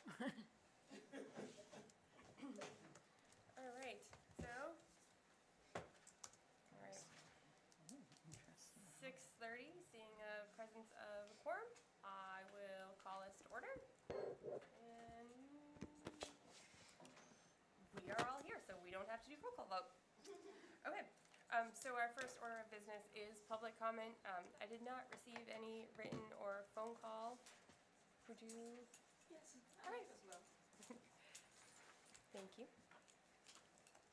All right, so, all right, 6:30, seeing a presence of a quorum, I will call us to order. And we are all here, so we don't have to do roll call vote. Okay, so our first order of business is public comment. I did not receive any written or phone call. Would you? Yes, All right. as well. Thank you.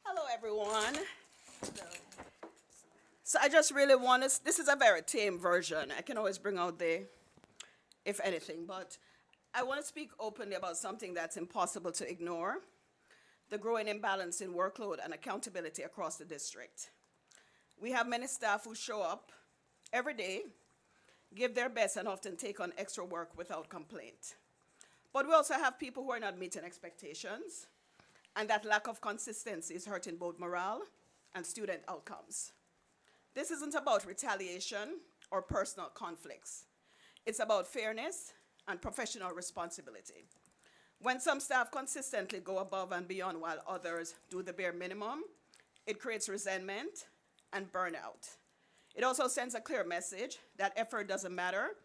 Hello, everyone. So I just really want to, this is a very tame version. I can always bring out the, if anything, but I want to speak openly about something that's impossible to ignore, the growing imbalance in workload and accountability across the district. We have many staff who show up every day, give their best, and often take on extra work without complaint. But we also have people who are not meeting expectations, and that lack of consistency is hurting both morale and student outcomes. This isn't about retaliation or personal conflicts. It's about fairness and professional responsibility. When some staff consistently go above and beyond while others do the bare minimum, it creates resentment and burnout. It also sends a clear message that effort doesn't matter,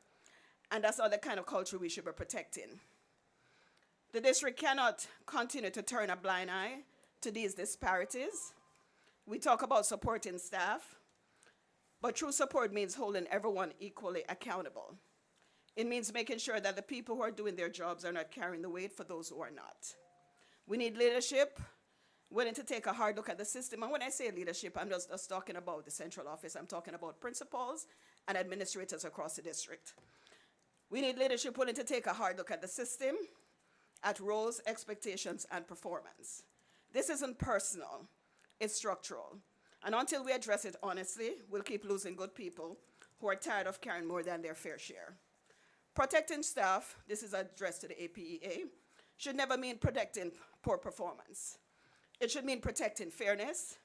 and that's not the kind of culture we should be protecting. The district cannot continue to turn a blind eye to these disparities. We talk about supporting staff, but true support means holding everyone equally accountable. It means making sure that the people who are doing their jobs are not carrying the weight for those who are not. We need leadership willing to take a hard look at the system. And when I say leadership, I'm just talking about the central office. I'm talking about principals and administrators across the district. We need leadership willing to take a hard look at the system, at roles, expectations, and performance. This isn't personal, it's structural. And until we address it honestly, we'll keep losing good people who are tired of carrying more than their fair share. Protecting staff, this is addressed to the APEA, should never mean protecting poor performance. It should mean protecting fairness,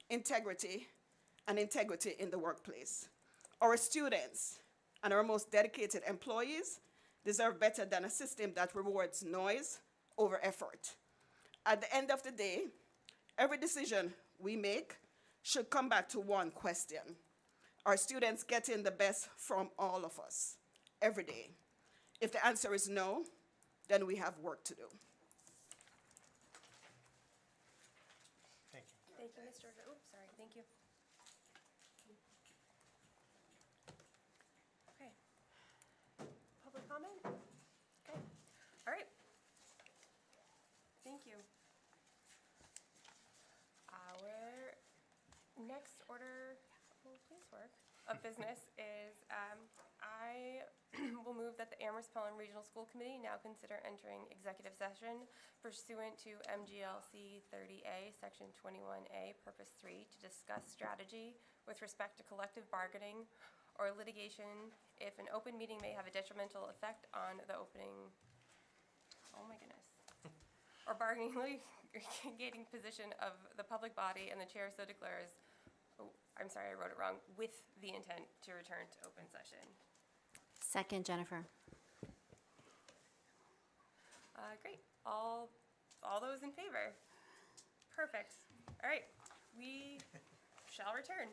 integrity, and integrity in the workplace. Our students and our most dedicated employees deserve better than a system that rewards noise over effort. At the end of the day, every decision we make should come back to one question. Are students getting the best from all of us every day? If the answer is no, then we have work to do. Thank you, Mr. Oops, sorry, thank you. Okay. Public comment? Okay. All right. Thank you. Our next order, please work, of business is I will move that the Amherst Pelham Regional School Committee now consider entering executive session pursuant to MGLC 30A, Section 21A, Purpose 3, to discuss strategy with respect to collective bargaining or litigation if an open meeting may have a detrimental effect on the opening, oh my goodness, or bargaining litigating position of the public body, and the chair so declares, oh, I'm sorry, I wrote it wrong, with the intent to return to open session. Second, Jennifer. Great. All those in favor? Perfect. All right. We shall return.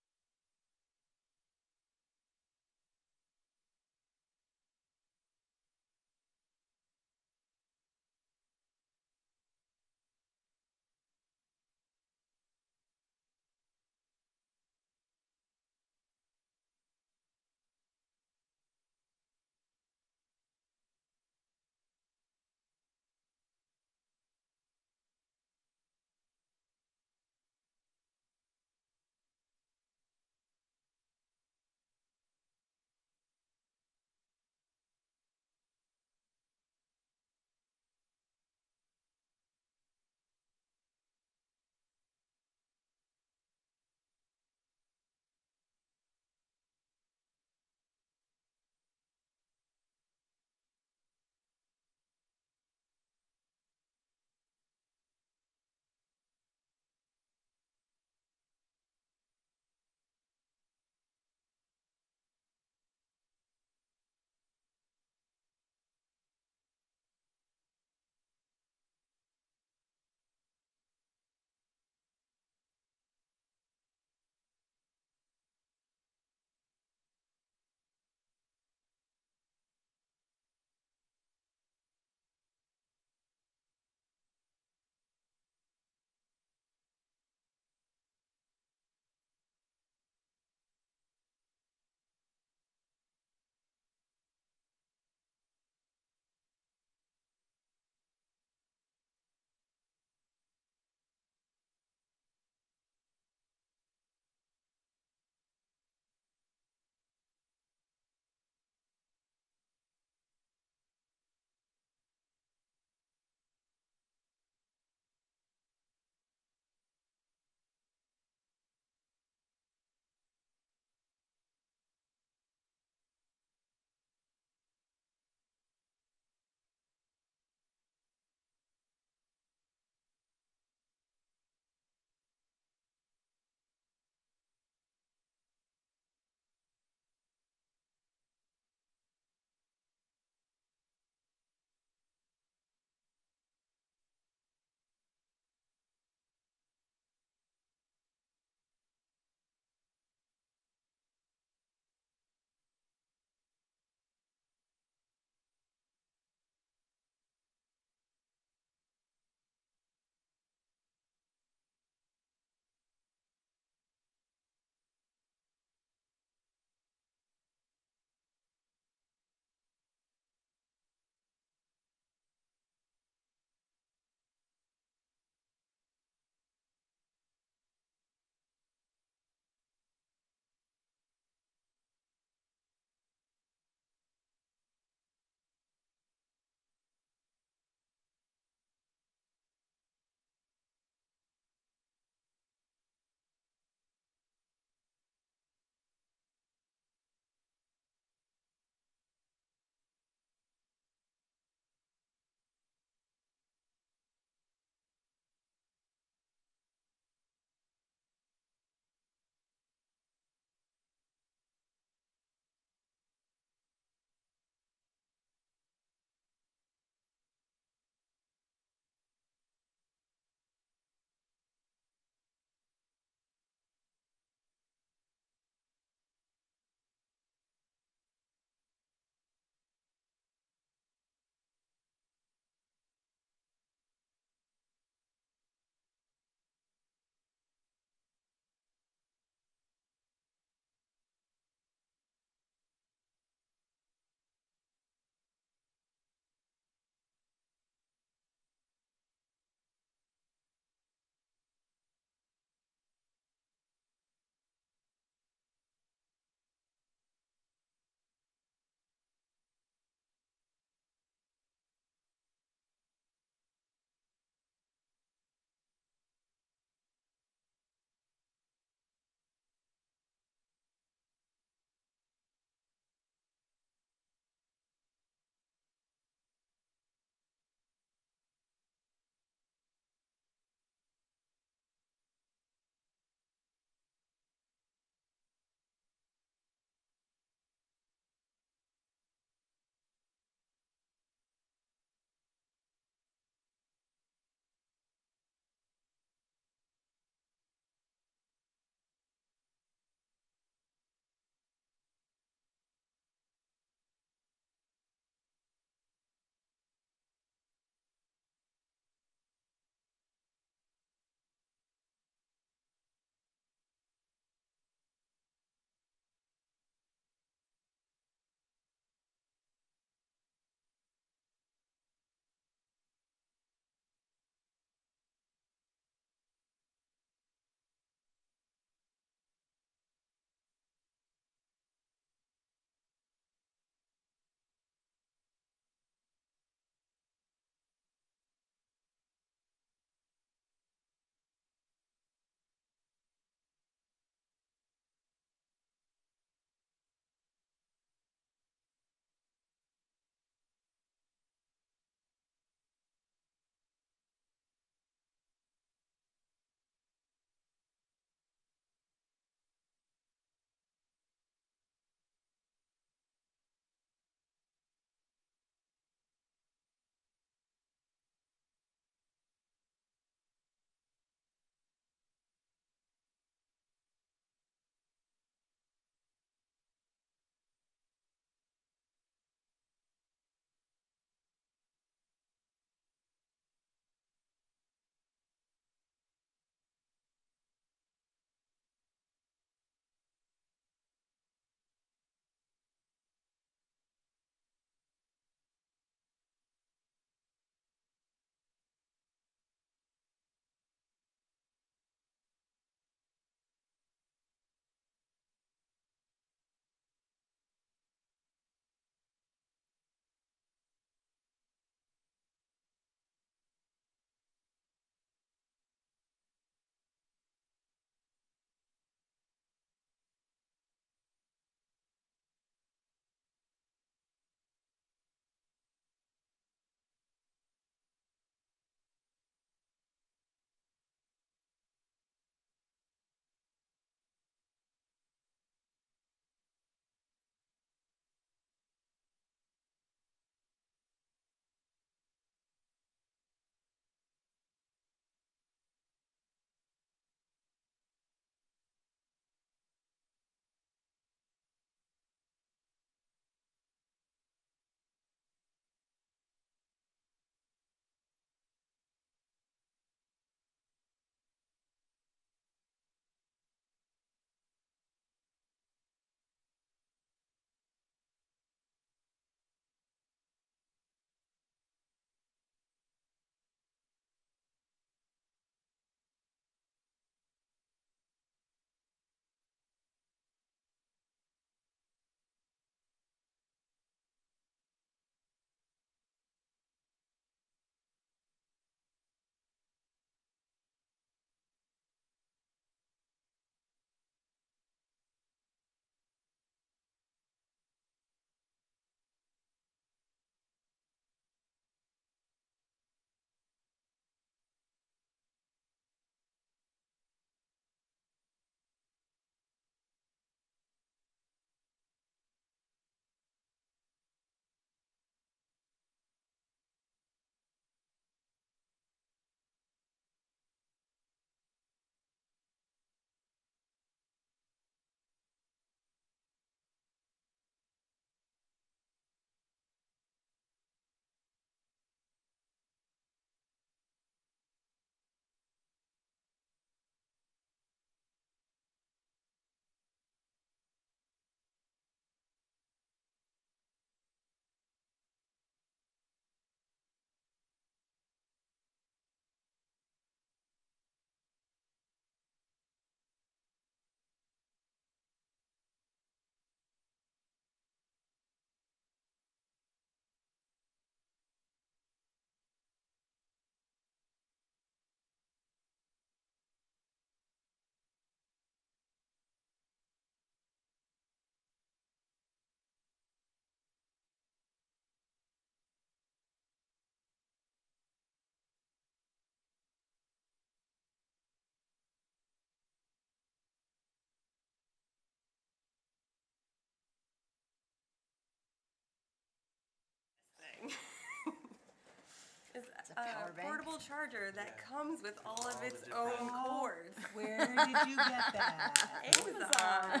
Power bank? portable charger that comes with all of its own cords. Where did you get that? Amazon.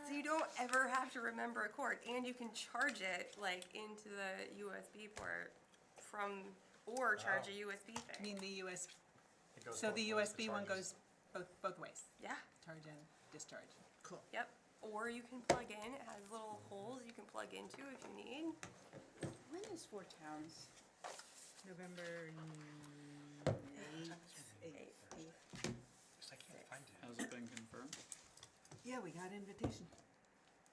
So you don't ever have to remember a cord, and you can charge it like into the USB port or charge a USB I thing. mean, the US, It goes so both the ways, USB one charges. goes both ways, Yeah. charge and discharge. Cool. Yep. Or you can plug in. It has little holes you can plug into if you need. When is Four Towns? November Eight. Just I can't find it. Has it been confirmed? Yeah, we got invitation.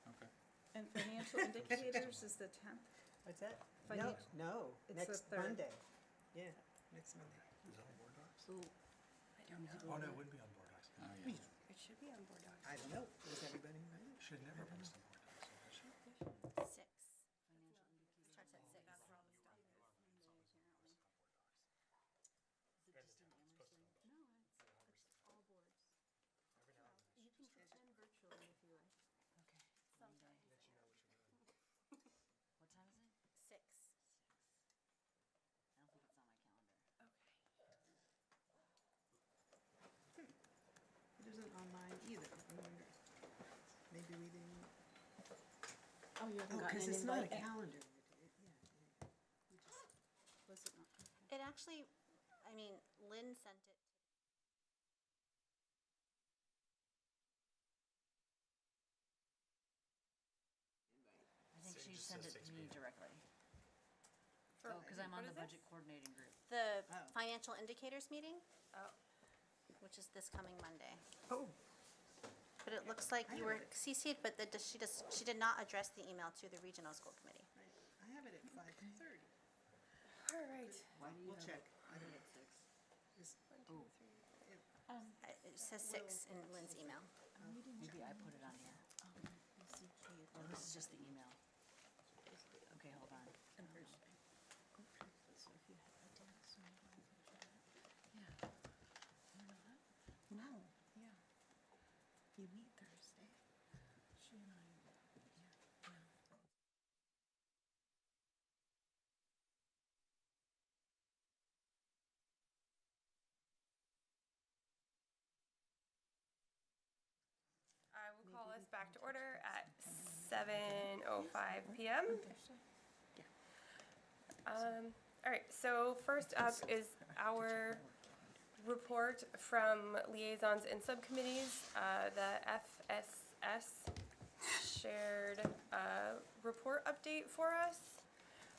Okay. And financial indicators is the 10th? What's that? Finan- No, It's the next 3rd. Monday. Yeah, next Monday. Is it on board docs? Ooh, I don't know. Oh, no, it wouldn't be on board docs. Oh, yeah. It should be on board docs. I don't know, was everybody invited? Should never post on board docs. Six. Starts at six. you can attend virtually if you like. What time is it? Six. I don't think it's on my calendar. It isn't on mine either, I wonder, maybe we didn't. Oh, you haven't Oh, gotten cause an it's not a invite? calendar. Was it not? It actually, I mean, Lynn sent it. I think she just sent says it to 6 me p.m. directly. For- Oh, because I'm on what the is budget coordinating group, this? the Oh. financial indicators meeting, Oh. which is this coming Monday. Oh, But it looks like you were CC'd, but she did not address the email to the regional school committee. I have it at 5:30. All right. We'll check. I don't know. It says six in Lynn's email. Maybe I put it on here. Oh, this is just the email. Okay, hold on. No, yeah. You meet Thursday. She and I, yeah. I will call us back to order at 7:05 p.m. All right, so first up is our report from liaisons and subcommittees. The FSS shared a report update for us.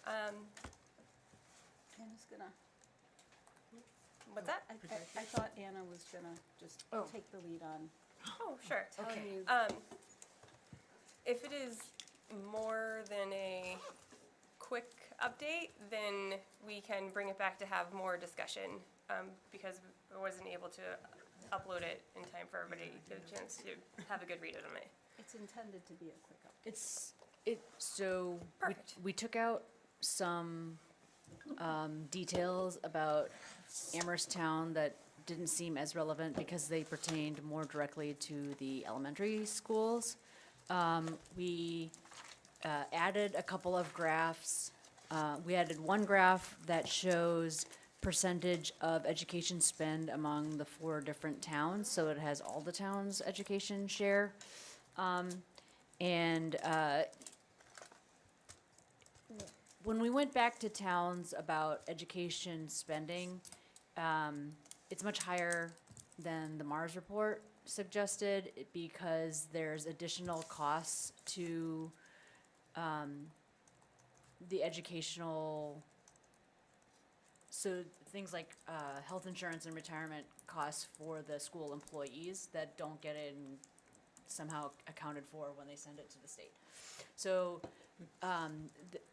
Anna's gonna, What's that? I thought Anna was gonna just Oh. take the lead on Oh, sure. telling you. If it is more than a quick update, then we can bring it back to have more discussion, because I wasn't able to upload it in time for everybody to get a chance to have a good read on it. It's intended to be a quick update. So Perfect. we took out some details about Amherst Town that didn't seem as relevant because they pertained more directly to the elementary schools. We added a couple of graphs. We added one graph that shows percentage of education spend among the 4 different towns, so it has all the towns' education share. When we went back to towns about education spending, it's much higher than the Mars report suggested because there's additional costs to the educational, so things like health insurance and retirement costs for the school employees that don't get somehow accounted for when they send it to the state. So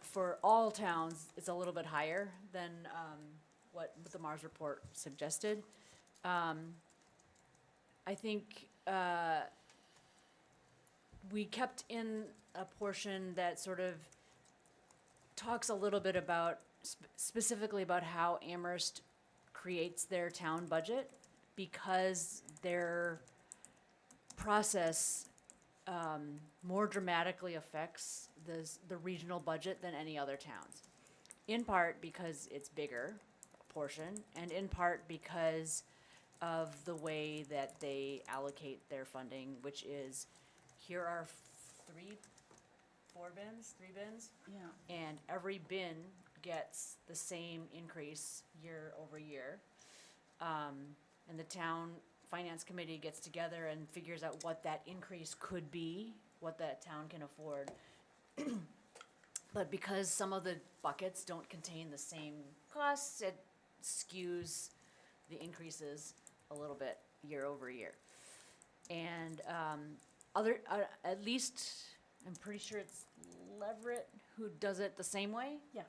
for all towns, it's a little bit higher than what the Mars report suggested. I think we kept in a portion that sort of talks a little bit about, specifically about how Amherst creates their town budget, because their process more dramatically affects the regional budget than any other towns. in part because it's bigger portion, and in part because of the way that they allocate their funding, which is, here are three bins, Yeah. and every bin gets the same increase year over year. And the town finance committee gets together and figures out what that increase could be, what that town can afford. But because some of the buckets don't contain the same costs, it skews the increases a little bit year over year. And at least, I'm pretty sure it's Leverett who does it the same way. Yeah.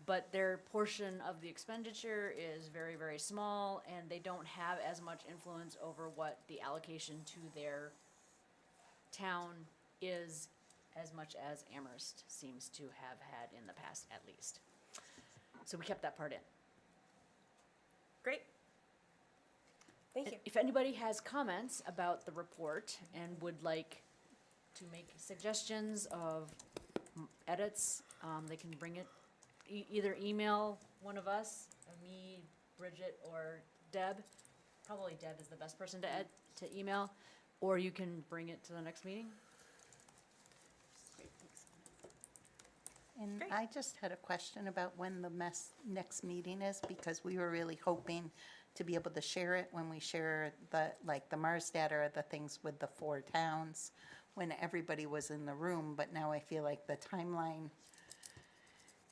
But their portion of the expenditure is very, very small, and they don't have as much influence over what the allocation to their town is, as much as Amherst seems to have had in the past, at least. So we kept that part in. Great. Thank you. If anybody has comments about the report and would like to make suggestions of edits, they can bring it, either email one of us, me, Bridget, or Deb. Probably Deb is the best person to email, or you can bring it to the next meeting. And Great. I just had a question about when the next meeting is, because we were really hoping to be able to share it when we share the Mars data or the things with the 4 towns, when everybody was in the room, but now I feel like the timeline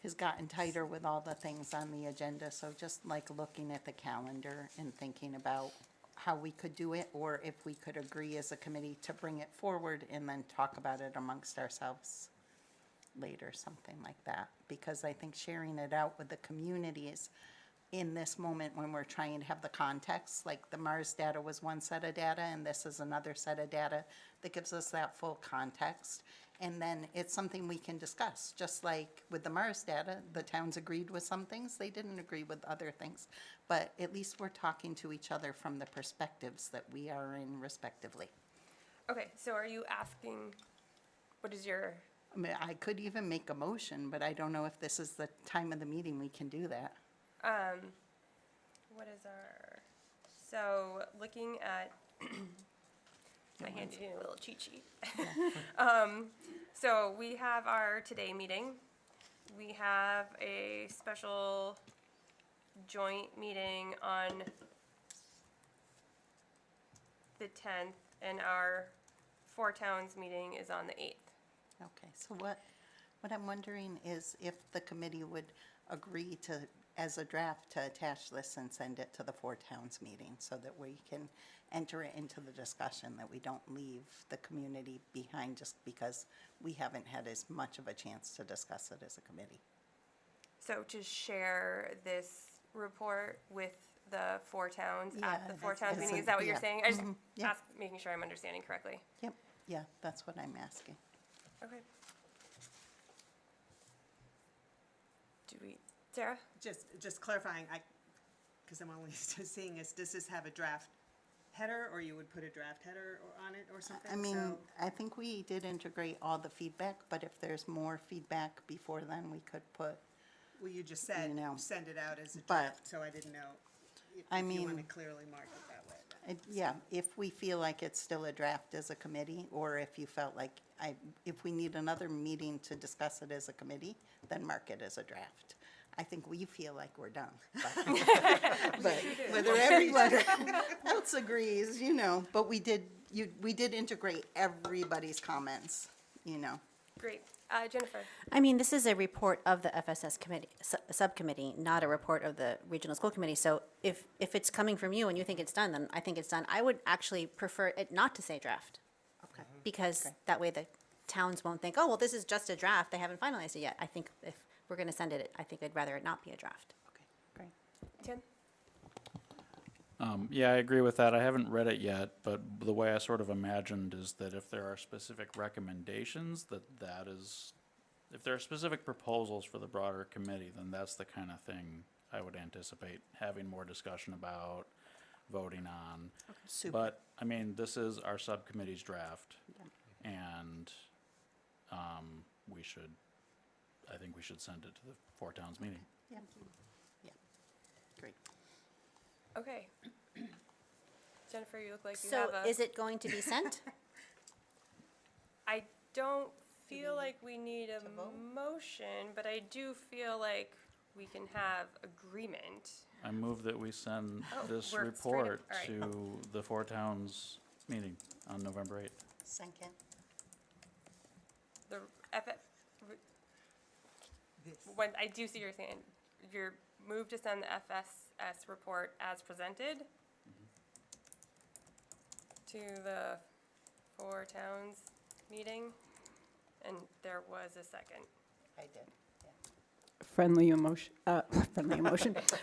has gotten tighter with all the things on the agenda, so just like looking at the calendar and thinking about how we could do it, or if we could agree as a committee to bring it forward and then talk about it amongst ourselves later, something like that. Because I think sharing it out with the communities in this moment when we're trying to have the context, like the Mars data was one set of data and this is another set of data that gives us that full context. And then it's something we can discuss, just like with the Mars data, the towns agreed with some things, they didn't agree with other things. But at least we're talking to each other from the perspectives that we are in respectively. Okay, so are you asking, what is your, I mean, I could even make a motion, but I don't know if this is the time of the meeting we can do that. what is our, so looking at, I handed you a little cheat sheet. So we have our today meeting. We have a special joint meeting on the 10th, and our 4 towns meeting is on the 8th. Okay, so what I'm wondering is if the committee would agree to, as a draft, to attach this and send it to the 4 towns meeting so that we can enter it into the discussion, that we don't leave the community behind just because we haven't had as much of a chance to discuss it as a committee. So to share this report with the 4 towns at the 4 towns as meeting, a- is that what you're yeah. saying? I just yeah. making sure I'm understanding correctly. Yep, yeah, that's what I'm asking. Okay. Do we, Sarah? Just clarifying, because I'm only seeing is, does this have a draft header, or you would put a draft header on it or something? I mean, So- I think we did integrate all the feedback, but if there's more feedback before then, we could put, Well, you just said, you know, send it out as a but- draft, so I didn't know if I you want to mean- clearly mark it that way. yeah, if we feel like it's still a draft as a committee, or if you felt like if we need another meeting to discuss it as a committee, then mark it as a draft. I think we feel like we're done. But whether everyone else agrees, you know, but we did integrate everybody's comments, you know. Great. Jennifer? I mean, this is a report of the FSS committee, subcommittee, not a report of the regional school committee. So if it's coming from you and you think it's done, then I think it's done. I would actually prefer it not to say draft. Okay. Because Okay. that way the towns won't think, oh, well, this is just a draft, they haven't finalized it yet. I think if we're gonna send it, I think I'd rather it not be a draft. Okay, great. Tim? Yeah, I agree with that. I haven't read it yet, but the way I sort of imagined is that if there are specific recommendations, that is, if there are specific proposals for the broader committee, then that's the kind of thing I would anticipate having more discussion about, voting on. Super. But, I mean, this is our subcommittee's draft, and we should I think we should send it to the Four Towns meeting. Yeah. Yeah, great. Okay. Jennifer, you look like you So have a. is it going to be sent? I don't feel like we need a to vote? motion, but I do feel like we can have agreement. I move that we send Oh, this we're straight up- report all right. to the Four Towns meeting on November 8th. Second. The when I do see you're saying, your move to send the FSS report as presented to the Four Towns meeting, and there was a second. I did, yeah. Friendly emotion,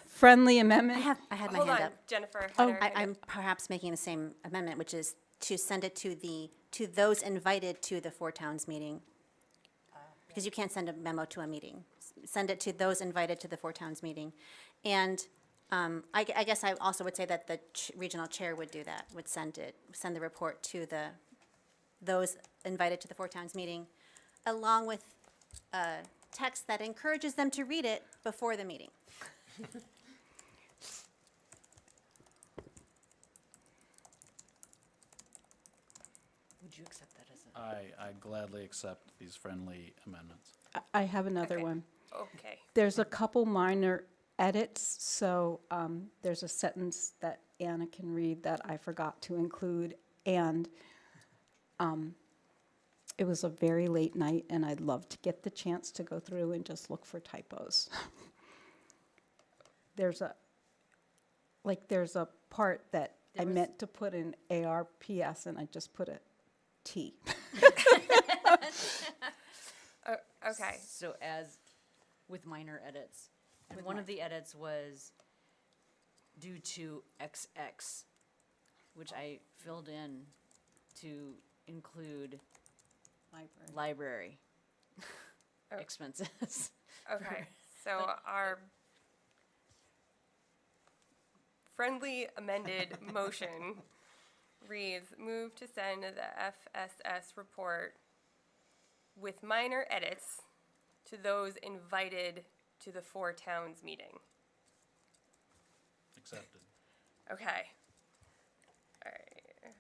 friendly amendment. I had my Hold hand on, up. Jennifer. Oh, had her hand I'm up. perhaps making the same amendment, which is to send it to those invited to the Four Towns meeting. Because you can't send a memo to a meeting. Send it to those invited to the Four Towns meeting. And I guess I also would say that the regional chair would do that, would send the report to those invited to the Four Towns meeting, along with text that encourages them to read it before the meeting. Would you accept that as a? I gladly accept these friendly amendments. I have another Okay. one. Okay. There's a couple minor edits, so there's a sentence that Anna can read that I forgot to include, and it was a very late night, and I'd love to get the chance to go through and just look for typos. There's a part that I meant to put in ARPS, and I just put a T. Okay. So as, with minor edits, and With one of the edits was due to XX, which I filled in to include library Oh. expenses. Okay. So our friendly amended motion reads, move to send the FSS report with minor edits to those invited to the Four Towns meeting. Accepted. Okay. All right.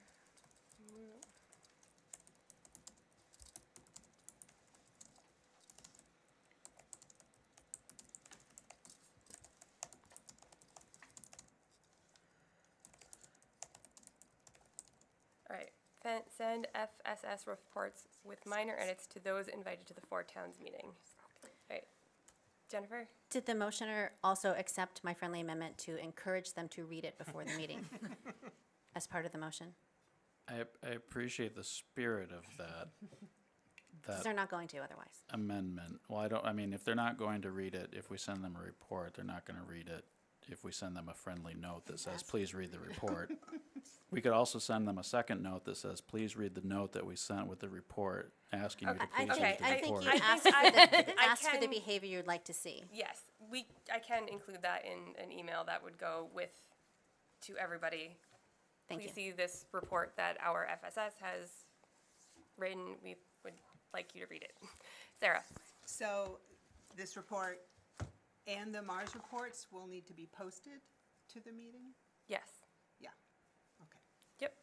All right. Send FSS reports with minor edits to those invited to the Four Towns meeting. All right. Jennifer? Did the motioner also accept my friendly amendment to encourage them to read it before the meeting as part of the motion? I appreciate the spirit of that Because they're not going to otherwise. amendment. Well, I mean, if they're not going to read it, if we send them a report, they're not gonna read it. If we send them a friendly note that says, please read the report. We could also send them a second note that says, please read the note that we sent with the report, asking you to please read the I think report. you I asked think asked for the can- behavior you'd like to see. Yes, I can include that in an email that would go to everybody. Thank Please you. see this report that our FSS has written. We would like you to read it. Sarah? So this report and the Mars reports will need to be posted to the meeting? Yes. Yeah, okay. Yep.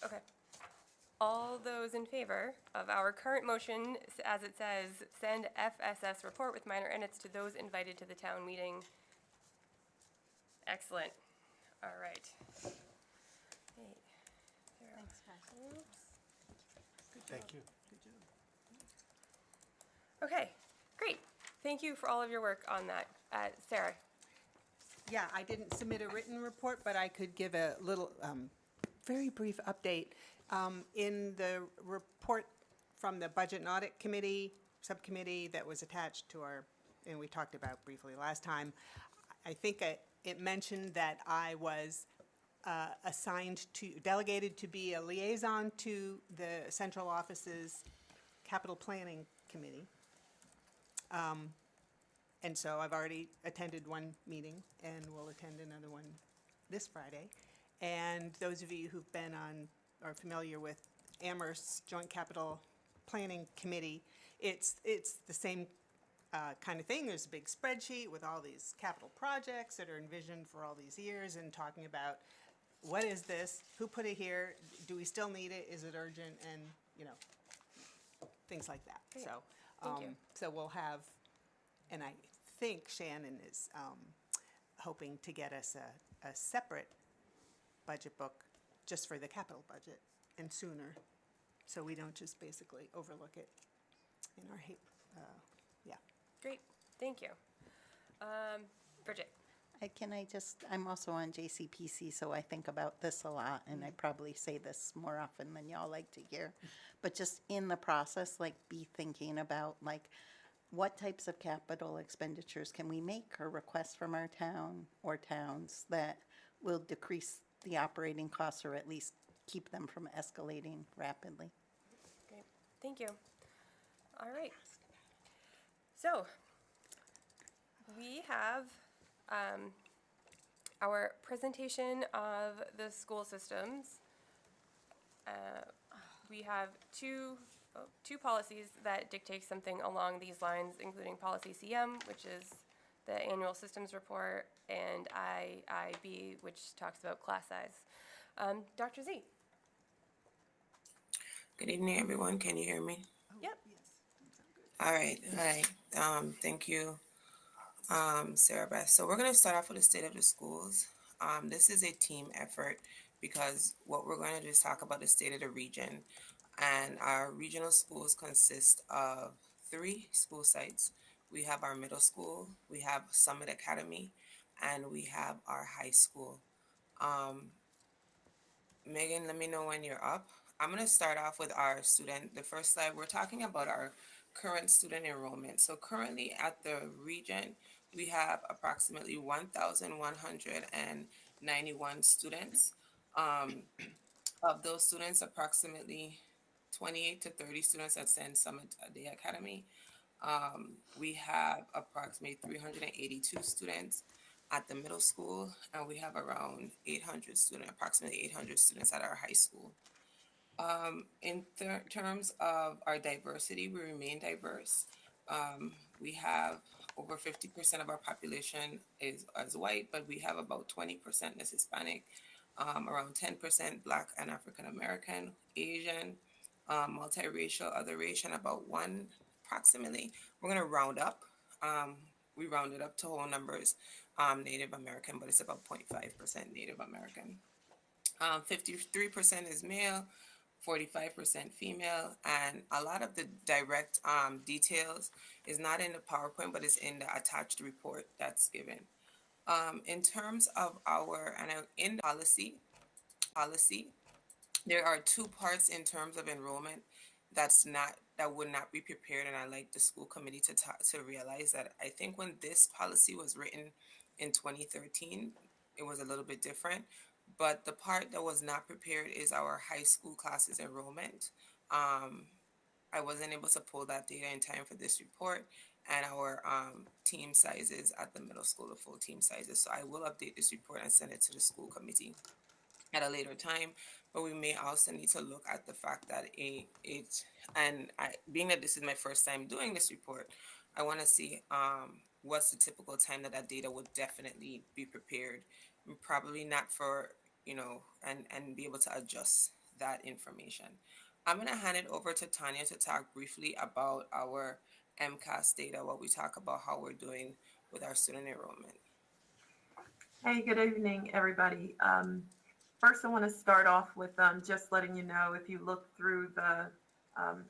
Okay. All those in favor of our current motion, as it says, send FSS report with minor edits to those invited to the town meeting. Excellent. All right. Hey, Sarah. Oops. Thank you. Okay, great. Thank you for all of your work on that. Sarah? Yeah, I didn't submit a written report, but I could give a little, very brief update. In the report from the Budget and Audit Committee, subcommittee that was attached to our, and we talked about briefly last time, I think it mentioned that I was delegated to be a liaison to the central office's capital planning committee. And so I've already attended one meeting and will attend another one this Friday. And those of you who've been on, are familiar with Amherst's Joint Capital Planning Committee, it's the same kind of thing. There's a big spreadsheet with all these capital projects that are envisioned for all these years and talking about what is this, who put it here, do we still need it, is it urgent, and, you know, things like that. Great. So, Thank you. so we'll have, and I think Shannon is hoping to get us a separate budget book just for the capital budget and sooner, so we don't just basically overlook it in our yeah. Great, thank you. Bridget? I'm also on JCPC, so I think about this a lot, and I probably say this more often than y'all like to hear. But just in the process, like, be thinking about, like, what types of capital expenditures can we make or request from our town or towns that will decrease the operating costs or at least keep them from escalating rapidly? Great, thank you. All right. So, we have our presentation of the school systems. We have two policies that dictate something along these lines, including policy CM, which is the annual systems report, and IIB, which talks about class size. Dr. Z? Good evening, everyone. Can you hear me? Yep. All right. Hi. Thank you, Sarah Beth. So we're going to start off with the state of the schools. This is a team effort because what we're going to do is talk about the state of the region. And our regional schools consist of 3 school sites. We have our middle school, we have Summit Academy, and we have our high school. Megan, let me know when you're up. I'm going to start off with our student. The first slide, we're talking about our current student enrollment. So currently at the region, we have approximately 1,191 students. Of those students, approximately 28 to 30 students attend Summit Day Academy. We have approximately 382 students at the middle school, and we have around approximately 800 students at our high school. In terms of our diversity, we remain diverse. We have over 50% of our population is white, but we have about 20% is Hispanic, around 10% Black and African American, Asian, multiracial, other racial, and about 1 approximately. We're going to round up. We rounded up to whole numbers, Native American, but it's about 0.5% Native American. 53% is male, 45% female, and a lot of the direct details is not in the PowerPoint, but it's in the attached report that's given. In terms of in policy, there are 2 parts in terms of enrollment that would not be prepared, and I like the school committee to realize that. I think when this policy was written in 2013, it was a little bit different. But the part that was not prepared is our high school classes enrollment. I wasn't able to pull that data in time for this report, and our team sizes at the middle school, the full team sizes. So I will update this report and send it to the school committee at a later time. But we may also need to look at the fact that being that this is my first time doing this report, I want to see what's the typical time that data would definitely be prepared. Probably not for, and be able to adjust that information. I'm going to hand it over to Tanya to talk briefly about our MCAS data, what we talk about how we're doing with our student enrollment. Hey, good evening, everybody. First, I want to start off with just letting you know, if you look through the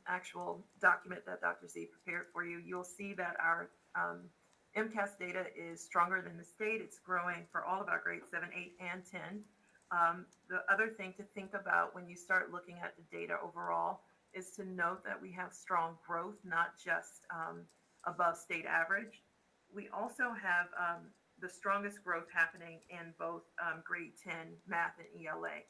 actual document that Dr. Z prepared for you, you'll see that our MCAS data is stronger than the state. It's growing for all of our grades 7, 8, and 10. The other thing to think about when you start looking at the data overall is to note that we have strong growth, not just above state average. We also have the strongest growth happening in both grade 10 math and ELA.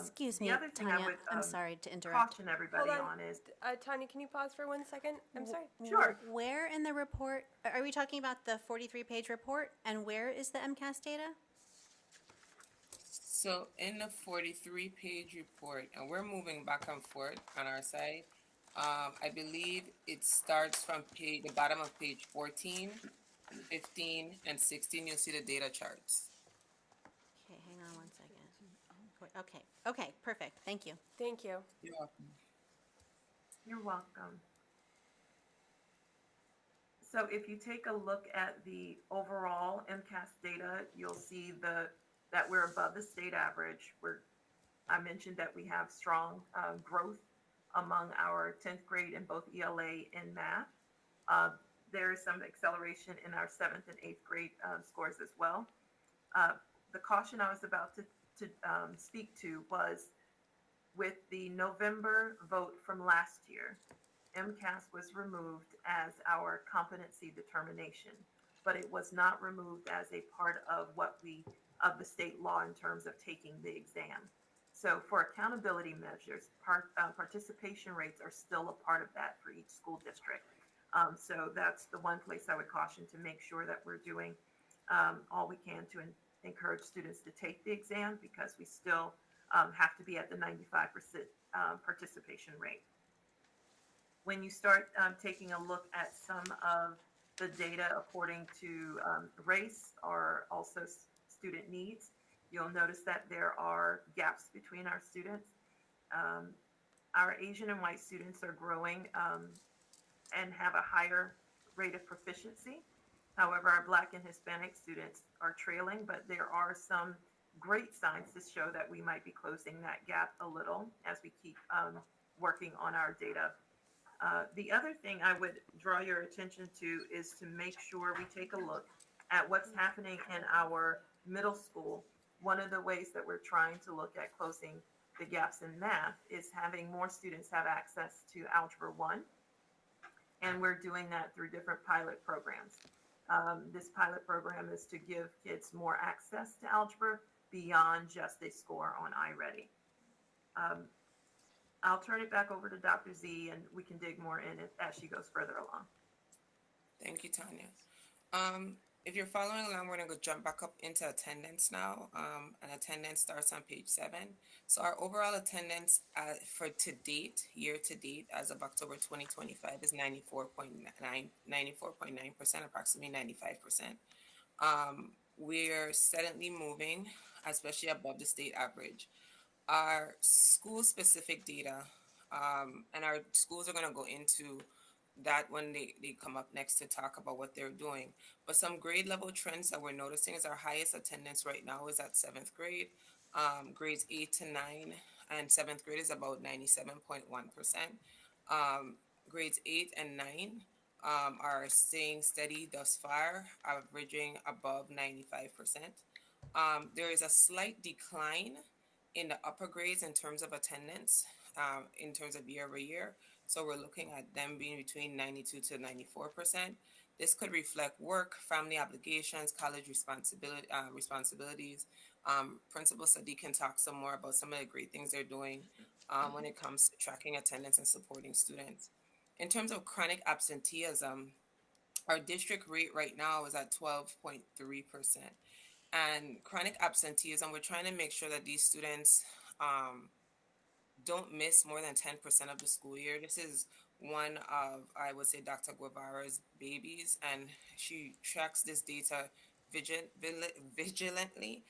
Excuse me, the other thing Tanya, I would, I'm sorry to interrupt. caution everybody Hold on is Tanya, can you pause for 1 second? I'm sorry. Sure. Where in the report, are we talking about the 43-page report, and where is the MCAS data? So in the 43-page report, and we're moving back and forth on our side, I believe it starts from the bottom of page 14, 15, and 16. You'll see the data charts. Okay, hang on one second. Okay, okay, perfect, thank you. Thank you. You're welcome. You're welcome. So if you take a look at the overall MCAS data, you'll see that we're above the state average. I mentioned that we have strong growth among our 10th grade in both ELA and math. There is some acceleration in our 7th and 8th grade scores as well. The caution I was about to speak to was with the November vote from last year. MCAS was removed as our competency determination, but it was not removed as a part of the state law in terms of taking the exam. So for accountability measures, participation rates are still a part of that for each school district. So that's the one place I would caution to make sure that we're doing all we can to encourage students to take the exam, because we still have to be at the 95% participation rate. When you start taking a look at some of the data according to race or also student needs, you'll notice that there are gaps between our students. Our Asian and white students are growing and have a higher rate of proficiency. However, our Black and Hispanic students are trailing, but there are some great signs to show that we might be closing that gap a little as we keep working on our data. The other thing I would draw your attention to is to make sure we take a look at what's happening in our middle school. One of the ways that we're trying to look at closing the gaps in math is having more students have access to Algebra 1. And we're doing that through different pilot programs. This pilot program is to give kids more access to algebra beyond just a score on iReady. I'll turn it back over to Dr. Z, and we can dig more in as she goes further along. Thank you, Tanya. If you're following along, we're going to jump back up into attendance now, and attendance starts on page 7. So our overall attendance for to date, year to date, as of October 2025, is 94.9%, approximately 95%. We're steadily moving, especially above the state average. Our school-specific data, and our schools are going to go into that when they come up next to talk about what they're doing. But some grade level trends that we're noticing is our highest attendance right now is at 7th grade. Grades 8 to 9 and 7th grade is about 97.1%. Grades 8 and 9 are staying steady thus far, averaging above 95%. There is a slight decline in the upper grades in terms of attendance, in terms of year over year. So we're looking at them being between 92 to 94%. This could reflect work, family obligations, college responsibilities. Principal Sadiq can talk some more about some of the great things they're doing when it comes to tracking attendance and supporting students. In terms of chronic absenteeism, our district rate right now is at 12.3%. And chronic absenteeism, we're trying to make sure that these students don't miss more than 10% of the school year. This is one of, I would say, Dr. Guevara's babies, and she tracks this data vigilantly.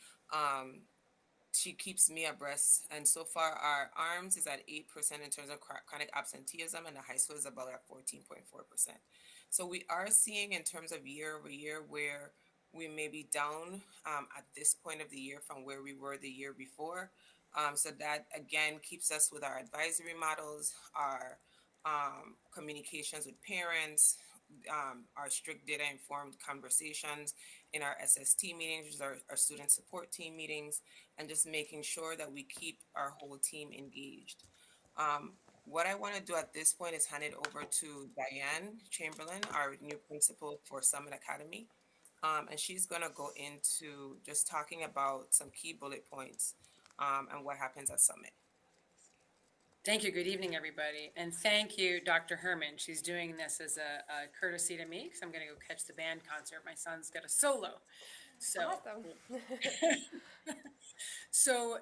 She keeps me abreast, and so far our ARMS is at 8% in terms of chronic absenteeism, and the high school is about at 14.4%. So we are seeing in terms of year over year where we may be down at this point of the year from where we were the year before. So that, again, keeps us with our advisory models, our communications with parents, our strict data-informed conversations in our SST meetings, which is our student support team meetings, and just making sure that we keep our whole team engaged. What I want to do at this point is hand it over to Diane Chamberlain, our new principal for Summit Academy. And she's going to go into just talking about some key bullet points and what happens at Summit. Thank you. Good evening, everybody. And thank you, Dr. Herman. She's doing this as a courtesy to me because I'm going to go catch the band concert. My son's got a solo. So, Awesome. so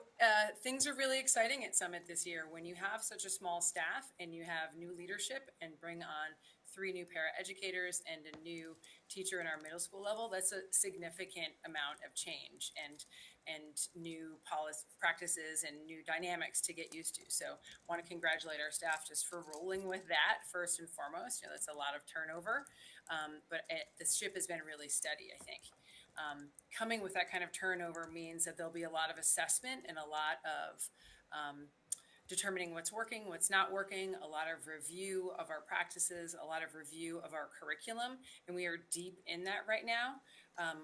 things are really exciting at Summit this year. When you have such a small staff and you have new leadership and bring on 3 new paraeducators and a new teacher in our middle school level, that's a significant amount of change and new policy practices and new dynamics to get used to. So want to congratulate our staff just for rolling with that first and foremost. You know, that's a lot of turnover, but the ship has been really steady, I think. Coming with that kind of turnover means that there'll be a lot of assessment and a lot of determining what's working, what's not working, a lot of review of our practices, a lot of review of our curriculum, and we are deep in that right now.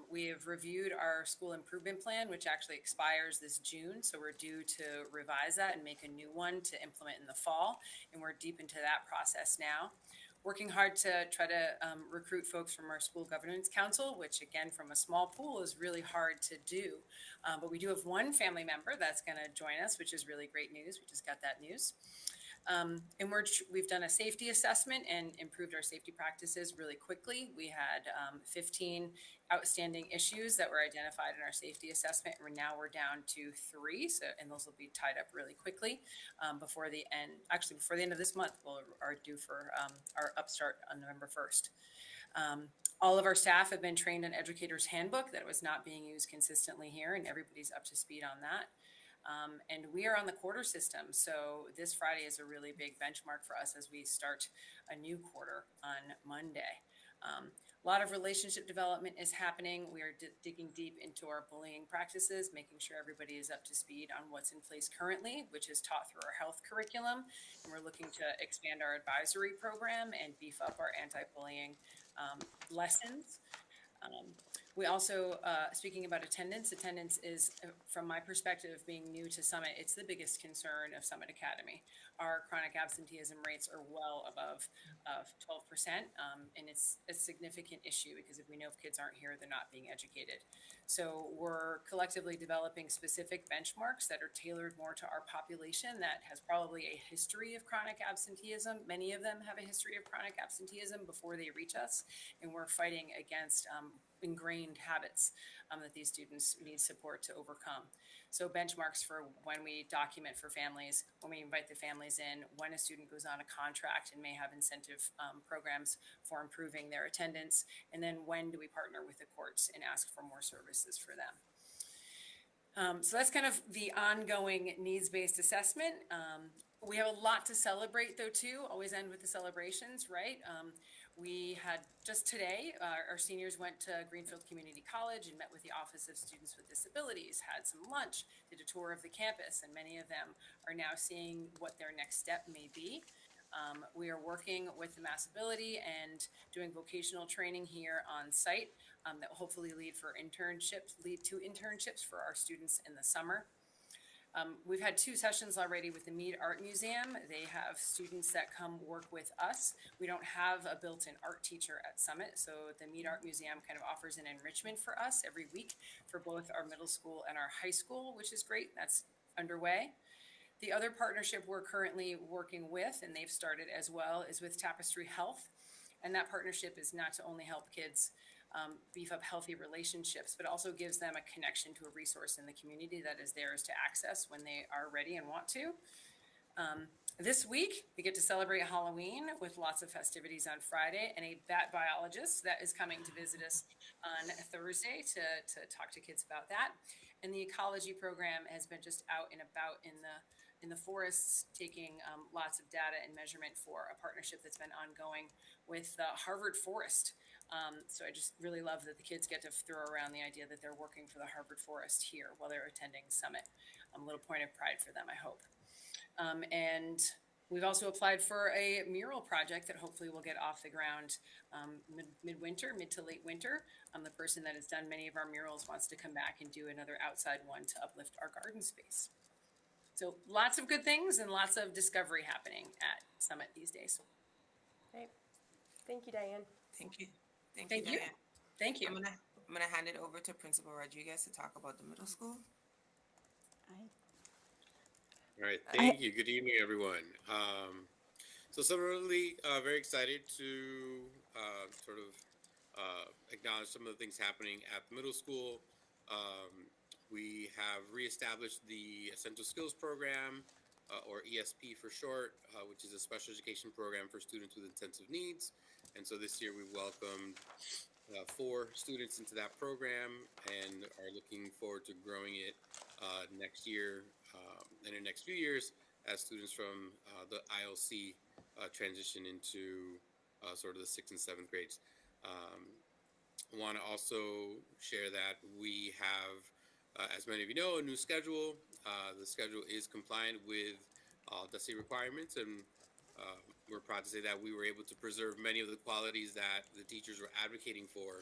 We have reviewed our school improvement plan, which actually expires this June, so we're due to revise that and make a new one to implement in the fall, and we're deep into that process now. Working hard to try to recruit folks from our school governance council, which again, from a small pool is really hard to do. But we do have one family member that's gonna join us, which is really great news. We just got that news. And we've done a safety assessment and improved our safety practices really quickly. We had 15 outstanding issues that were identified in our safety assessment, and we're down to 3. So, and those will be tied up really quickly before the end. Actually, before the end of this month, we'll are due for our upstart on November 1st. All of our staff have been trained on Educator's Handbook that was not being used consistently here, and everybody's up to speed on that. And we are on the quarter system, so this Friday is a really big benchmark for us as we start a new quarter on Monday. A lot of relationship development is happening. We are digging deep into our bullying practices, making sure everybody is up to speed on what's in place currently, which is taught through our health curriculum. And we're looking to expand our advisory program and beef up our anti-bullying lessons. We also, speaking about attendance is, from my perspective, being new to Summit, it's the biggest concern of Summit Academy. Our chronic absenteeism rates are well above 12%, and it's a significant issue because if we know if kids aren't here, they're not being educated. So we're collectively developing specific benchmarks that are tailored more to our population that has probably a history of chronic absenteeism. Many of them have a history of chronic absenteeism before they reach us, and we're fighting against ingrained habits that these students need support to overcome. So benchmarks for when we document for families, when we invite the families in, when a student goes on a contract and may have incentive programs for improving their attendance, and then when do we partner with the courts and ask for more services for them. So that's kind of the ongoing needs-based assessment. We have a lot to celebrate though too, always end with the celebrations, right? We had just today, our seniors went to Greenfield Community College and met with the Office of Students with Disabilities, had some lunch, did a tour of the campus, and many of them are now seeing what their next step may be. We are working with the Massability and doing vocational training here on site that will hopefully lead to internships for our students in the summer. We've had 2 sessions already with the Mead Art Museum. They have students that come work with us. We don't have a built-in art teacher at Summit, so the Mead Art Museum kind of offers an enrichment for us every week for both our middle school and our high school, which is great. That's underway. The other partnership we're currently working with, and they've started as well, is with Tapestry Health. And that partnership is not to only help kids beef up healthy relationships, but also gives them a connection to a resource in the community that is theirs to access when they are ready and want to. This week, we get to celebrate Halloween with lots of festivities on Friday, and a bat biologist that is coming to visit us on Thursday to talk to kids about that. And the ecology program has been just out and about in the forests, taking lots of data and measurement for a partnership that's been ongoing with Harvard Forest. So I just really love that the kids get to throw around the idea that they're working for the Harvard Forest here while they're attending Summit. A little point of pride for them, I hope. And we've also applied for a mural project that hopefully will get off the ground mid to late winter. The person that has done many of our murals wants to come back and do another outside one to uplift our garden space. So lots of good things and lots of discovery happening at Summit these days. Great. Thank you, Diane. Thank you. Thank you. Diane. Thank you. I'm gonna hand it over to Principal Rodriguez to talk about the middle school. All right, thank you. Good evening, everyone. So similarly, very excited to sort of acknowledge some of the things happening at the middle school. We have reestablished the Essential Skills Program, or ESP for short, which is a special education program for students with intensive needs. And so this year we welcomed 4 students into that program and are looking forward to growing it next year and in the next few years as students from the ILC transition into sort of the 6th and 7th grades. I want to also share that we have, as many of you know, a new schedule. The schedule is compliant with all DESE requirements, and we're proud to say that we were able to preserve many of the qualities that the teachers were advocating for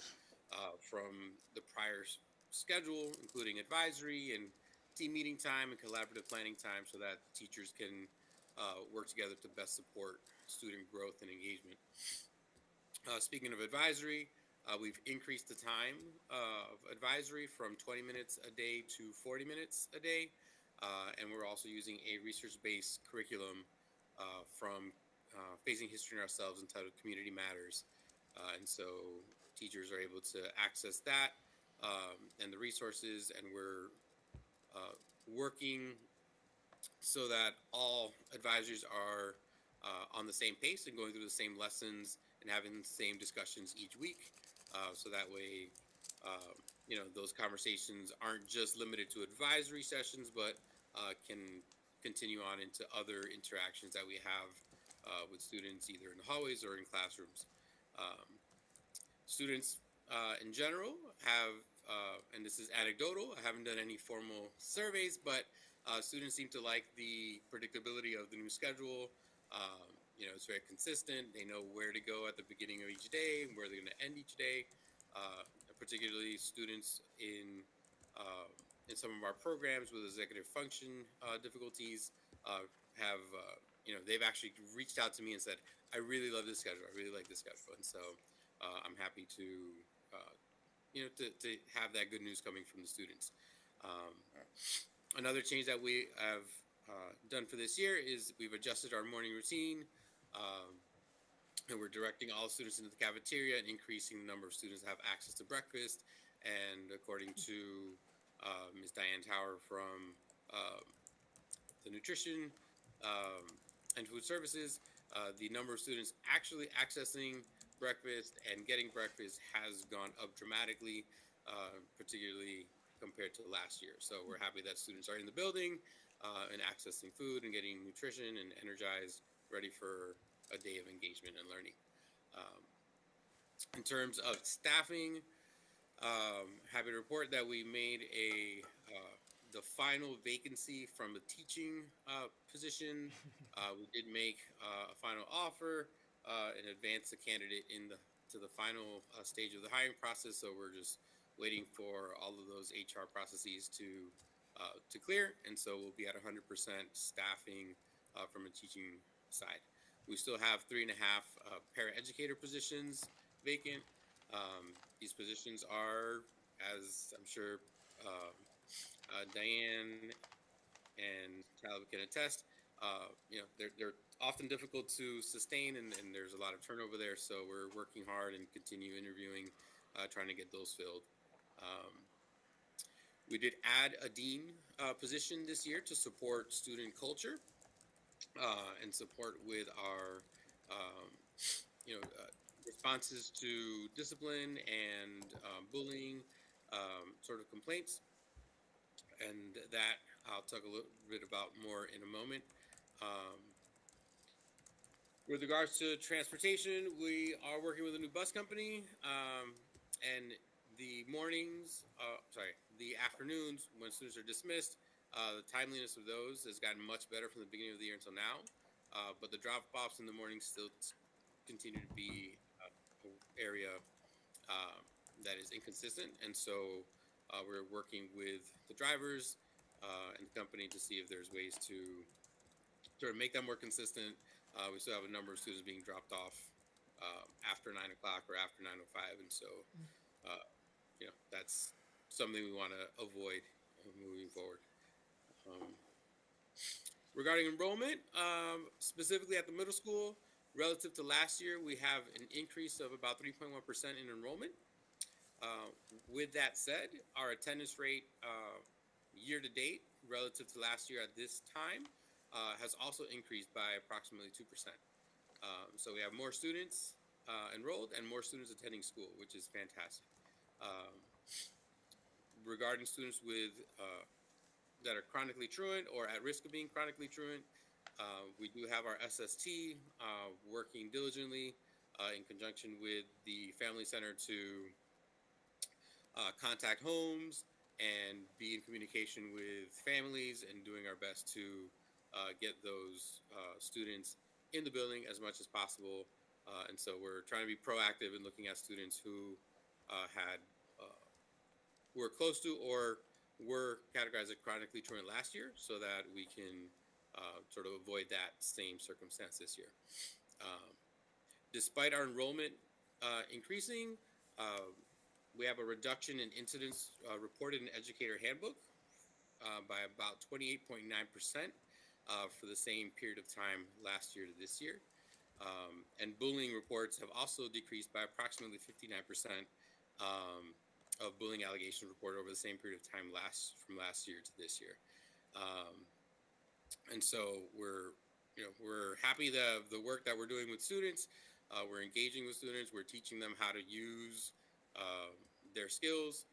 from the prior schedule, including advisory and team meeting time and collaborative planning time, so that teachers can work together to best support student growth and engagement. Speaking of advisory, we've increased the time of advisory from 20 minutes a day to 40 minutes a day, and we're also using a research-based curriculum from Facing History in Ourselves entitled Community Matters. And so teachers are able to access that and the resources, and we're working so that all advisors are on the same pace and going through the same lessons and having the same discussions each week. So that way, you know, those conversations aren't just limited to advisory sessions, but can continue on into other interactions that we have with students either in the hallways or in classrooms. Students in general have, and this is anecdotal, I haven't done any formal surveys, but students seem to like the predictability of the new schedule. You know, it's very consistent. They know where to go at the beginning of each day, where they're going to end each day. Particularly students in some of our programs with executive function difficulties have, you know, they've actually reached out to me and said, I really love this schedule. I really like this schedule. And so I'm happy to, you know, to have that good news coming from the students. Another change that we have done for this year is we've adjusted our morning routine. And we're directing all students into the cafeteria and increasing the number of students that have access to breakfast. And according to Ms. Diane Tower from the Nutrition and Food Services, the number of students actually accessing breakfast and getting breakfast has gone up dramatically, particularly compared to last year. So we're happy that students are in the building and accessing food and getting nutrition and energized, ready for a day of engagement and learning. In terms of staffing, happy to report that we made the final vacancy from the teaching position. We did make a final offer and advance the candidate to the final stage of the hiring process. So we're just waiting for all of those HR processes to clear, and so we'll be at 100% staffing from a teaching side. We still have 3.5 paraeducator positions vacant. These positions are, as I'm sure Diane and Talib can attest, you know, they're often difficult to sustain, and there's a lot of turnover there. So we're working hard and continue interviewing, trying to get those filled. We did add a dean position this year to support student culture and support with our, you know, responses to discipline and bullying sort of complaints. And that I'll talk a little bit about more in a moment. With regards to transportation, we are working with a new bus company, and the mornings, the afternoons when students are dismissed, the timeliness of those has gotten much better from the beginning of the year until now. But the drop-offs in the morning still continue to be an area that is inconsistent, and so we're working with the drivers and the company to see if there's ways to sort of make that more consistent. We still have a number of students being dropped off after 9 o'clock or after 9:05, and so you know, that's something we want to avoid moving forward. Regarding enrollment, specifically at the middle school, Relative to last year, we have an increase of about 3.1% in enrollment. With that said, our attendance rate year to date relative to last year at this time has also increased by approximately 2%. So we have more students enrolled and more students attending school, which is fantastic. Regarding students with that are chronically truant or at risk of being chronically truant, we do have our SST working diligently in conjunction with the Family Center to contact homes and be in communication with families and doing our best to get those students in the building as much as possible. And so we're trying to be proactive in looking at students who were close to or were categorized as chronically truant last year, so that we can sort of avoid that same circumstance this year. Despite our enrollment increasing, we have a reduction in incidents reported in Educator Handbook by about 28.9% for the same period of time last year to this year. And bullying reports have also decreased by approximately 59% of bullying allegations reported over the same period of time from last year to this year. And so we're happy the work that we're doing with students. We're engaging with students. We're teaching them how to use their skills,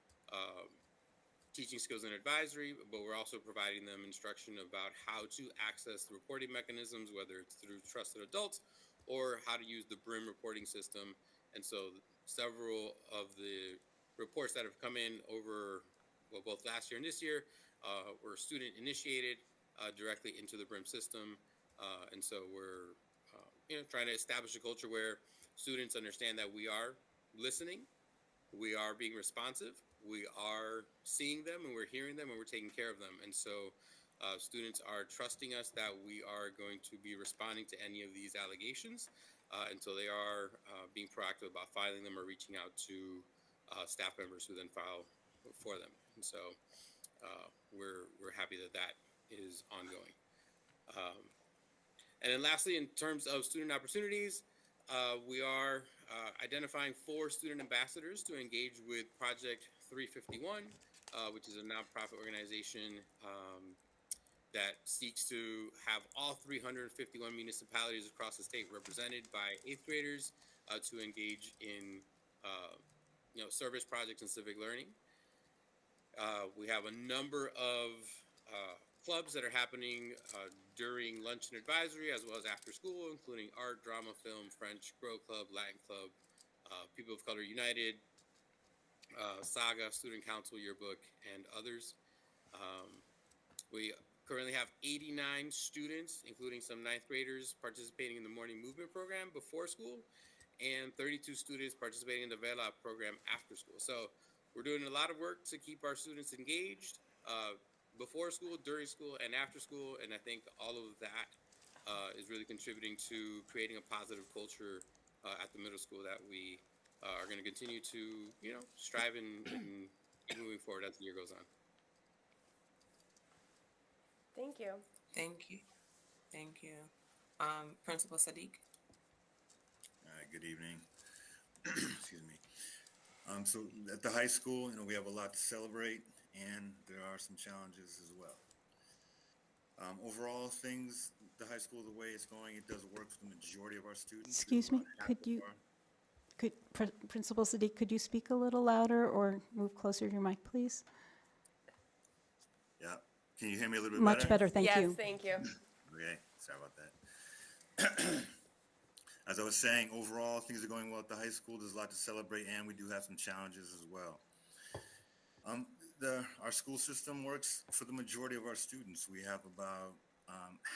teaching skills and advisory, but we're also providing them instruction about how to access the reporting mechanisms, whether it's through trusted adults or how to use the BRIM reporting system. And so several of the reports that have come in over both last year and this year were student initiated directly into the BRIM system. And so we're trying to establish a culture where students understand that we are listening, we are being responsive, we are seeing them and we're hearing them and we're taking care of them. And so students are trusting us that we are going to be responding to any of these allegations. And so they are being proactive about filing them or reaching out to staff members who then file for them. And so we're happy that that is ongoing. And then lastly, in terms of student opportunities, we are identifying 4 student ambassadors to engage with Project 351, which is a nonprofit organization that seeks to have all 351 municipalities across the state represented by 8th graders to engage in service projects and civic learning. We have a number of clubs that are happening during lunch and advisory as well as after school, including art, drama, film, French, Grow Club, Latin Club, People of Color United, Saga, Student Council, Yearbook, and others. We currently have 89 students, including some 9th graders, participating in the morning movement program before school, and 32 students participating in the Vela program after school. So we're doing a lot of work to keep our students engaged before school, during school, and after school. And I think all of that is really contributing to creating a positive culture at the middle school that we are going to continue to, strive and keep moving forward as the year goes on. Thank you. Thank you. Thank you. Principal Sadiq. Good evening. Excuse me. So at the high school, we have a lot to celebrate, and there are some challenges as well. Overall, the high school, the way it's going, it does work for the majority of our students. Excuse me, Principal Sadiq, could you speak a little louder or move closer to your mic, please? Yeah. Can you hear me a little bit Much better, thank you. Yes, thank you. Okay, sorry about that. As I was saying, overall, things are going well at the high school. There's a lot to celebrate, and we do have some challenges as well. Our school system works for the majority of our students. We have about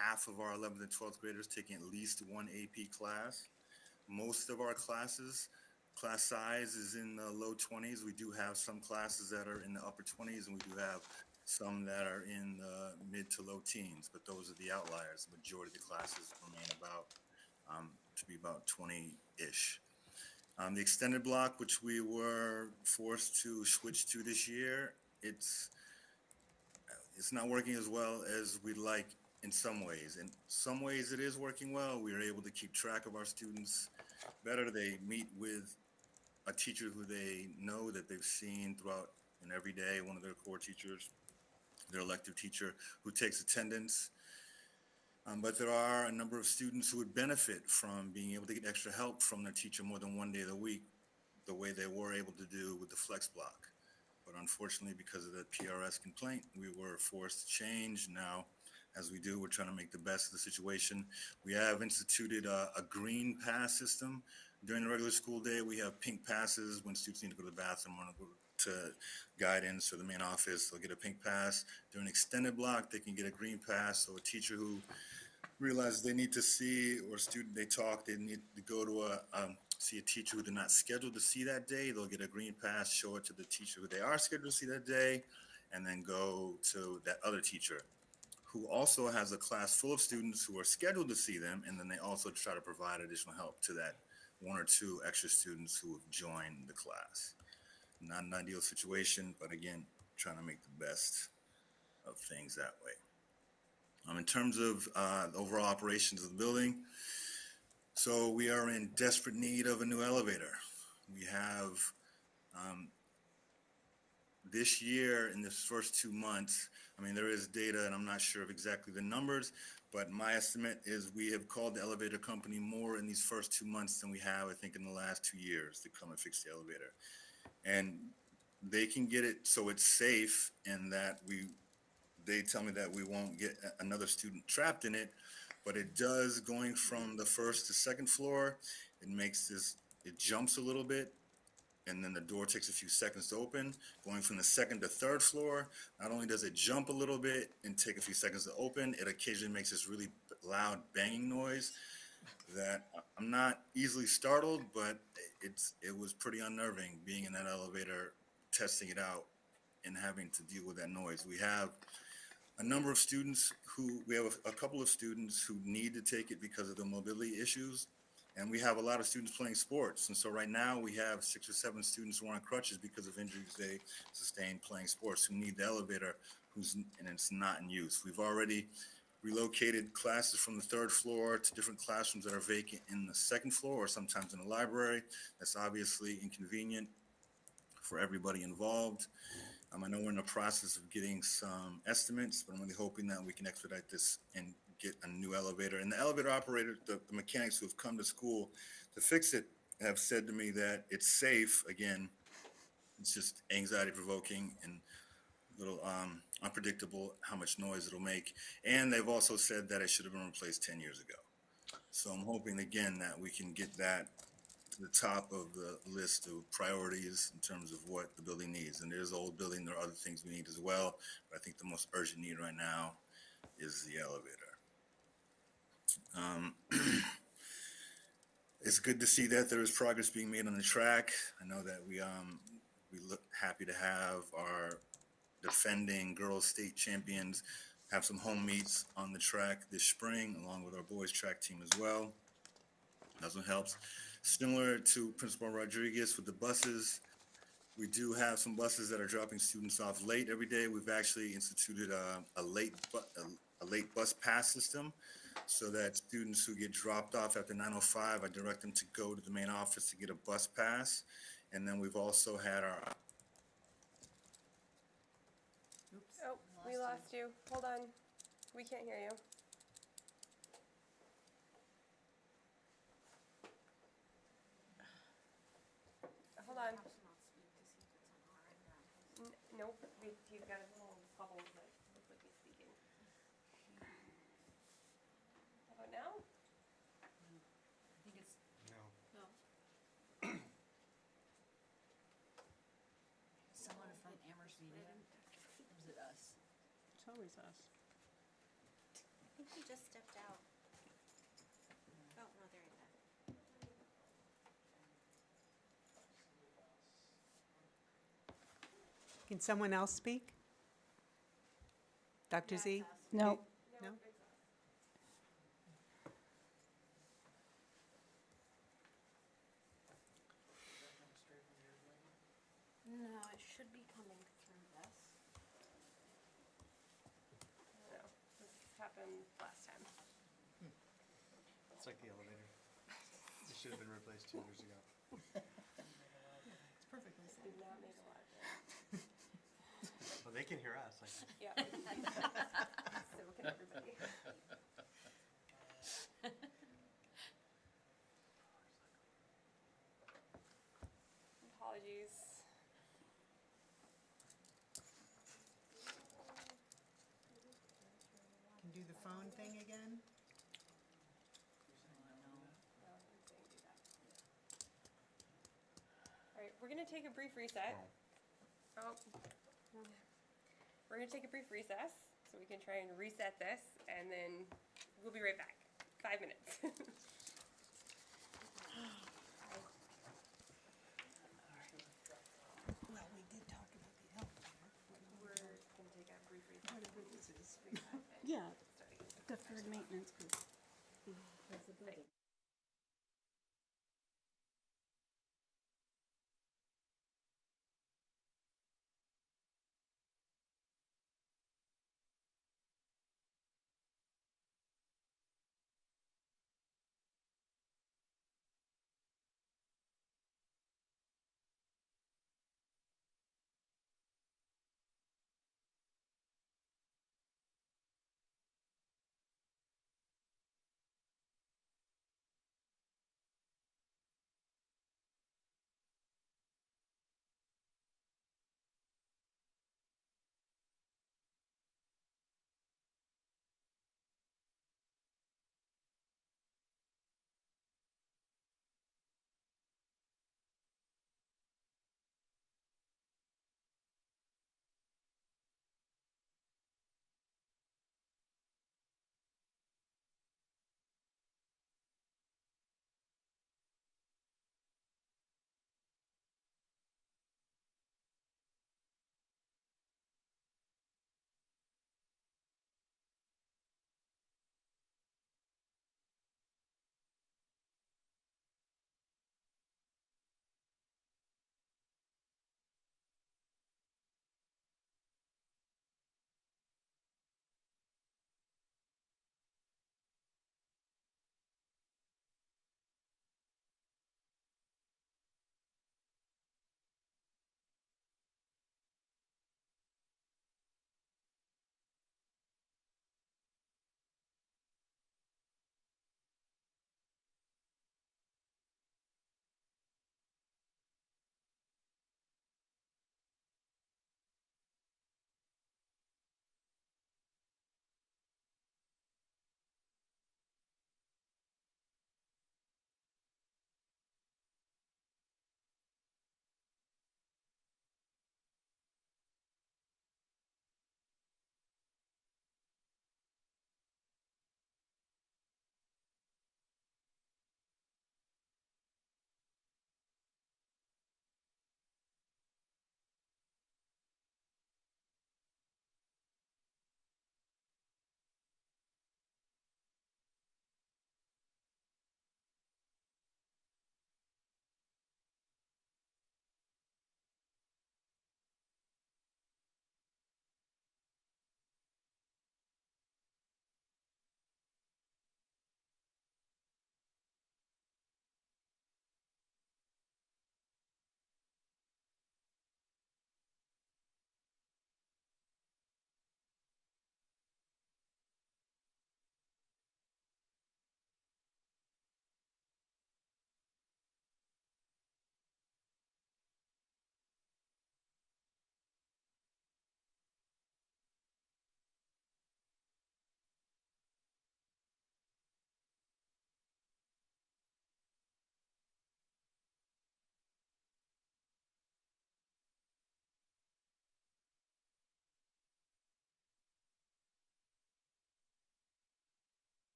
half of our 11th and 12th graders taking at least one AP class. Most of our class size is in the low 20s. We do have some classes that are in the upper 20s, and we do have some that are in the mid to low teens, but those are the outliers. The majority of the classes remain about to be about 20-ish. The extended block, which we were forced to switch to this year, it's not working as well as we'd like in some ways. In some ways, it is working well. We are able to keep track of our students better. They meet with a teacher who they know that they've seen throughout and every day, one of their core teachers, their elective teacher who takes attendance. But there are a number of students who would benefit from being able to get extra help from their teacher more than one day of the week, the way they were able to do with the flex block. But unfortunately, because of the PRS complaint, we were forced to change. Now, as we do, we're trying to make the best of the situation. We have instituted a green pass system. During the regular school day, we have pink passes when students need to go to the bathroom or go to guidance or the main office. They'll get a pink pass. During extended block, they can get a green pass. So a teacher who realizes they need to see, or a student they talk, they need to go to see a teacher who they're not scheduled to see that day, they'll get a green pass, show it to the teacher who they are scheduled to see that day, and then go to that other teacher who also has a class full of students who are scheduled to see them, and then they also try to provide additional help to that one or two extra students who have joined the class. Not an ideal situation, but again, trying to make the best of things that way. In terms of the overall operations of the building, so we are in desperate need of a new elevator. We have this year, in this first 2 months, I mean, there is data, and I'm not sure of exactly the numbers, but my estimate is we have called the elevator company more in these first 2 months than we have, I think, in the last 2 years to come and fix the elevator. And they can get it so it's safe, and that they tell me that we won't get another student trapped in it, but it does, going from the first to second floor, it jumps a little bit, and then the door takes a few seconds to open. Going from the second to third floor, not only does it jump a little bit and take a few seconds to open, it occasionally makes this really loud banging noise that I'm not easily startled, but it was pretty unnerving being in that elevator, testing it out, and having to deal with that noise. We have a number of students we have a couple of students who need to take it because of the mobility issues. And we have a lot of students playing sports. And so right now we have 6 or 7 students who are on crutches because of injuries they sustained playing sports, who need the elevator, and it's not in use. We've already relocated classes from the 3rd floor to different classrooms that are vacant in the 2nd floor or sometimes in the library. That's obviously inconvenient for everybody involved. I know we're in the process of getting some estimates, but I'm really hoping that we can expedite this and get a new elevator. And the elevator operator, the mechanics who have come to school to fix it, have said to me that it's safe. Again, it's just anxiety provoking and a little unpredictable how much noise it'll make. And they've also said that it should have been replaced 10 years ago. So I'm hoping again that we can get that to the top of the list of priorities in terms of what the building needs. And there's an old building, there are other things we need as well, but I think the most urgent need right now is the elevator. It's good to see that there is progress being made on the track. I know that we look happy to have our defending girls state champions have some home meets on the track this spring, along with our boys track team as well. That's what helps. Similar to Principal Rodriguez with the buses, we do have some buses that are dropping students off late every day. We've actually instituted a late bus pass system, so that students who get dropped off after 9:05, I direct them to go to the main office to get a bus pass. And then we've also had our... Oh, we lost you. Hold on. We can't hear you. Hold on. Nope. He's got his little bubbles that look like he's speaking. How about now? I think it's. No. Someone from Amherst Media, or is it us? It's always us. I think he just stepped out. Oh, no, there he is. Can someone else speak? Dr. Z? No. No? No, it should be coming through this. No. This is happened last time. It's like the elevator. It should have been replaced 2 years ago. It's perfectly safe. Did not make a lot of sense. Well, they can hear us, I guess. Yeah. So can everybody. Apologies. Can do the phone thing again? All right, we're gonna take a brief reset. Oh. We're gonna take a brief recess, so we can try and reset this, and then we'll be right back. 5 minutes. Well, we did talk about the elevator. We're gonna take a brief recess. Whatever this is. Yeah, deferred maintenance group. The building.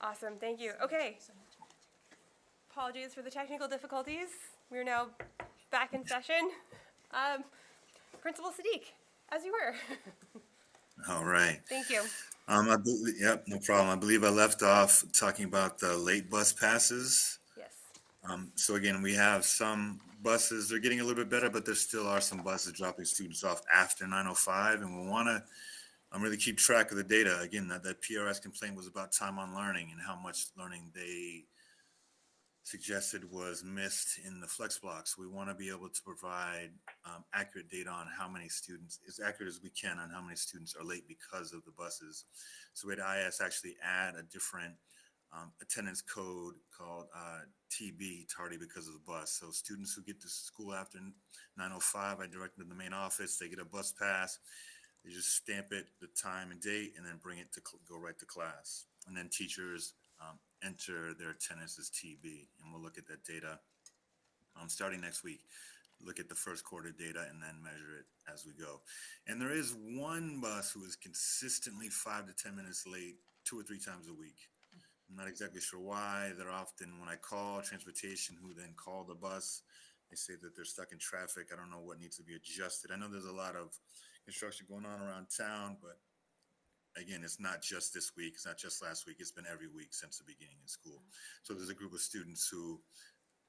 Awesome, thank you. Okay. Apologies for the technical difficulties. We're now back in session. Principal Sadiq, as you were. All right. Thank you. Yep, no problem. I believe I left off talking about the late bus passes. Yes. So again, we have some buses, they're getting a little bit better, but there still are some buses dropping students off after 9:05, and we want to really keep track of the data. Again, that PRS complaint was about time on learning and how much learning they suggested was missed in the flex blocks. We want to be able to provide accurate data on how many students, as accurate as we can, on how many students are late because of the buses. So we had IS actually add a different attendance code called TB, tardy because of the bus. So students who get to school after 9:05, I direct them to the main office. They get a bus pass. They just stamp it, the time and date, and then bring it to go right to class. And then teachers enter their attendance as TB, and we'll look at that data starting next week. Look at the first quarter data and then measure it as we go. And there is one bus who is consistently 5 to 10 minutes late 2 or 3 times a week. I'm not exactly sure why. They're often, when I call transportation, who then call the bus, they say that they're stuck in traffic. I don't know what needs to be adjusted. I know there's a lot of construction going on around town, but again, it's not just this week. It's not just last week. It's been every week since the beginning of school. So there's a group of students who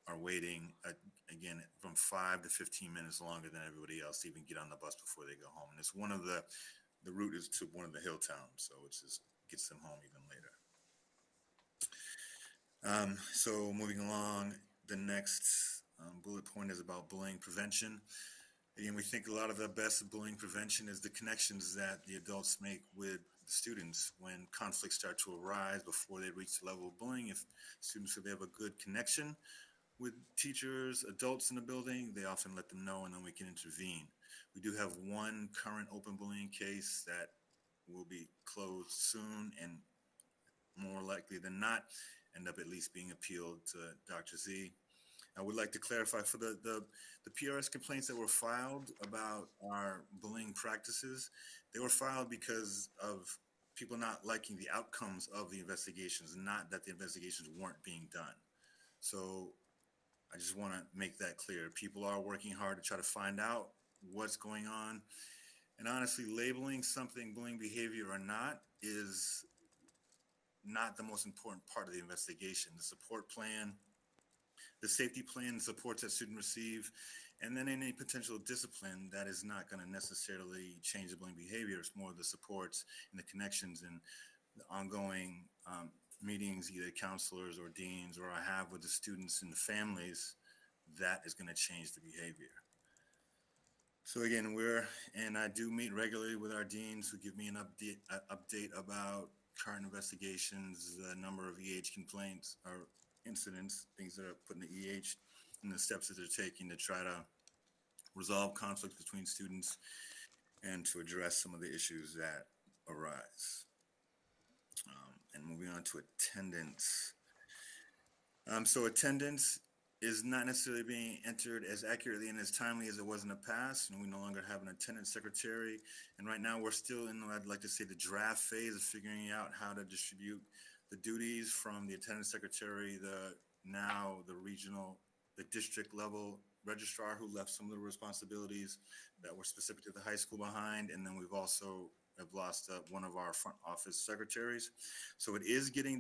are waiting, again, from 5 to 15 minutes longer than everybody else to even get on the bus before they go home. And it's one of the route is to one of the hill towns, so it just gets them home even later. So moving along, the next bullet point is about bullying prevention. Again, we think a lot of the best bullying prevention is the connections that the adults make with the students when conflicts start to arise before they reach the level of bullying. If students feel they have a good connection with teachers, adults in the building, they often let them know and then we can intervene. We do have one current open bullying case that will be closed soon and more likely than not end up at least being appealed to Dr. Z. I would like to clarify for the PRS complaints that were filed about our bullying practices, they were filed because of people not liking the outcomes of the investigations, not that the investigations weren't being done. So I just want to make that clear. People are working hard to try to find out what's going on. And honestly, labeling something bullying behavior or not is not the most important part of the investigation. The support plan, the safety plan, supports that student receive, and then any potential discipline that is not going to necessarily change the bullying behavior. It's more the supports and the connections and the ongoing meetings, either counselors or deans or I have with the students and the families, that is going to change the behavior. So again, I do meet regularly with our deans who give me an update about current investigations, the number of EH complaints or incidents, things that are put in the EH, and the steps that they're taking to try to resolve conflicts between students and to address some of the issues that arise. And moving on to attendance. So attendance is not necessarily being entered as accurately and as timely as it was in the past, and we no longer have an attendance secretary. And right now we're still in, I'd like to say, the draft phase of figuring out how to distribute the duties from the attendance secretary, the district level registrar who left some of the responsibilities that were specific to the high school behind, and then we've also have lost one of our front office secretaries. So the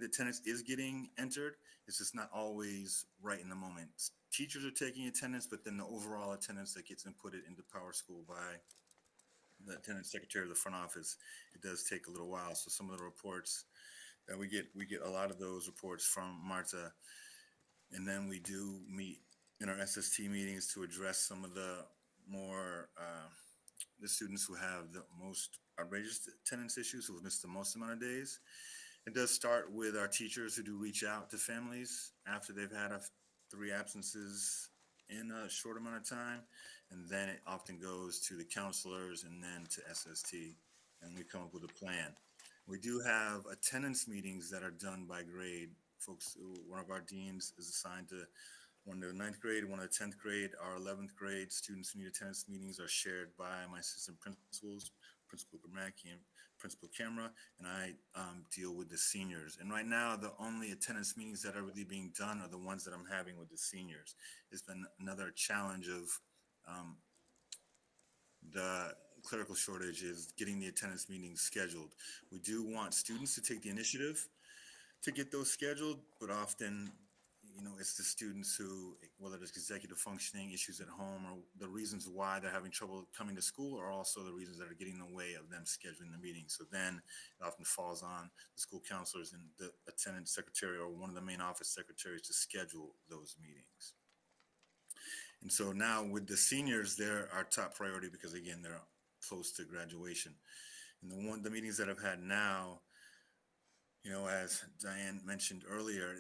attendance is getting entered. It's just not always right in the moment. Teachers are taking attendance, but then the overall attendance that gets inputted into Power School by the attendance secretary of the front office, it does take a little while. So some of the reports that we get a lot of those reports from Marta, and then we do meet in our SST meetings to address some of the more the students who have the most outrageous attendance issues, who have missed the most amount of days. It does start with our teachers who do reach out to families after they've had 3 absences in a short amount of time, and then it often goes to the counselors and then to SST, and we come up with a plan. We do have attendance meetings that are done by grade. One of our deans is assigned to one of the 9th grade, one of the 10th grade, our 11th grade students who need attendance meetings are shared by my assistant principals Principal Gramacki and Principal Camera, and I deal with the seniors. And right now, the only attendance meetings that are really being done are the ones that I'm having with the seniors. It's been another challenge of the clerical shortage is getting the attendance meetings scheduled. We do want students to take the initiative to get those scheduled, but often, you know, it's the students who, whether it's executive functioning, issues at home, or the reasons why they're having trouble coming to school are also the reasons that are getting in the way of them scheduling the meeting. So then it often falls on the school counselors and the attendance secretary or one of the main office secretaries to schedule those meetings. And so now with the seniors, they're our top priority because again, they're close to graduation. And the meetings that I've had now, you know, as Diane mentioned earlier,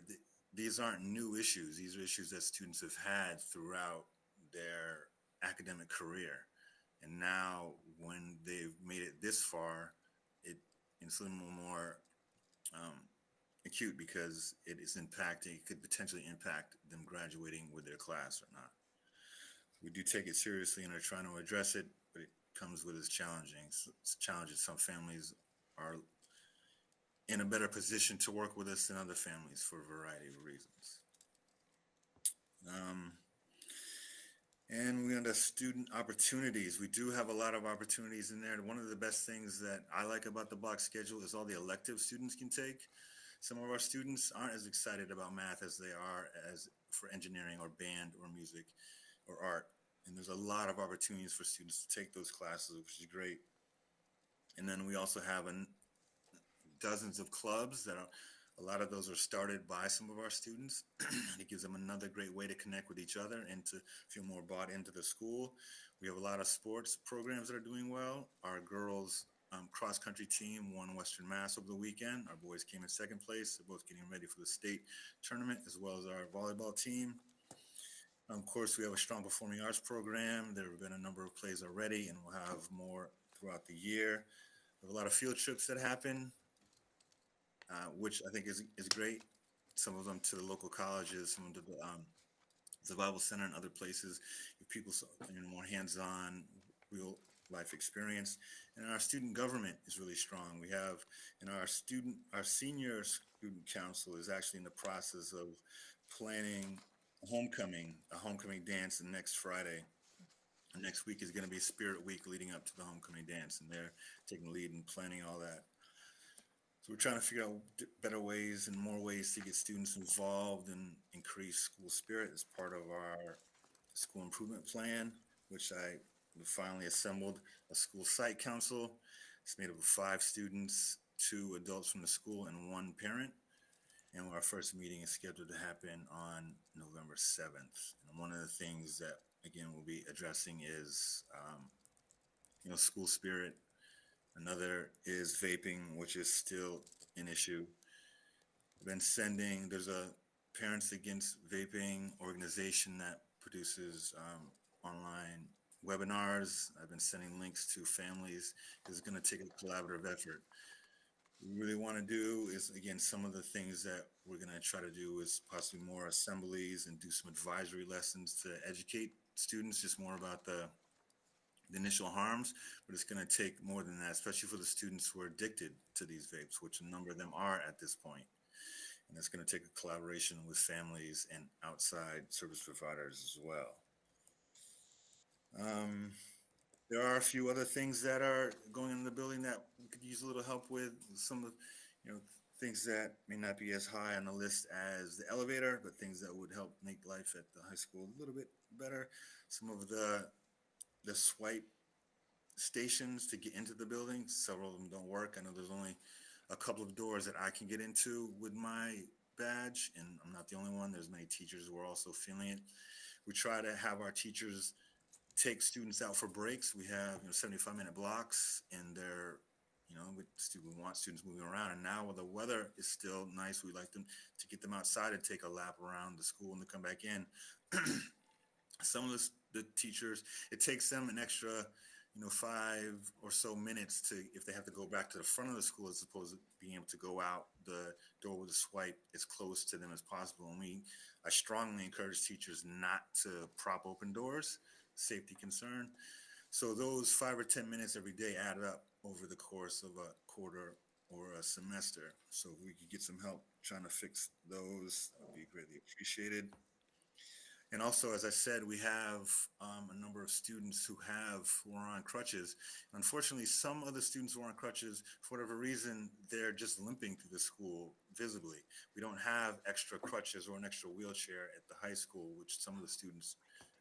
these aren't new issues. These are issues that students have had throughout their academic career. And now when they've made it this far, it's a little more acute because it could potentially impact them graduating with their class or not. We do take it seriously and are trying to address it, but it comes with its challenges. Some families are in a better position to work with us than other families for a variety of reasons. And we under student opportunities. We do have a lot of opportunities in there. One of the best things that I like about the block schedule is all the electives students can take. Some of our students aren't as excited about math as they are as for engineering or band or music or art. And there's a lot of opportunities for students to take those classes, which is great. And then we also have dozens of clubs a lot of those are started by some of our students. It gives them another great way to connect with each other and to feel more bought into the school. We have a lot of sports programs that are doing well. Our girls cross-country team won Western Mass over the weekend. Our boys came in second place. They're both getting ready for the state tournament, as well as our volleyball team. Of course, we have a strong performing arts program. There have been a number of plays already, and we'll have more throughout the year. We have a lot of field trips that happen, which I think is great. Some of them to the local colleges, some of the Bible Center and other places. Give people more hands-on, real life experience. And our student government is really strong. We have, our senior student council is actually in the process of planning a homecoming dance next Friday. And next week is going to be Spirit Week leading up to the homecoming dance, and they're taking the lead and planning all that. So we're trying to figure out better ways and more ways to get students involved and increase school spirit as part of our school improvement plan, which I finally assembled a school site council. It's made up of 5 students, 2 adults from the school, and 1 parent. And our first meeting is scheduled to happen on November 7th. And one of the things that, again, we'll be addressing is, school spirit. Another is vaping, which is still an issue. There's a Parents Against Vaping organization that produces online webinars. I've been sending links to families. It's going to take a collaborative effort. What we really want to do is, again, some of the things that we're going to try to do is possibly more assemblies and do some advisory lessons to educate students just more about the initial harms, but it's going to take more than that, especially for the students who are addicted to these vapes, which a number of them are at this point. And it's going to take a collaboration with families and outside service providers as well. There are a few other things that are going in the building that we could use a little help with. Some of, things that may not be as high on the list as the elevator, but things that would help make life at the high school a little bit better. Some of the swipe stations to get into the building, several of them don't work. I know there's only a couple of doors that I can get into with my badge, and I'm not the only one. There's many teachers who are also feeling it. We try to have our teachers take students out for breaks. We have 75-minute blocks, and we want students moving around. And now, while the weather is still nice, we like them to get them outside and take a lap around the school and to come back in. Some of the teachers, it takes them an extra 5 or so minutes if they have to go back to the front of the school as opposed to being able to go out the door with a swipe as close to them as possible. And I strongly encourage teachers not to prop open doors, safety concern. So those 5 or 10 minutes every day add up over the course of a quarter or a semester. So if we could get some help trying to fix those, that would be greatly appreciated. And also, as I said, we have a number of students who are on crutches. Unfortunately, some of the students who are on crutches, for whatever reason, they're just limping through the school visibly. We don't have extra crutches or an extra wheelchair at the high school, which some of the students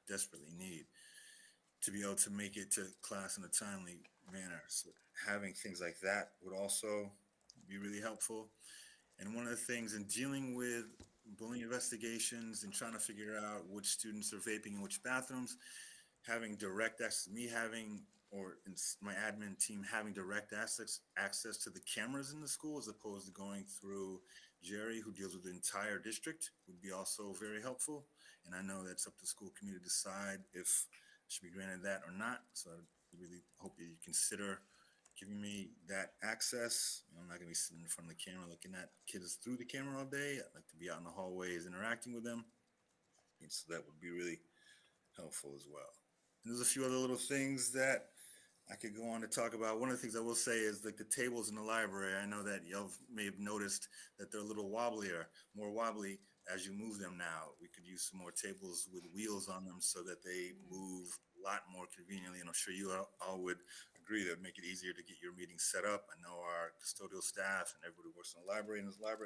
desperately need to be able to make it to class in a timely manner. So having things like that would also be really helpful. And one of the things in dealing with bullying investigations and trying to figure out which students are vaping in which bathrooms, having direct access, or my admin team having direct access to the cameras in the school as opposed to going through Jerry, who deals with the entire district, would be also very helpful. And I know that's up to the school committee to decide if I should be granted that or not. So I really hope that you consider giving me that access. I'm not going to be sitting in front of the camera looking at kids through the camera all day. I'd like to be out in the hallways interacting with them. And so that would be really helpful as well. And there's a few other little things that I could go on to talk about. One of the things I will say is like the tables in the library. I know that y'all may have noticed that they're a little more wobbly as you move them now. We could use some more tables with wheels on them so that they move a lot more conveniently. And I'm sure you all would agree that would make it easier to get your meetings set up. I know our custodial staff and everybody who works in the library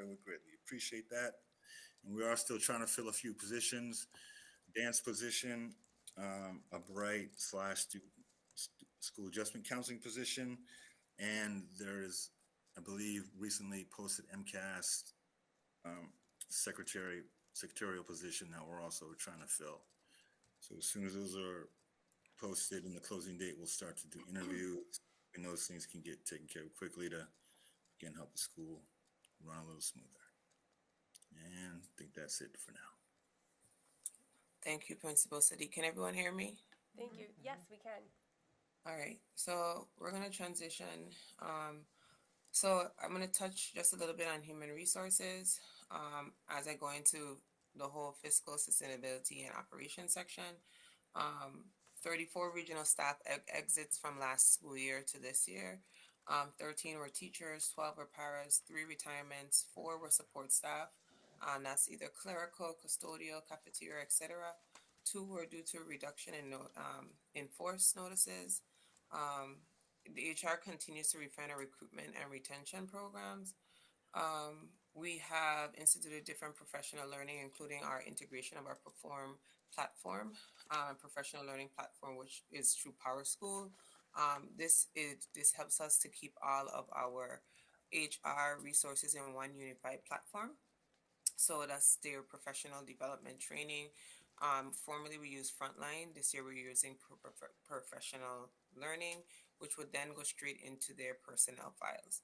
would greatly appreciate that. And we are still trying to fill a few positions. Dance position, a bright/school adjustment counseling position, and there is, I believe, recently posted MCAS secretarial position that we're also trying to fill. So as soon as those are posted and the closing date, we'll start to do interviews, and those things can get taken care of quickly to, again, help the school run a little smoother. And I think that's it for now. Thank you, Principal Sadiq. Can everyone hear me? Thank you. Yes, we can. All right, so we're going to transition. So I'm going to touch just a little bit on human resources as I go into the whole fiscal sustainability and operations section. 34 regional staff exits from last school year to this year. 13 were teachers, 12 were paras, 3 retirements, 4 were support staff. That's either clerical, custodial, cafeteria, etc. 2 were due to a reduction in force notices. The HR continues to refine our recruitment and retention programs. We have instituted different professional learning, including our integration of our Perform platform, professional learning platform, which is through Power School. This helps us to keep all of our HR resources in one unified platform. So that's their professional development training. Formerly we used Frontline. This year we're using professional learning, which would then go straight into their personnel files.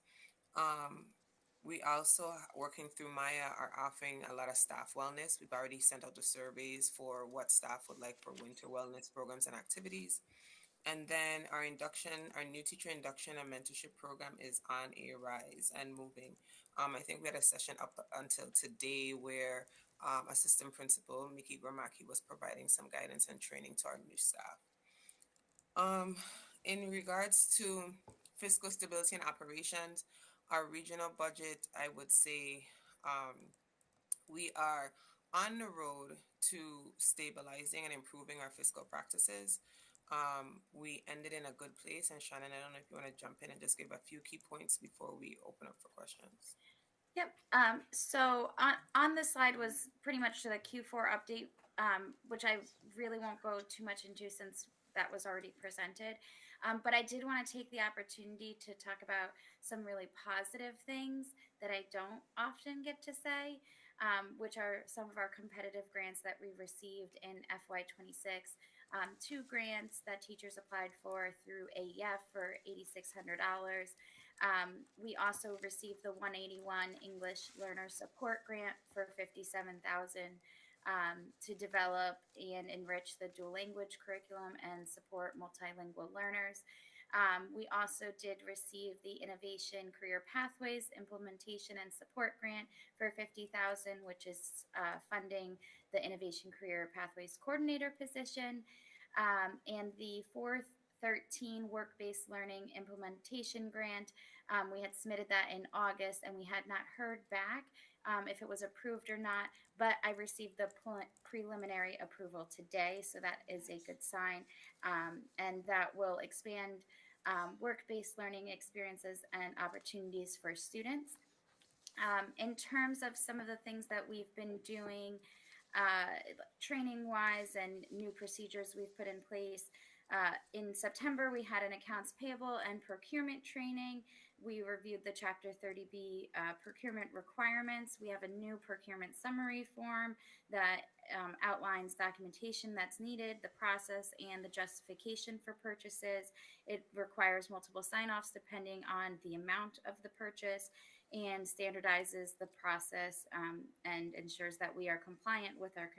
We also, working through Maya, are offering a lot of staff wellness. We've already sent out the surveys for what staff would like for winter wellness programs and activities. And then our new teacher induction and mentorship program is on a rise and moving. I think we had a session up until today where Assistant Principal Miki Gramaki was providing some guidance and training to our new staff. In regards to fiscal stability and operations, our regional budget, I would say we are on the road to stabilizing and improving our fiscal practices. We ended in a good place, and Shannon, I don't know if you want to jump in and just give a few key points before we open up for questions. Yep. So on this slide was pretty much the Q4 update, which I really won't go too much into since that was already presented. But I did want to take the opportunity to talk about some really positive things that I don't often get to say, which are some of our competitive grants that we received in FY26. 2 grants that teachers applied for through AEF for $8,600. We also received the 181 English Learner Support Grant for $57,000 to develop and enrich the dual language curriculum and support multilingual learners. We also did receive the Innovation Career Pathways Implementation and Support Grant for $50,000, which is funding the Innovation Career Pathways Coordinator position. And the 4th 13 work-based learning implementation grant. We had submitted that in August, and we had not heard back if it was approved or not, but I received the preliminary approval today, so that is a good sign. And that will expand work-based learning experiences and opportunities for students. In terms of some of the things that we've been doing, training-wise and new procedures we've put in place, in September, we had an accounts payable and procurement training. We reviewed the Chapter 30B procurement requirements. We have a new procurement summary form that outlines documentation that's needed, the process, and the justification for purchases. It requires multiple sign-offs depending on the amount of the purchase, and standardizes the process and ensures that we are compliant with our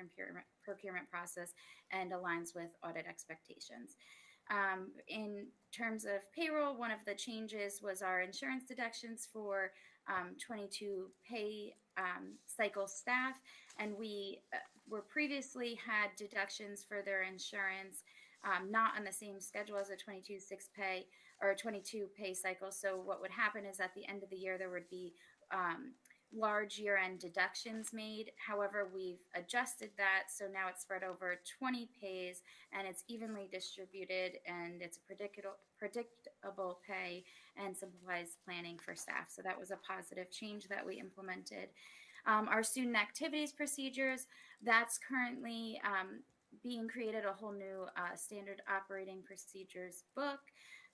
procurement process and aligns with audit expectations. In terms of payroll, one of the changes was our insurance deductions for 22 pay cycle staff, and we were previously had deductions for their insurance not on the same schedule as a 22 6 pay or 22 pay cycle. So what would happen is at the end of the year there would be large year-end deductions made. However, we've adjusted that, so now it's spread over 20 pays, and it's evenly distributed, and it's a predictable pay and simplifies planning for staff. So that was a positive change that we implemented. Our student activities procedures, that's currently being created, a whole new standard operating procedures book.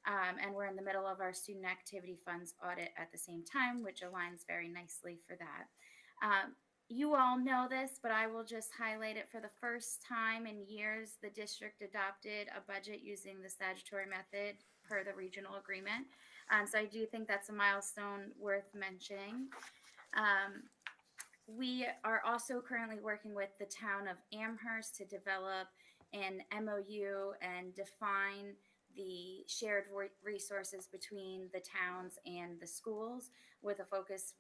And we're in the middle of our student activity funds audit at the same time, which aligns very nicely for that. You all know this, but I will just highlight it. For the first time in years, the district adopted a budget using the statutory method per the regional agreement. So I do think that's a milestone worth mentioning. We are also currently working with the town of Amherst to develop an MOU and define the shared resources between the towns and the schools, with a focus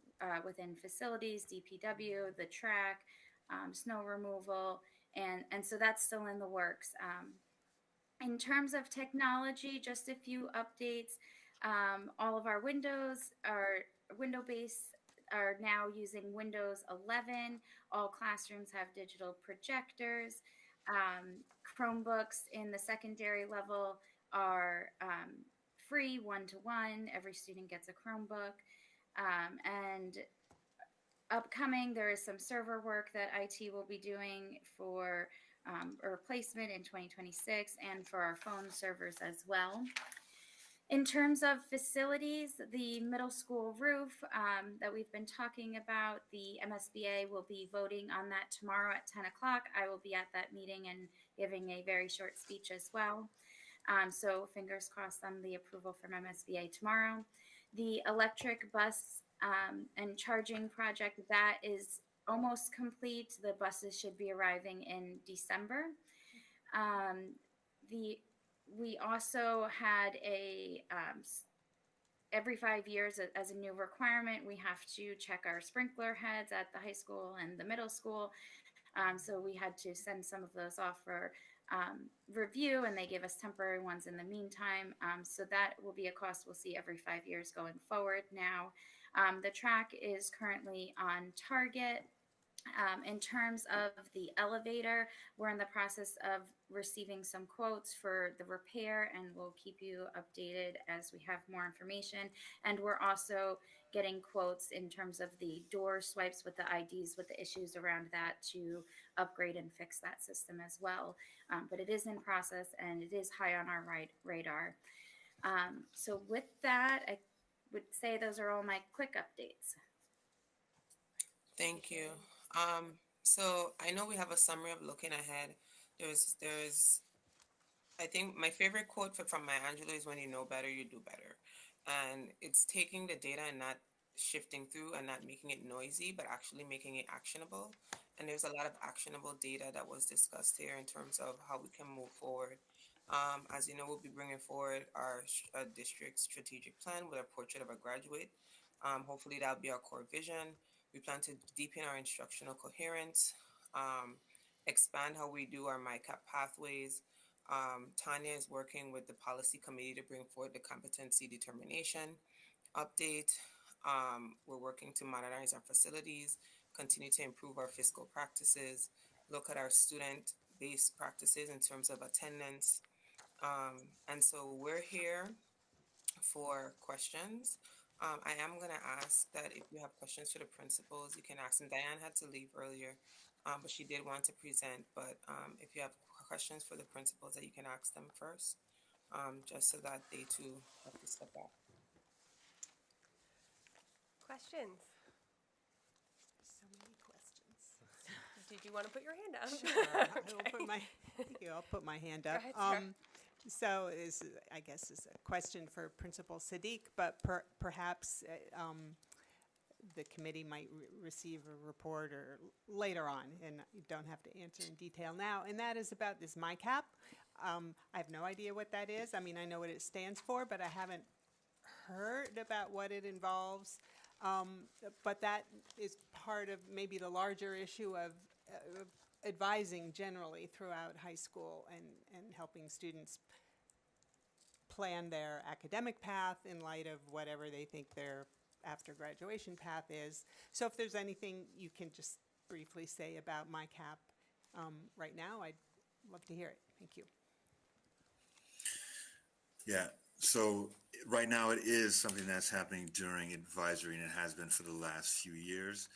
within facilities, DPW, the track, snow removal, and so that's still in the works. In terms of technology, just a few updates. All of our windows are window-based, are now using Windows 11. All classrooms have digital projectors. Chromebooks in the secondary level are free, one-to-one. Every student gets a Chromebook. And upcoming, there is some server work that IT will be doing for a replacement in 2026, and for our phone servers as well. In terms of facilities, the middle school roof that we've been talking about, the MSBA will be voting on that tomorrow at 10 o'clock. I will be at that meeting and giving a very short speech as well. So fingers crossed on the approval from MSBA tomorrow. The electric bus and charging project, that is almost complete. The buses should be arriving in December. We also had a every 5 years as a new requirement, we have to check our sprinkler heads at the high school and the middle school. So we had to send some of those off for review, and they gave us temporary ones in the meantime. So that will be a cost we'll see every 5 years going forward now. The track is currently on target. In terms of the elevator, we're in the process of receiving some quotes for the repair, and we'll keep you updated as we have more information. And we're also getting quotes in terms of the door swipes with the IDs, with the issues around that, to upgrade and fix that system as well. But it is in process, and it is high on our radar. So with that, I would say those are all my quick updates. Thank you. So I know we have a summary of looking ahead. There's I think my favorite quote from Maya Angelou is, when you know better, you do better. And it's taking the data and not shifting through and not making it noisy, but actually making it actionable. And there's a lot of actionable data that was discussed here in terms of how we can move forward. As you know, we'll be bringing forward our district strategic plan with a portrait of a graduate. Hopefully that'll be our core vision. We plan to deepen our instructional coherence, expand how we do our MyCap pathways, Tanya is working with the policy committee to bring forward the competency determination update. We're working to modernize our facilities, continue to improve our fiscal practices, look at our student-based practices in terms of attendance. And so we're here for questions. I am going to ask that if you have questions for the principals, you can ask them. Diane had to leave earlier, but she did want to present. But if you have questions for the principals, that you can ask them first, just so that they too have to step back. Questions? So many questions. Did you want to put your hand up? Sure, thank you, I'll put my hand up. ahead, Sarah. So I guess is a question for Principal Sadiq, but perhaps the committee might receive a report or later on, and you don't have to answer in detail now, and that is about this MyCap. I have no idea what that is. I mean, I know what it stands for, but I haven't heard about what it involves. But that is part of maybe the larger issue of advising generally throughout high school and helping students plan their academic path in light of whatever they think their after graduation path is. So if there's anything you can just briefly say about MyCap right now, I'd love to hear it. Thank you. Yeah, so right now it is something that's happening during advisory, and it has been for the last few years.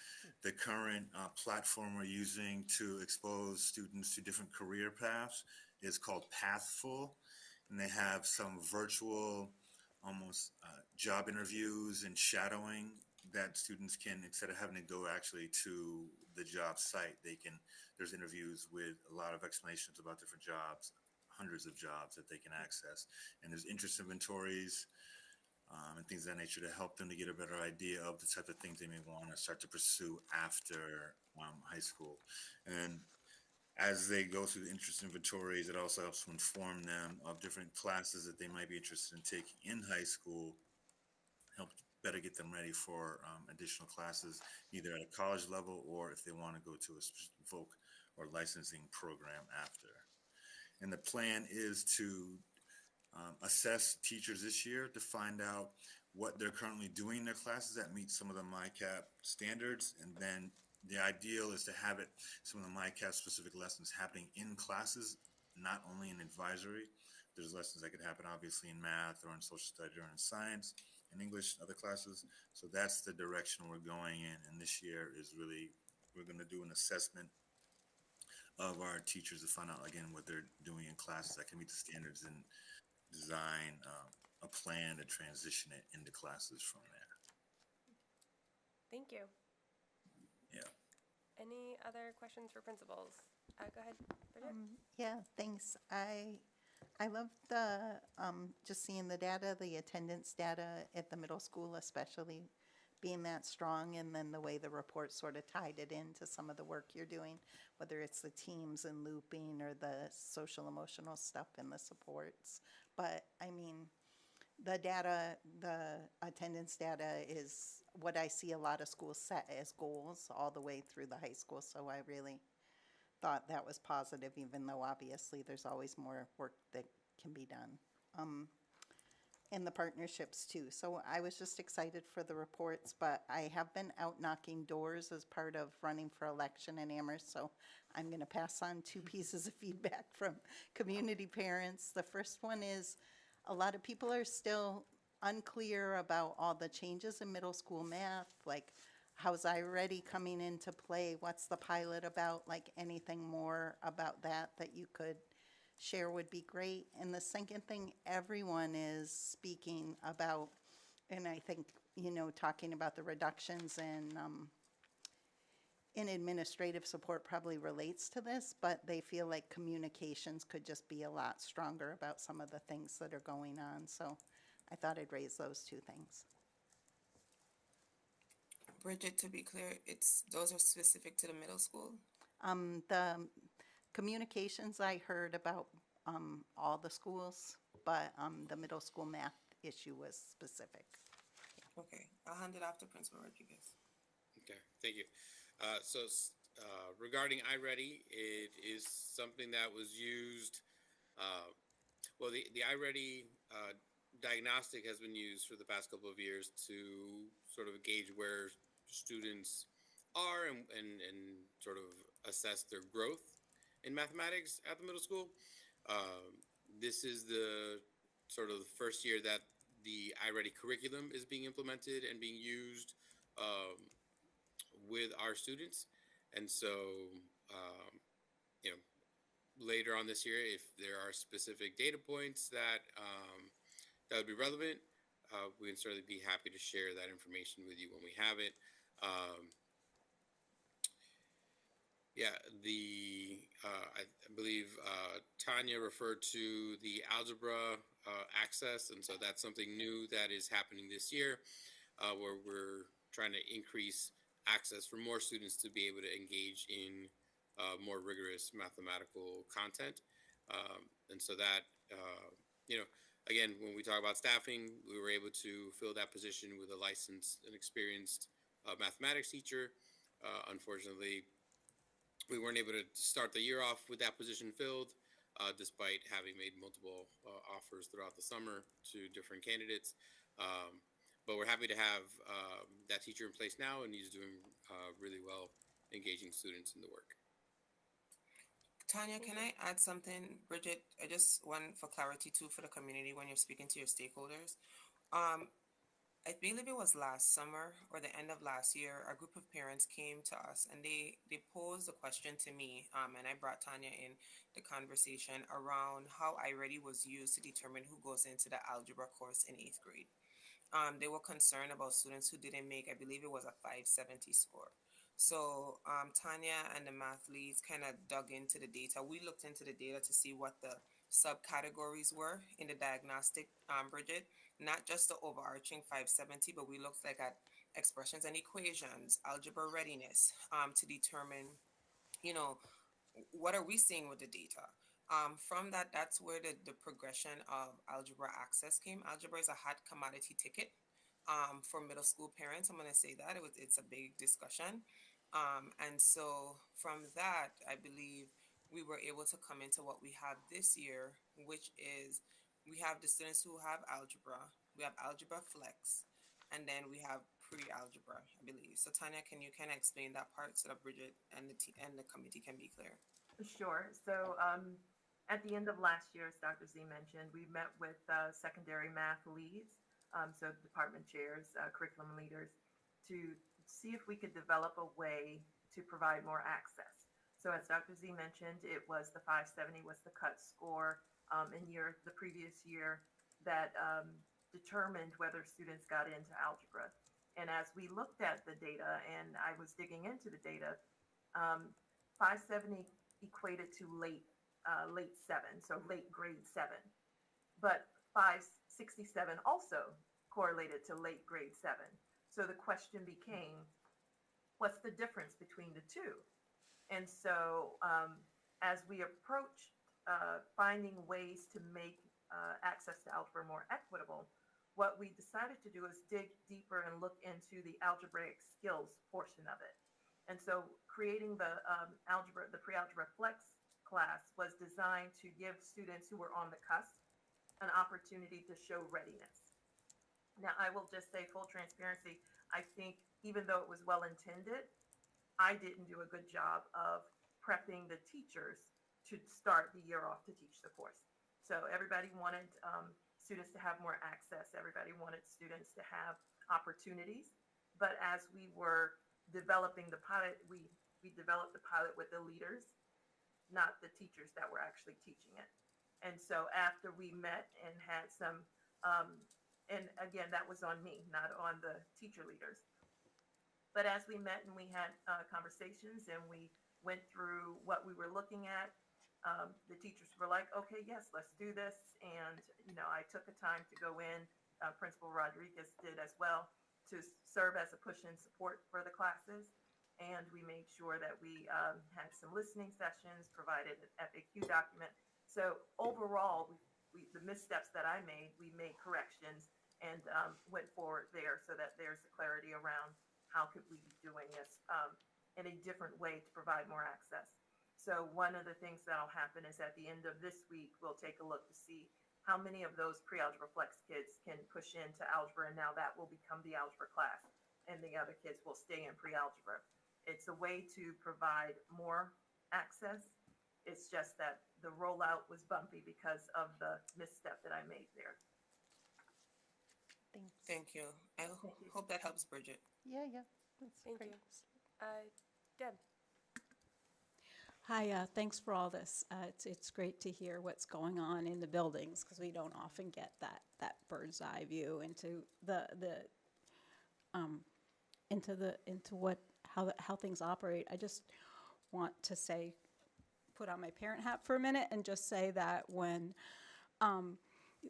The current platform we're using to expose students to different career paths is called Pathful, and they have some virtual almost job interviews and shadowing that students can, instead of having to go actually to the job site, there's interviews with a lot of explanations about different jobs, hundreds of jobs that they can access. And there's interest inventories and things of that nature to help them to get a better idea of the type of things they may want to start to pursue after high school. And as they go through the interest inventories, it also helps to inform them of different classes that they might be interested in taking in high school, help better get them ready for additional classes, either at a college level or if they want to go to a voc or licensing program after. And the plan is to assess teachers this year to find out what they're currently doing in their classes that meet some of the MyCap standards. And then the ideal is to have some of the MyCap specific lessons happening in classes, not only in advisory. There's lessons that could happen obviously in math or in social studies or in science and English, other classes. So that's the direction we're going in. And this year is really, we're going to do an assessment of our teachers to find out, again, what they're doing in classes that can meet the standards and design a plan to transition it into classes from there. Thank you. Yeah. Any other questions for principals? Go ahead, Bridget. Yeah, thanks. I love the just seeing the data, the attendance data at the middle school, especially being that strong, and then the way the report sort of tied it into some of the work you're doing, whether it's the teams and looping or the social emotional stuff and the supports. But I mean, the data, the attendance data is what I see a lot of schools set as goals all the way through the high school. So I really thought that was positive, even though obviously there's always more work that can be done. And the partnerships too. So I was just excited for the reports, but I have been out knocking doors as part of running for election in Amherst. So I'm going to pass on 2 pieces of feedback from community parents. The first one is a lot of people are still unclear about all the changes in middle school math, like how's iReady coming into play? What's the pilot about? Like anything more about that you could share would be great. And the second thing everyone is speaking about, and I think, you know, talking about the reductions in administrative support probably relates to this, but they feel like communications could just be a lot stronger about some of the things that are going on. So I thought I'd raise those 2 things. Bridget, to be clear, those are specific to the middle school? The communications I heard about all the schools, but the middle school math issue was specific. Okay, I'll hand it off to Principal Rodriguez. Okay, thank you. Regarding iReady, it is something that was used Well, the iReady diagnostic has been used for the past couple of years to sort of gauge where students are and sort of assess their growth in mathematics at the middle school. This is the sort of the first year that the iReady curriculum is being implemented and being used with our students. And so, you know, later on this year, if there are specific data points that that would be relevant, we can certainly be happy to share that information with you when we have it. Yeah, I believe Tanya referred to the algebra access, and so that's something new that is happening this year, where we're trying to increase access for more students to be able to engage in more rigorous mathematical content. And so that, you know, again, when we talk about staffing, we were able to fill that position with a licensed and experienced mathematics teacher. Unfortunately, we weren't able to start the year off with that position filled, despite having made multiple offers throughout the summer to different candidates. But we're happy to have that teacher in place now, and he's doing really well engaging students in the work. Tanya, can I add something? Bridget, I just want for clarity too for the community when you're speaking to your stakeholders. I believe it was last summer or the end of last year, a group of parents came to us and they posed a question to me, and I brought Tanya in the conversation around how iReady was used to determine who goes into the algebra course in 8th grade. They were concerned about students who didn't make, I believe it was a 570 score. So Tanya and the math leads kind of dug into the data. We looked into the data to see what the subcategories were in the diagnostic, Bridget, not just the overarching 570, but we looked like at expressions and equations, algebra readiness, to determine, you know, what are we seeing with the data? From that, that's where the progression of algebra access came. Algebra is a hot commodity ticket for middle school parents. I'm going to say that it's a big discussion. And so from that, I believe we were able to come into what we have this year, which is we have the students who have algebra, we have algebra flex, and then we have pre-algebra, I believe. So Tanya, can you kind of explain that part so that Bridget and the committee can be clear? Sure. So at the end of last year, as Dr. Z mentioned, we met with secondary math leads, so department chairs, curriculum leaders, to see if we could develop a way to provide more access. So as Dr. Z mentioned, it was the 570 was the cut score in the previous year that determined whether students got into algebra. And as we looked at the data, and I was digging into the data, 570 equated to late 7, so late grade 7. But 567 also correlated to late grade 7. So the question became, what's the difference between the two? And so as we approached finding ways to make access to algebra more equitable, what we decided to do is dig deeper and look into the algebraic skills portion of it. And so creating the pre-algebra flex class was designed to give students who were on the cusp an opportunity to show readiness. Now, I will just say full transparency, I think even though it was well intended, I didn't do a good job of prepping the teachers to start the year off to teach the course. So everybody wanted students to have more access. Everybody wanted students to have opportunities. But as we were developing the pilot, we developed the pilot with the leaders, not the teachers that were actually teaching it. And so after we met and had some, and again, that was on me, not on the teacher leaders. But as we met and we had conversations and we went through what we were looking at, the teachers were like, okay, yes, let's do this. And, you know, I took the time to go in, Principal Rodriguez did as well, to serve as a push and support for the classes. And we made sure that we had some listening sessions, provided an FAQ document. So overall, the missteps that I made, we made corrections and went forward there so that there's the clarity around how could we be doing this in a different way to provide more access. So one of the things that'll happen is at the end of this week, we'll take a look to see how many of those pre-algebra flex kids can push into algebra, and now that will become the algebra class, and the other kids will stay in pre-algebra. It's a way to provide more access. It's just that the rollout was bumpy because of the misstep that I made there. Thanks. Thank you. I hope that helps, Bridget. Yeah, yeah, that's Thank great. you. Deb? Hi, thanks for all this. It's great to hear what's going on in the buildings, because we don't often get that bird's eye view into how things operate. I just want to say, put on my parent hat for a minute and just say that when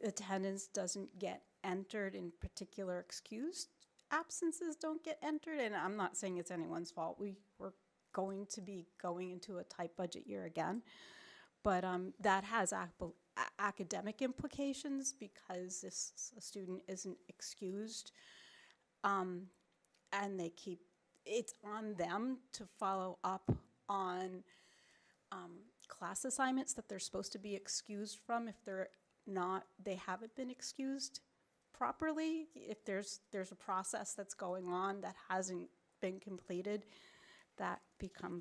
attendance doesn't get entered, in particular excused absences don't get entered, and I'm not saying it's anyone's fault. We're going to be going into a tight budget year again, but that has academic implications, because if a student isn't excused, and it's on them to follow up on class assignments that they're supposed to be excused from if they haven't been excused properly. If there's a process that's going on that hasn't been completed, that's become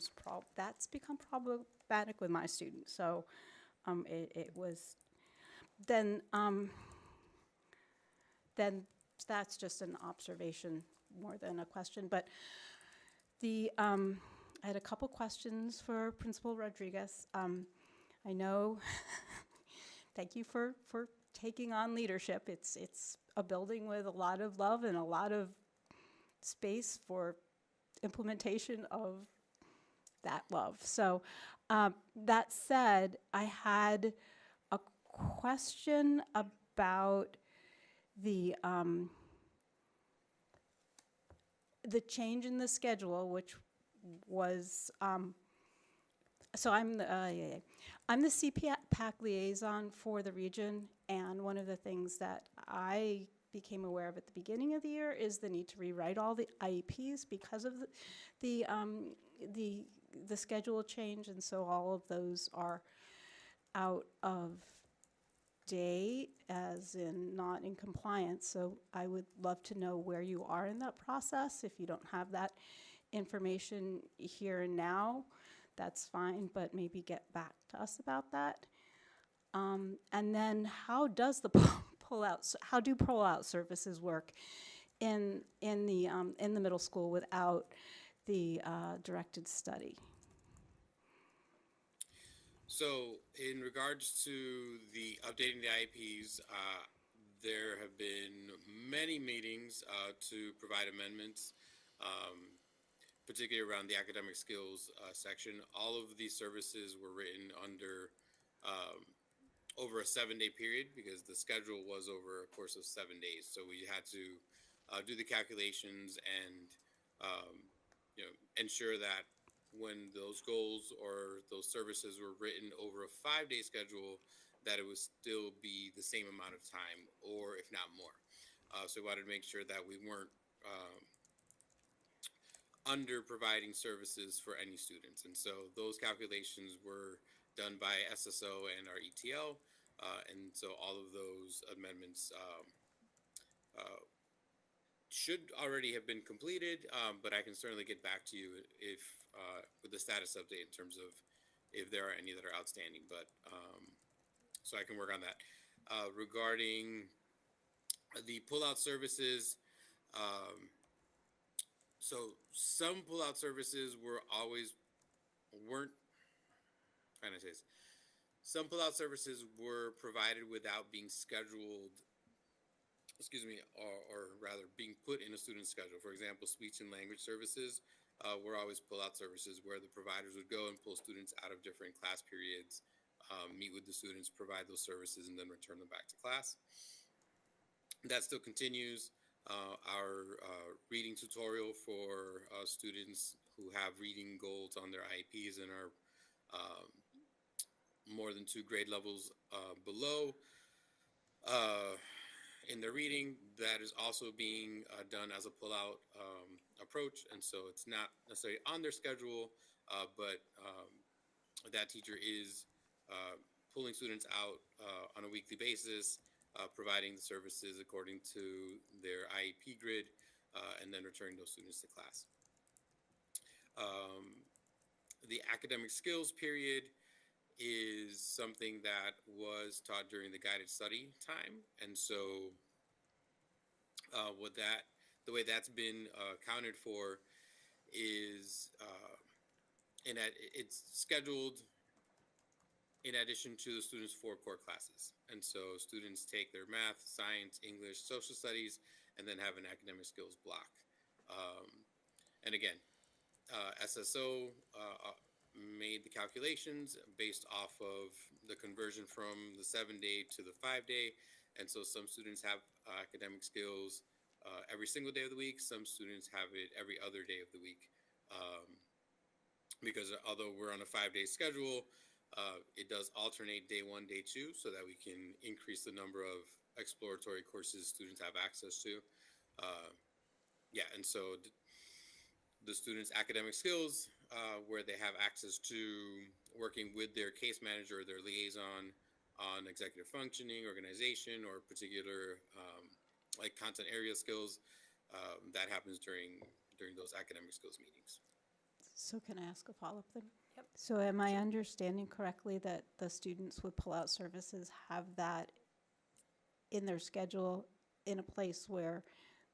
problematic with my students. So it was then that's just an observation more than a question. But I had a couple questions for Principal Rodriguez. I know, thank you for taking on leadership. It's a building with a lot of love and a lot of space for implementation of that love. So that said, I had a question about the change in the schedule, which was so I'm the CPAC liaison for the region, and one of the things that I became aware of at the beginning of the year is the need to rewrite all the IEPs because of the schedule change, and so all of those are out of date, as in not in compliance. So I would love to know where you are in that process. If you don't have that information here and now, that's fine, but maybe get back to us about that. And then how does the how do pull-out services work in the middle school without the directed study? So in regards to the updating the IEPs, there have been many meetings to provide amendments, particularly around the academic skills section. All of these services were written under over a 7-day period, because the schedule was over a course of 7 days. So we had to do the calculations and ensure that when those goals or those services were written over a 5-day schedule, that it would still be the same amount of time, or if not more. So we wanted to make sure that we weren't under providing services for any students. And so those calculations were done by SSO and our ETL. And so all of those amendments should already have been completed, but I can certainly get back to you if with the status update in terms of if there are any that are outstanding. But so I can work on that. Regarding the pullout services, so some pullout services weren't trying to say this. Some pullout services were provided without being scheduled, or rather being put in a student's schedule. For example, speech and language services were always pullout services where the providers would go and pull students out of different class periods, meet with the students, provide those services, and then return them back to class. That still continues. Our reading tutorial for students who have reading goals on their IEPs and are more than 2 grade levels below in their reading, that is also being done as a pull-out approach. And so it's not necessarily on their schedule, but that teacher is pulling students out on a weekly basis, providing the services according to their IEP grid, and then returning those students to class. The academic skills period is something that was taught during the guided study time, and so the way that's been accounted for is in that it's scheduled in addition to the students' 4 core classes. And so students take their math, science, English, social studies, and then have an academic skills block. And again, SSO made the calculations based off of the conversion from the 7-day to the 5-day. And so some students have academic skills every single day of the week. Some students have it every other day of the week. Because although we're on a 5-day schedule, it does alternate day 1, day 2, so that we can increase the number of exploratory courses students have access to. And so the students' academic skills, where they have access to working with their case manager or their liaison on executive functioning, organization, or particular like content area skills, that happens during those academic skills meetings. So can I ask a follow-up then? Yep. So am I understanding correctly that the students with pull-out services have that in their schedule in a place where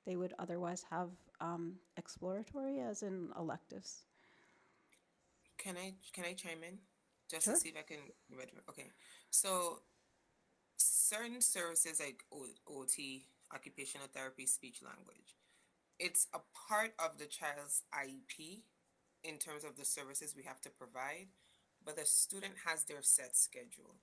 they would otherwise have exploratory, as in electives? Can I chime in? Just Sure. to see if I can, okay. So certain services like OT, occupational therapy, speech language, it's a part of the child's IEP in terms of the services we have to provide, but the student has their set schedule.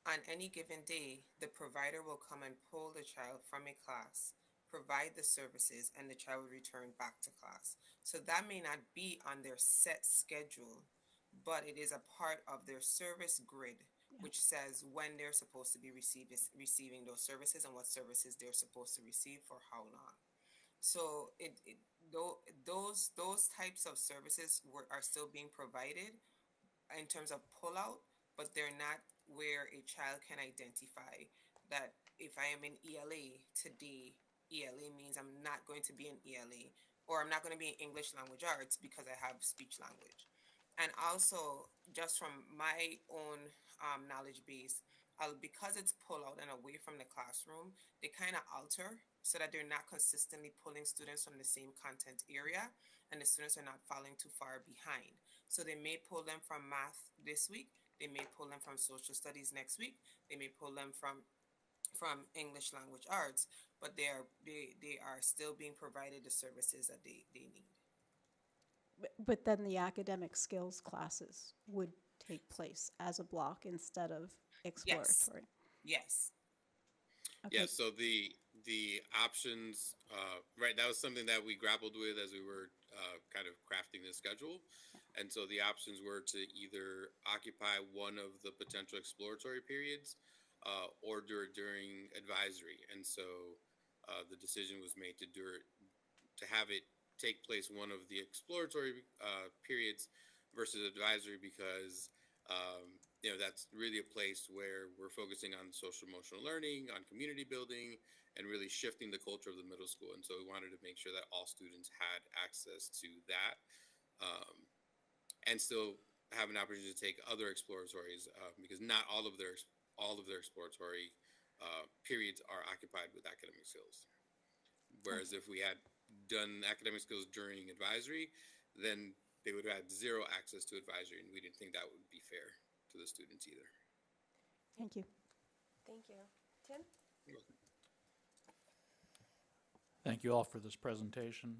On any given day, the provider will come and pull the child from a class, provide the services, and the child will return back to class. So that may not be on their set schedule, but it is a part of their service grid, which says when they're supposed to be receiving those services and what services they're supposed to receive for how long. So those types of services are still being provided in terms of pullout, but they're not where a child can identify that if I am in ELA today, ELA means I'm not going to be in ELA, or I'm not going to be in English language arts because I have speech language. And also, just from my own knowledge base, because it's pull out and away from the classroom, they kind of alter so that they're not consistently pulling students from the same content area, and the students are not falling too far behind. So they may pull them from math this week, they may pull them from social studies next week, they may pull them from English language arts, but they are still being provided the services that they need. But then the academic skills classes would take place as a block instead of exploratory? Yes. Okay. Yeah, so the options, right, that was something that we grappled with as we were kind of crafting the schedule. And so the options were to either occupy one of the potential exploratory periods or do it during advisory. And so the decision was made to have it take place one of the exploratory periods versus advisory because that's really a place where we're focusing on social emotional learning, on community building, and really shifting the culture of the middle school. And so we wanted to make sure that all students had access to that and still have an opportunity to take other exploratories because not all of their exploratory periods are occupied with academic skills. Whereas if we had done academic skills during advisory, then they would have had zero access to advisory, and we didn't think that would be fair to the students either. Thank you. Thank you. Tim? Thank you all for this presentation.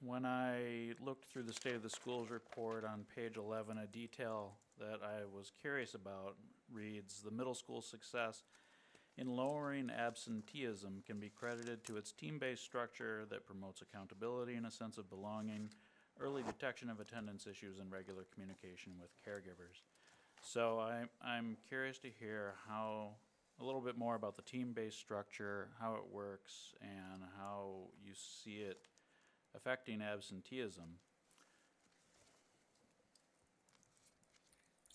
When I looked through the State of the Schools report on page 11, a detail that I was curious about reads, "The middle school success in lowering absenteeism can be credited to its team-based structure that promotes accountability and a sense of belonging, early detection of attendance issues, and regular communication with caregivers." So I'm curious to hear a little bit more about the team-based structure, how it works, and how you see it affecting absenteeism.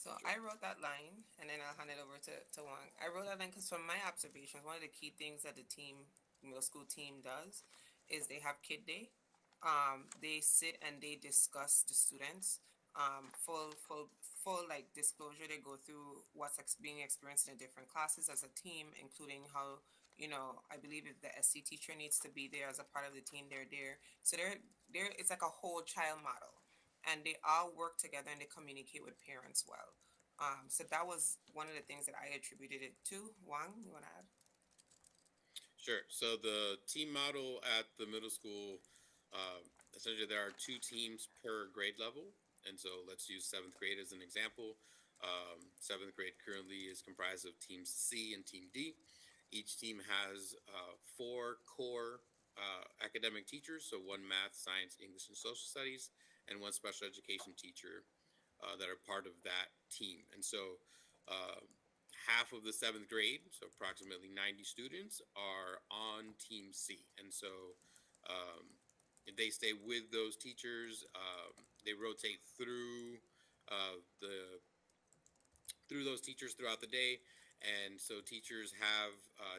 So I wrote that line, and then I'll hand it over to Wang. I wrote that line because from my observations, one of the key things that the team, middle school team does is they have kid day. They sit and they discuss the students. Full like disclosure. They go through what's being experienced in the different classes as a team, including how, I believe if the SC teacher needs to be there as a part of the team, they're there. So they're it's like a whole child model, and they all work together and they communicate with parents well. So that was one of the things that I attributed it to. Wang, you want to add? Sure. So the team model at the middle school, essentially there are 2 teams per grade level. And so let's use 7th grade as an example. 7th grade currently is comprised of Team C and Team D. Each team has 4 core academic teachers, so 1 math, science, English, and social studies, and 1 special education teacher that are part of that team. And so half of the 7th grade, so approximately 90 students, are on Team C. And so they stay with those teachers. They rotate through those teachers throughout the day. And so teachers have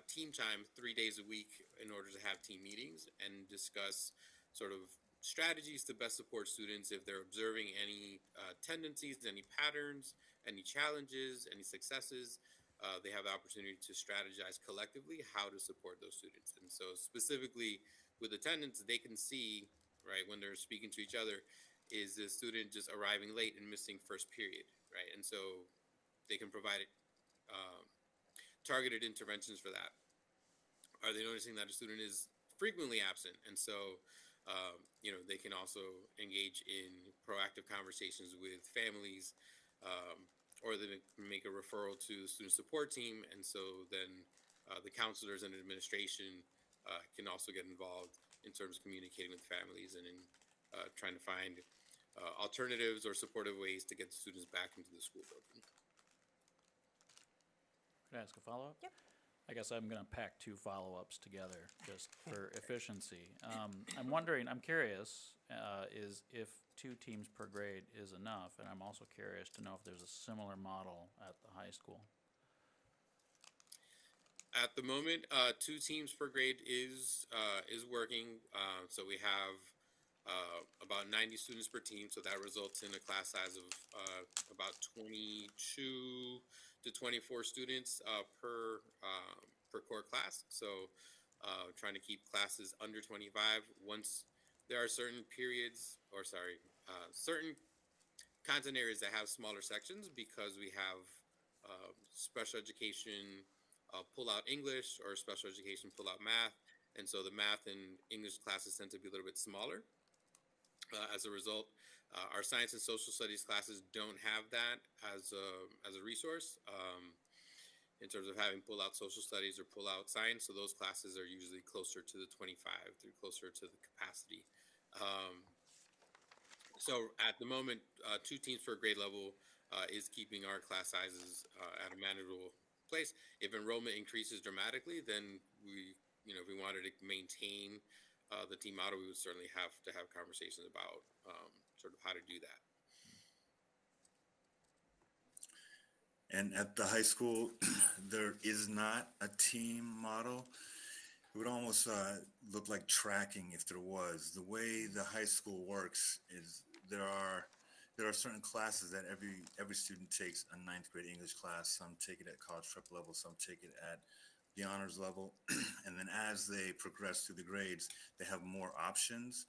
team time 3 days a week in order to have team meetings and discuss sort of strategies to best support students if they're observing any tendencies, any patterns, any challenges, any successes. They have the opportunity to strategize collectively how to support those students. And so specifically with attendance, they can see, right, when they're speaking to each other, is the student just arriving late and missing first period, right? And so they can provide targeted interventions for that. Are they noticing that a student is frequently absent? And so, they can also engage in proactive conversations with families, or they make a referral to the student support team. And so then the counselors and administration can also get involved in terms of communicating with families and in trying to find alternatives or supportive ways to get the students back into the school building. Can I ask a follow-up? Yep. I guess I'm going to pack 2 follow-ups together just for efficiency. I'm curious, is if 2 teams per grade is enough, and I'm also curious to know if there's a similar model at the high school. At the moment, 2 teams per grade is working. So we have about 90 students per team. So that results in a class size of about 22 to 24 students per core class. So trying to keep classes under 25. Once there are certain certain content areas that have smaller sections because we have special education pull out English or special education pull out math. And so the math and English classes tend to be a little bit smaller. As a result, our science and social studies classes don't have that as a resource in terms of having pull out social studies or pull out science. So those classes are usually closer to the 25, they're closer to the capacity. So at the moment, 2 teams per grade level is keeping our class sizes at a manageable place. If enrollment increases dramatically, then if we wanted to maintain the team model, we would certainly have to have conversations about sort of how to do that. And at the high school, there is not a team model. It would almost look like tracking if there was. The way the high school works is there are certain classes that every student takes a 9th grade English class. Some take it at college prep level, some take it at the honors level. And then as they progress through the grades, they have more options.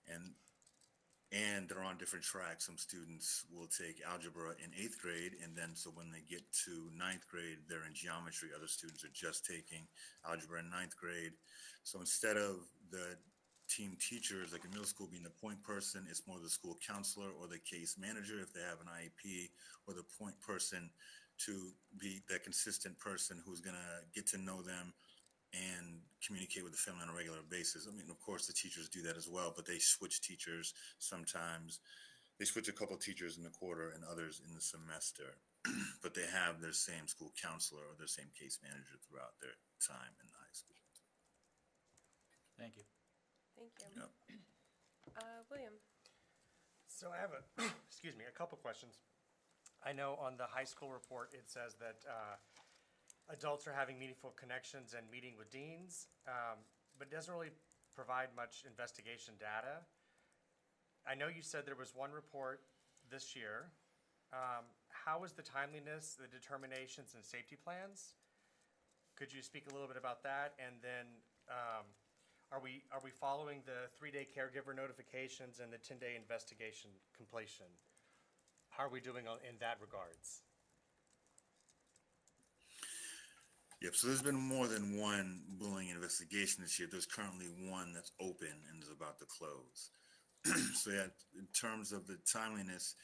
And they're on different tracks. Some students will take algebra in 8th grade, and then so when they get to 9th grade, they're in geometry. Other students are just taking algebra in 9th grade. So instead of the team teachers, like in middle school, being the point person, it's more the school counselor or the case manager if they have an IEP, or the point person to be that consistent person who's going to get to know them and communicate with the family on a regular basis. I mean, of course, the teachers do that as well, but they switch teachers sometimes. They switch a couple of teachers in the quarter and others in the semester, but they have their same school counselor or their same case manager throughout their time in high school. Thank you. Thank you. Yep. William. So I have a couple questions. I know on the high school report, it says that adults are having meaningful connections and meeting with deans, but it doesn't really provide much investigation data. I know you said there was one report this year. How is the timeliness, the determinations, and safety plans? Could you speak a little bit about that? And then, are we following the 3-day caregiver notifications and the 10-day investigation completion? How are we doing in that regards? Yep, so there's been more than one bullying investigation this year. There's currently one that's open and is about to close. So yeah, in terms of the timeliness,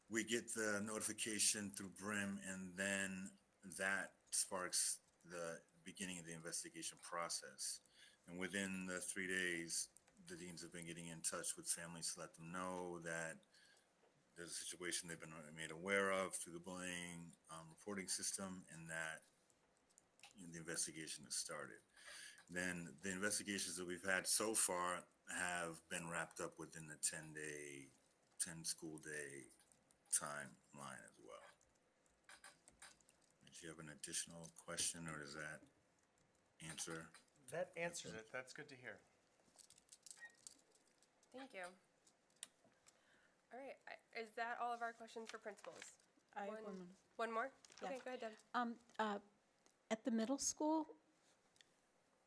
we get the notification through BRIM, and then that sparks the beginning of the investigation process. And within the 3 days, the deans have been getting in touch with families to let them know that there's a situation they've been made aware of through the bullying reporting system, and that the investigation has started. Then the investigations that we've had so far have been wrapped up within the 10 school day timeline as well. Did you have an additional question, or does that answer? That answers it. That's good to hear. Thank you. All right, is that all of our questions for principals? I have one more. One more? Yeah. Okay, go ahead, Deb. At the middle school,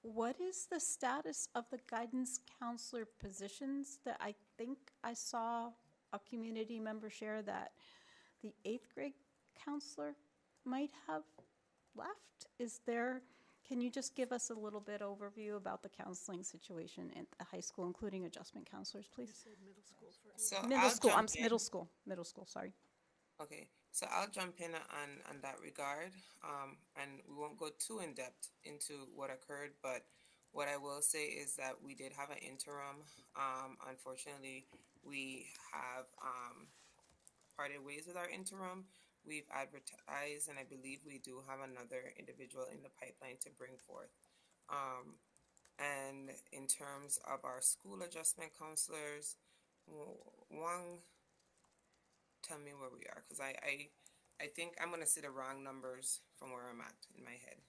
what is the status of the guidance counselor positions that I think I saw a community member share that the 8th grade counselor might have left? Can you just give us a little bit overview about the counseling situation at the high school, including adjustment counselors, please? So Middle school, sorry. Okay, so I'll jump in on that regard, and we won't go too in depth into what occurred, but what I will say is that we did have an interim. Unfortunately, we have parted ways with our interim. We've advertised, and I believe we do have another individual in the pipeline to bring forth. And in terms of our school adjustment counselors, Wang, tell me where we are, because I think I'm going to see the wrong numbers from where I'm at in my head.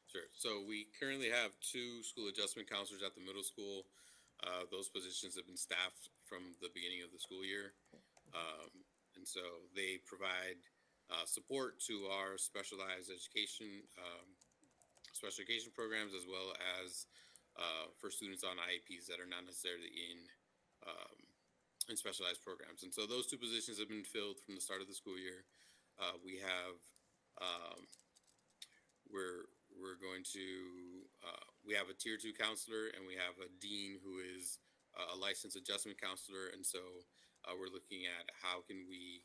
Sure. So we currently have 2 school adjustment counselors at the middle school. Those positions have been staffed from the beginning of the school year. And so they provide support to our specialized education programs, as well as for students on IEPs that are not necessarily in specialized programs. And so those 2 positions have been filled from the start of the school year. We have we have a tier 2 counselor, and we have a dean who is a licensed adjustment counselor. And so we're looking at how can we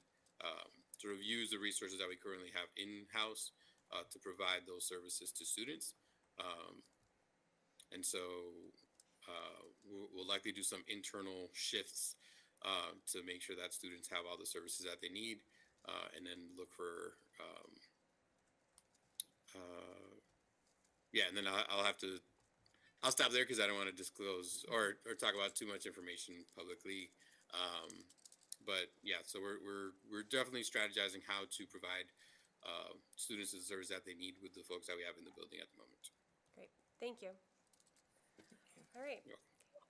sort of use the resources that we currently have in-house to provide those services to students. And so we'll likely do some internal shifts to make sure that students have all the services that they need, and then look for and then I'll stop there because I don't want to disclose or talk about too much information publicly. But yeah, so we're definitely strategizing how to provide students the service that they need with the folks that we have in the building at the moment. Great, thank you. All right,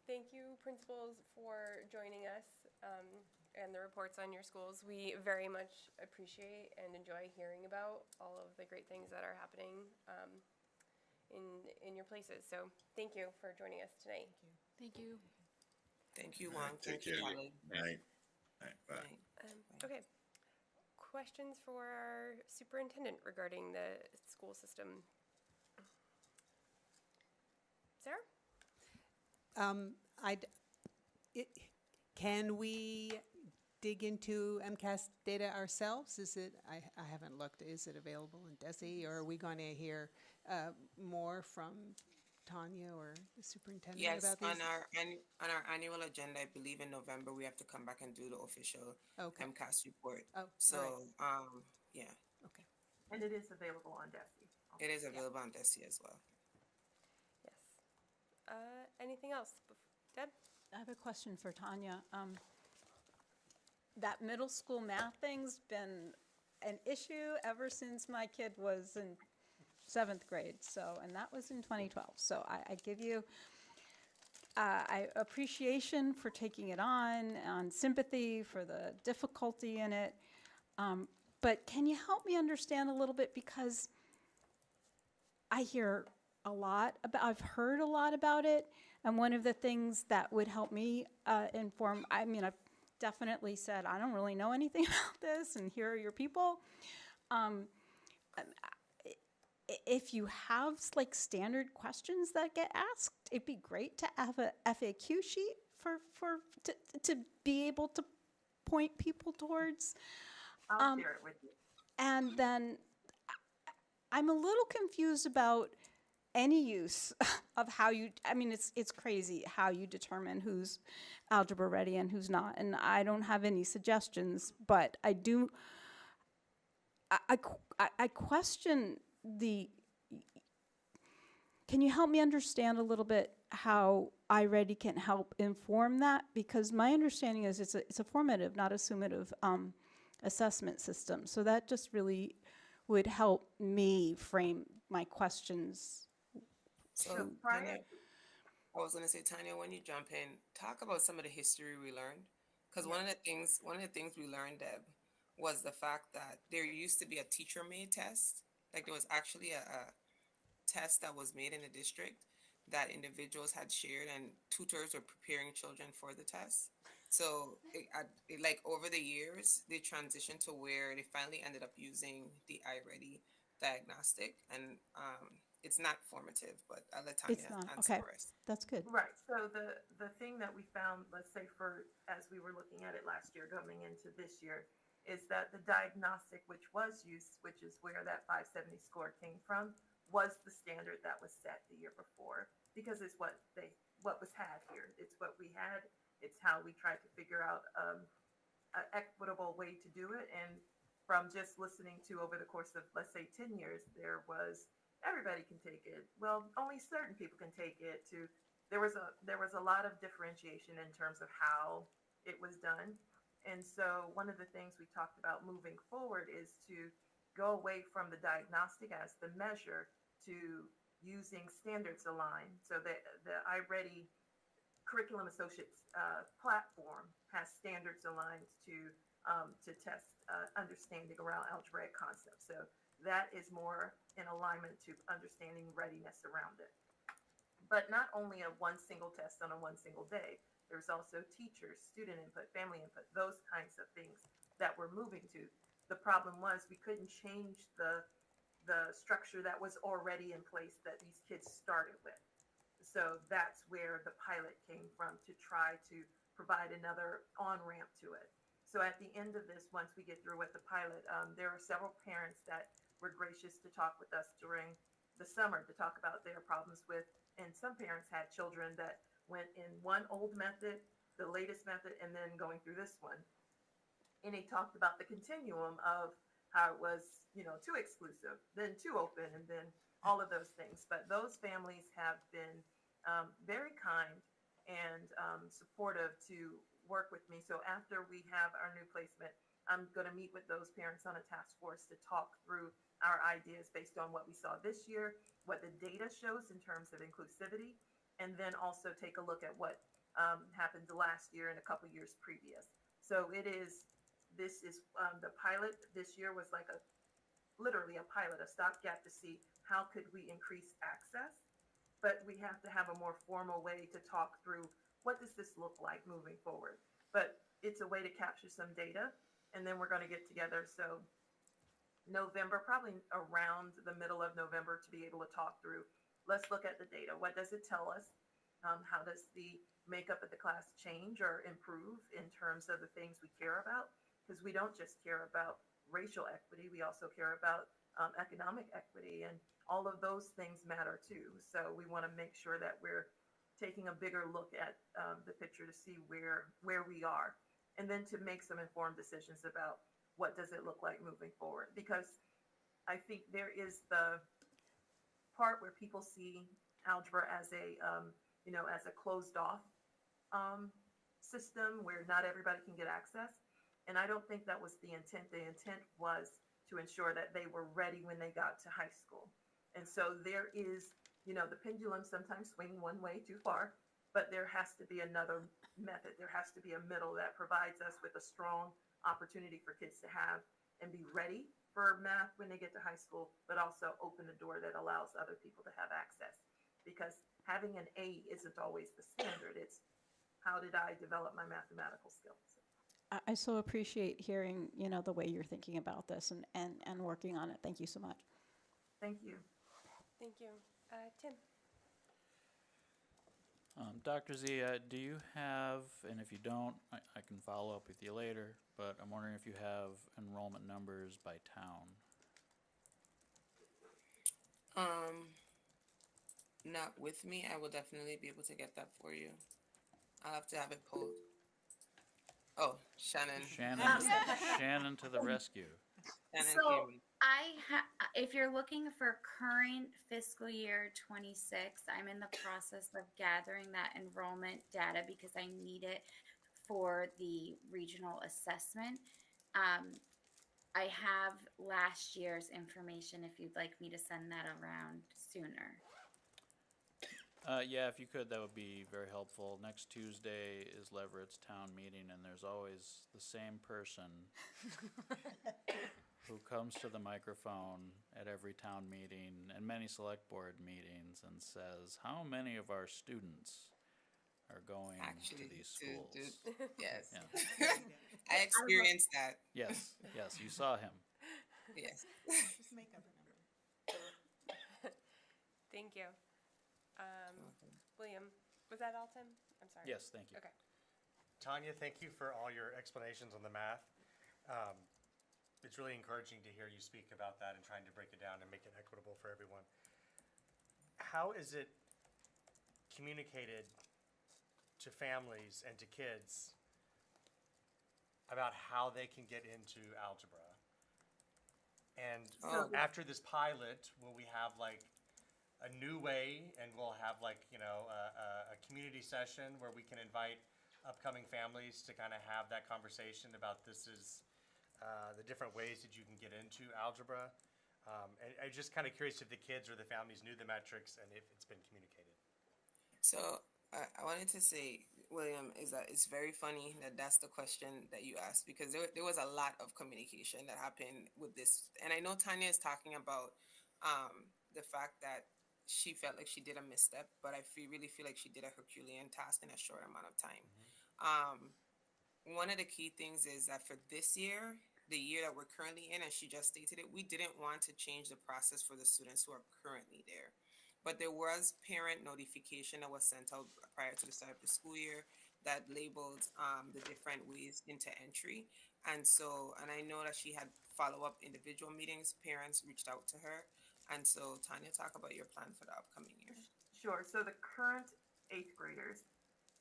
thank you, principals, for joining us and the reports on your schools. We very much appreciate and enjoy hearing about all of the great things that are happening in your places. So thank you for joining us tonight. Thank you. Thank you, Juan. Take care. Bye. Bye. Okay. Questions for our superintendent regarding the school system? Sarah? Can we dig into MCAS data ourselves? I haven't looked, is it available in DESE, or are we going to hear more from Tanya or the superintendent about these? Yes, on our annual agenda, I believe in November, we have to come back and do the official MCAS report. Yeah. Okay. And it is available on DESE. It is available on DESE as well. Yes. Anything else? Deb? I have a question for Tanya. that middle school math thing's been an issue ever since my kid was in 7th grade, so, and that was in 2012. So I give you appreciation for taking it on sympathy for the difficulty in it. But can you help me understand a little bit, because I hear a lot about, I've heard a lot about it, and one of the things that would help me inform, I mean, I've definitely said, I don't really know anything about this, and here are your people. If you have like standard questions that get asked, it'd be great to have a FAQ sheet to be able to point people towards. I'll share it with you. And then I'm a little confused about any use of how you, I mean, it's crazy how you determine who's algebra ready and who's not. And I don't have any suggestions, but I do, I question can you help me understand a little bit how iReady can help inform that? Because my understanding is it's a formative, not a summative assessment system. So that just really would help me frame my questions. So, Tanya, I was gonna say, Tanya, when you jump in, talk about some of the history we learned. Because one of the things we learned, Deb, was the fact that there used to be a teacher-made test. Like there was actually a test that was made in the district that individuals had shared, and tutors were preparing children for the test. So, like over the years, they transitioned to where they finally ended up using the iReady diagnostic, and it's not formative, but I'll let Tanya It's not, answer okay, the rest. that's good. Right, so the thing that we found, let's say as we were looking at it last year, coming into this year, is that the diagnostic which was used, which is where that 570 score came from, was the standard that was set the year before, because it's what was had here. It's what we had. It's how we tried to figure out an equitable way to do it. And from just listening to over the course of, let's say, 10 years, there was everybody can take it. Well, only certain people can take it. There was a lot of differentiation in terms of how it was done. And so one of the things we talked about moving forward is to go away from the diagnostic as the measure to using standards aligned. So the iReady Curriculum Associates platform has standards aligned to test understanding around algebraic concepts. So that is more in alignment to understanding readiness around it. But not only a one single test on a one single day, there's also teachers, student input, family input, those kinds of things that we're moving to. The problem was we couldn't change the structure that was already in place that these kids started with. So that's where the pilot came from, to try to provide another on-ramp to it. So at the end of this, once we get through with the pilot, there are several parents that were gracious to talk with us during the summer to talk about their problems with, and some parents had children that went in one old method, the latest method, and then going through this one. And he talked about the continuum of how it was, too exclusive, then too open, and then all of those things. But those families have been very kind and supportive to work with me. So after we have our new placement, I'm going to meet with those parents on a task force to talk through our ideas based on what we saw this year, what the data shows in terms of inclusivity, and then also take a look at what happened last year and a couple years previous. So this is the pilot this year was like literally a pilot, a stopgap to see how could we increase access, but we have to have a more formal way to talk through what does this look like moving forward. But it's a way to capture some data, and then we're going to get together. So November, probably around the middle of November, to be able to talk through, let's look at the data. What does it tell us? How does the makeup of the class change or improve in terms of the things we care about? Because we don't just care about racial equity, we also care about economic equity, and all of those things matter too. So we want to make sure that we're taking a bigger look at the picture to see where we are, and then to make some informed decisions about what does it look like moving forward. Because I think there is the part where people see algebra as a closed off system where not everybody can get access. And I don't think that was the intent. The intent was to ensure that they were ready when they got to high school. And so there is, the pendulum sometimes swing one way too far, but there has to be another method. There has to be a middle that provides us with a strong opportunity for kids to have and be ready for math when they get to high school, but also open the door that allows other people to have access. Because having an A isn't always the standard. It's how did I develop my mathematical skills? I so appreciate hearing, the way you're thinking about this and working on it. Thank you so much. Thank you. Thank you. Tim? Dr. Z, do you have, and if you don't, I can follow up with you later, but I'm wondering if you have enrollment numbers by town. Not with me. I will definitely be able to get that for you. I'll have to have it pulled. Oh, Shannon. Shannon to the rescue. Shannon So came. if you're looking for current fiscal year 26, I'm in the process of gathering that enrollment data because I need it for the regional assessment. I have last year's information if you'd like me to send that around sooner. Yeah, if you could, that would be very helpful. Next Tuesday is Leverett's town meeting, and there's always the same person who comes to the microphone at every town meeting and many select board meetings and says, how many of our students are going to these schools? Yes. Yeah. I experienced that. Yes, you saw him. Yes. Just make up a number. Thank you. William, was that all, Tim? I'm sorry. Yes, thank you. Okay. Tanya, thank you for all your explanations on the math. It's really encouraging to hear you speak about that and trying to break it down and make it equitable for everyone. How is it communicated to families and to kids about how they can get into algebra? And after this pilot, will we have like a new way, and we'll have like, a community session where we can invite upcoming families to kind of have that conversation about this is the different ways that you can get into algebra. And I'm just kind of curious if the kids or the families knew the metrics and if it's been communicated. So I wanted to say, William, is that it's very funny that that's the question that you asked, because there was a lot of communication that happened with this. And I know Tanya is talking about the fact that she felt like she did a misstep, but I really feel like she did a Herculean task in a short amount of time. One of the key things is that for this year, the year that we're currently in, and she just stated it, we didn't want to change the process for the students who are currently there. But there was parent notification that was sent out prior to the start of the school year that labeled the different ways into entry. And I know that she had follow-up individual meetings, parents reached out to her. And so, Tanya, talk about your plan for the upcoming year. Sure. So the current 8th graders,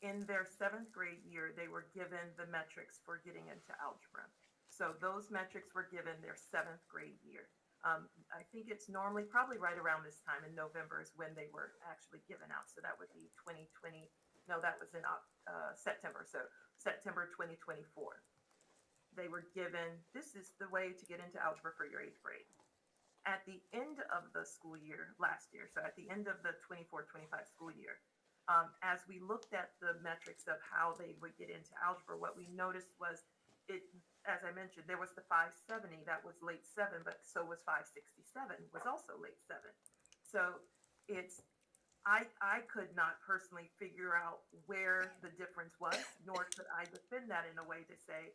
in their 7th grade year, they were given the metrics for getting into algebra. So those metrics were given their 7th grade year. I think it's normally probably right around this time in November is when they were actually given out. So that would be 2020. No, that was in September. So September 2024. They were given, this is the way to get into algebra for your 8th grade. At the end of the school year last year, so at the end of the 24-25 school year, as we looked at the metrics of how they would get into algebra, what we noticed was as I mentioned, there was the 570 that was late 7, but so was 567 was also late 7. So I could not personally figure out where the difference was, nor could I defend that in a way to say,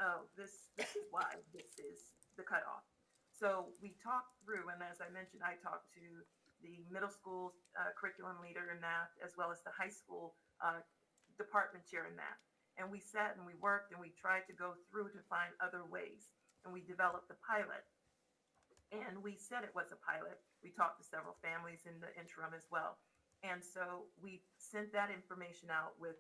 oh, this is why this is the cutoff. So we talked through, and as I mentioned, I talked to the middle school curriculum leader in math, as well as the high school department chair in math. And we sat and we worked and we tried to go through to find other ways. And we developed a pilot. And we said it was a pilot. We talked to several families in the interim as well. And so we sent that information out with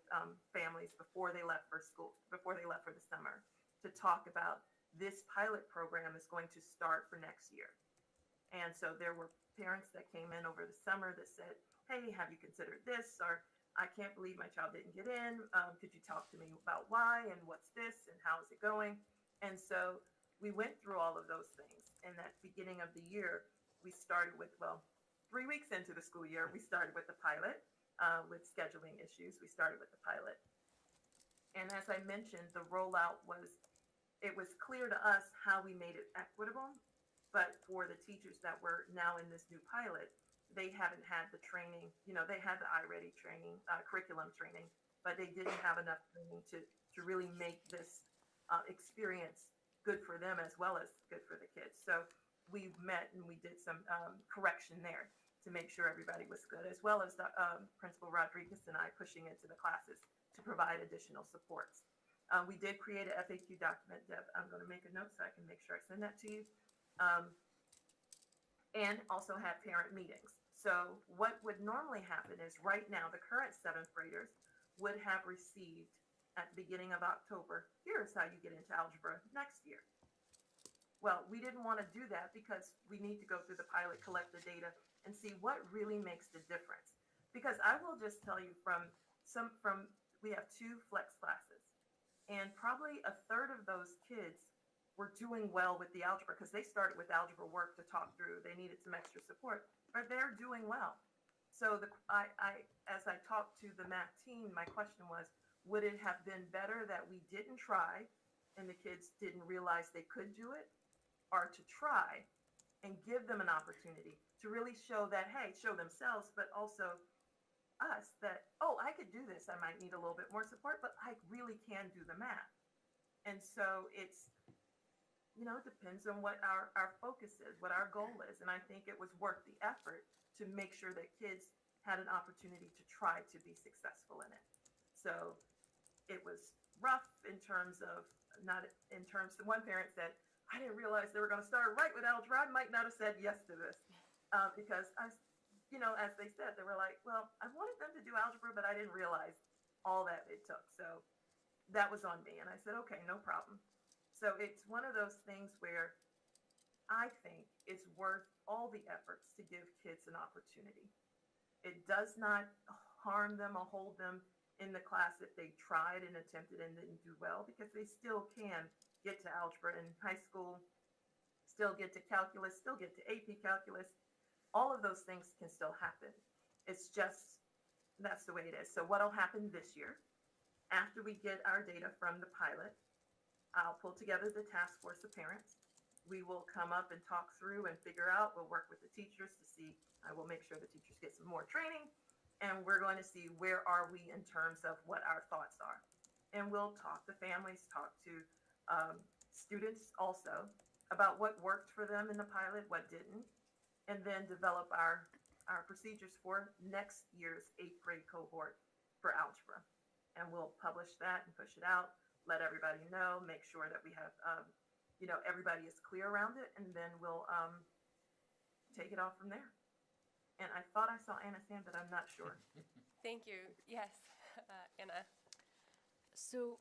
families before they left for school, before they left for the summer, to talk about this pilot program is going to start for next year. And so there were parents that came in over the summer that said, hey, have you considered this? Or I can't believe my child didn't get in. Could you talk to me about why and what's this and how is it going? And so we went through all of those things. And at the beginning of the year, we started with, well, 3 weeks into the school year, we started with the pilot with scheduling issues. We started with the pilot. And as I mentioned, the rollout it was clear to us how we made it equitable, but for the teachers that were now in this new pilot, they haven't had the training, they had the iReady training, curriculum training, but they didn't have enough training to really make this experience good for them as well as good for the kids. So we met and we did some correction there to make sure everybody was good, as well as the Principal Rodriguez and I pushing into the classes to provide additional supports. We did create a FAQ document, Deb. I'm going to make a note so I can make sure I send that to you. And also had parent meetings. So what would normally happen is right now, the current 7th graders would have received at the beginning of October, here's how you get into algebra next year. Well, we didn't want to do that because we need to go through the pilot, collect the data, and see what really makes the difference. Because I will just tell you we have 2 flex classes, and probably a third of those kids were doing well with the algebra because they started with algebra work to talk through. They needed some extra support, but they're doing well. So as I talked to the math team, my question was, would it have been better that we didn't try and the kids didn't realize they could do it, or to try and give them an opportunity to really show that, hey, show themselves, but also us that, oh, I could do this. I might need a little bit more support, but I really can do the math. And so it's, it depends on what our focus is, what our goal is. And I think it was worth the effort to make sure that kids had an opportunity to try to be successful in it. So it was rough in terms of, one parent said, I didn't realize they were going to start right with algebra. I might not have said yes to this because as they said, they were like, well, I wanted them to do algebra, but I didn't realize all that it took. So that was on me. And I said, okay, no problem. So it's one of those things where I think it's worth all the efforts to give kids an opportunity. It does not harm them or hold them in the class if they tried and attempted and didn't do well, because they still can get to algebra in high school, still get to calculus, still get to AP calculus. All of those things can still happen. It's just, that's the way it is. So what'll happen this year, after we get our data from the pilot, I'll pull together the task force of parents. We will come up and talk through and figure out, we'll work with the teachers to see, I will make sure the teachers get some more training, and we're going to see where are we in terms of what our thoughts are. And we'll talk to families, talk to students also about what worked for them in the pilot, what didn't, and then develop our procedures for next year's 8th grade cohort for algebra. And we'll publish that and push it out, let everybody know, make sure that we have, everybody is clear around it, and then we'll take it off from there. And I thought I saw Anna's hand, but I'm not sure. Thank you. Yes, Anna. So,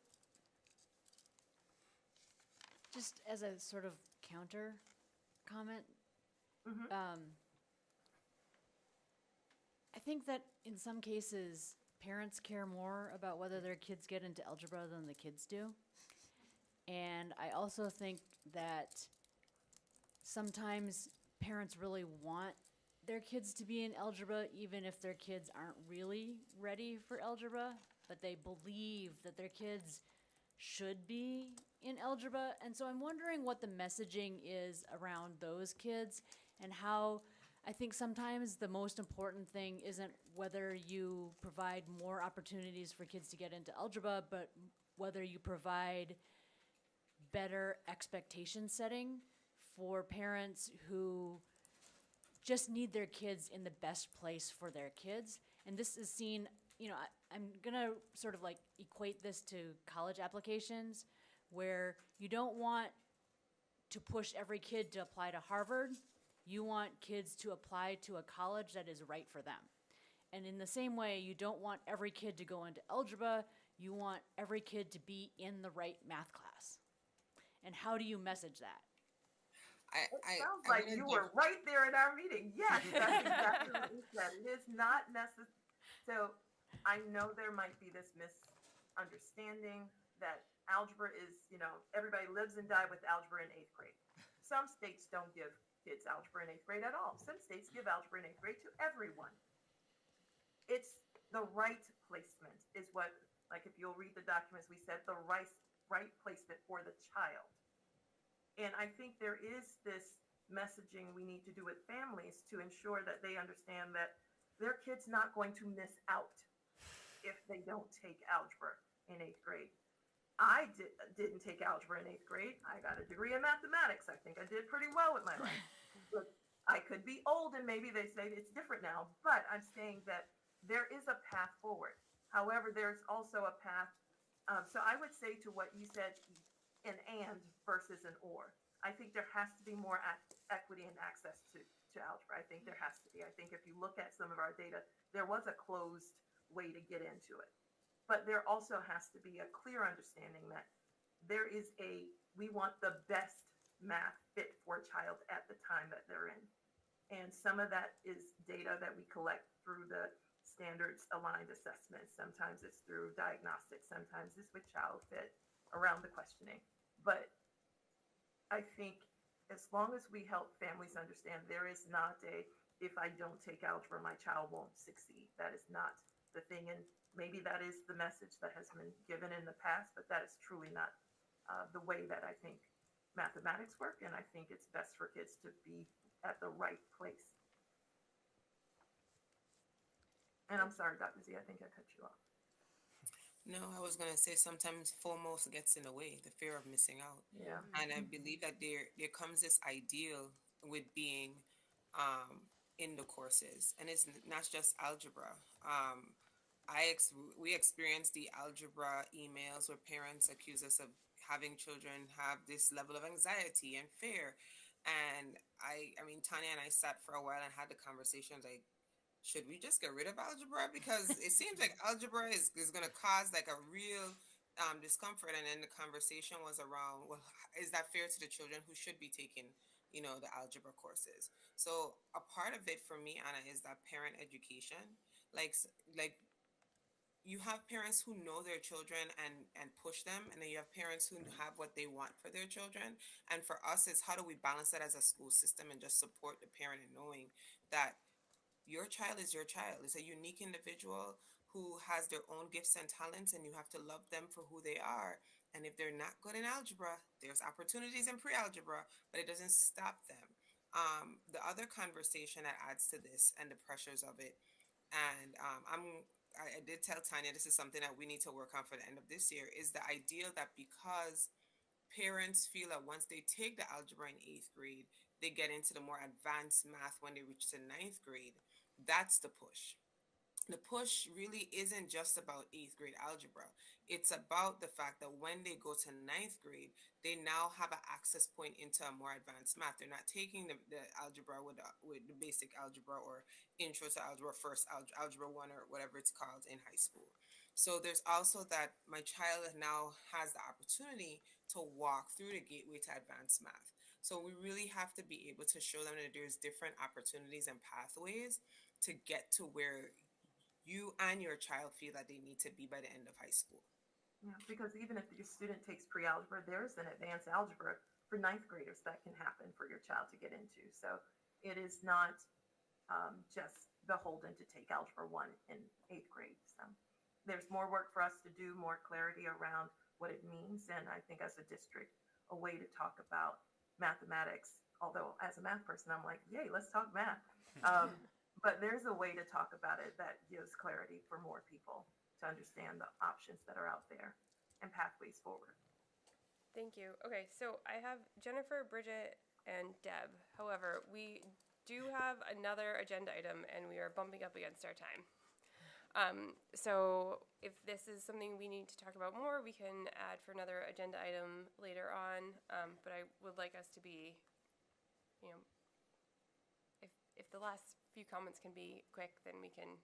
just as a sort of counter comment, I think that in some cases, parents care more about whether their kids get into algebra than the kids do. And I also think that sometimes parents really want their kids to be in algebra, even if their kids aren't really ready for algebra, but they believe that their kids should be in algebra. And so I'm wondering what the messaging is around those kids, and how I think sometimes the most important thing isn't whether you provide more opportunities for kids to get into algebra, but whether you provide better expectation setting for parents who just need their kids in the best place for their kids. And this is seen, I'm gonna sort of like equate this to college applications, where you don't want to push every kid to apply to Harvard. You want kids to apply to a college that is right for them. And in the same way, you don't want every kid to go into algebra. You want every kid to be in the right math class. And how do you message that? It sounds like you were right there in our meeting. Yes, that's exactly what we said. It is not necessary. So I know there might be this misunderstanding that algebra is, everybody lives and die with algebra in 8th grade. Some states don't give kids algebra in 8th grade at all. Some states give algebra in 8th grade to everyone. It's the right placement is what, like if you'll read the documents, we said the right placement for the child. And I think there is this messaging we need to do with families to ensure that they understand that their kid's not going to miss out if they don't take algebra in 8th grade. I didn't take algebra in 8th grade. I got a degree in mathematics. I think I did pretty well with my life. But I could be old and maybe they say it's different now, but I'm saying that there is a path forward. However, there's also a path. So I would say to what you said, an and versus an or. I think there has to be more equity and access to algebra. I think there has to be. I think if you look at some of our data, there was a closed way to get into it. But there also has to be a clear understanding that we want the best math fit for a child at the time that they're in. And some of that is data that we collect through the standards aligned assessments. Sometimes it's through diagnostics. Sometimes it's with child fit around the questioning. But I think as long as we help families understand there is not if I don't take algebra, my child won't succeed. That is not the thing. And maybe that is the message that has been given in the past, but that is truly not the way that I think mathematics work. And I think it's best for kids to be at the right place. And I'm sorry, Dr. Z, I think I cut you off. No, I was going to say sometimes FOMO gets in the way, the fear of missing out. Yeah. And I believe that there comes this ideal with being in the courses. And it's not just algebra. We experienced the algebra emails where parents accuse us of having children have this level of anxiety and fear. And I mean, Tanya and I sat for a while and had the conversations like, should we just get rid of algebra? Because it seems like algebra is going to cause like a real discomfort. And then the conversation was around, well, is that fair to the children who should be taking, the algebra courses? So a part of it for me, Anna, is that parent education. Like you have parents who know their children and push them, and then you have parents who have what they want for their children. And for us, is how do we balance that as a school system and just support the parent in knowing that your child is your child. It's a unique individual who has their own gifts and talents, and you have to love them for who they are. And if they're not good in algebra, there's opportunities in pre-algebra, but it doesn't stop them. The other conversation that adds to this and the pressures of it, and I did tell Tanya this is something that we need to work on for the end of this year, is the idea that because parents feel that once they take the algebra in 8th grade, they get into the more advanced math when they reach the 9th grade. That's the push. The push really isn't just about 8th grade algebra. It's about the fact that when they go to 9th grade, they now have an access point into a more advanced math. They're not taking the algebra with the basic algebra or intro to algebra, first algebra 1 or whatever it's called in high school. So there's also that my child now has the opportunity to walk through the gateway to advanced math. So we really have to be able to show them that there's different opportunities and pathways to get to where you and your child feel that they need to be by the end of high school. Yeah, because even if your student takes pre-algebra, there's an advanced algebra for 9th graders that can happen for your child to get into. So it is not just beholden to take algebra 1 in 8th grade. So there's more work for us to do, more clarity around what it means. And I think as a district, a way to talk about mathematics, although as a math person, I'm like, yay, let's talk math. But there's a way to talk about it that gives clarity for more people to understand the options that are out there and pathways forward. Thank you. Okay, so I have Jennifer, Bridget, and Deb. However, we do have another agenda item, and we are bumping up against our time. So if this is something we need to talk about more, we can add for another agenda item later on. But I would like us to be, if the last few comments can be quick, then we can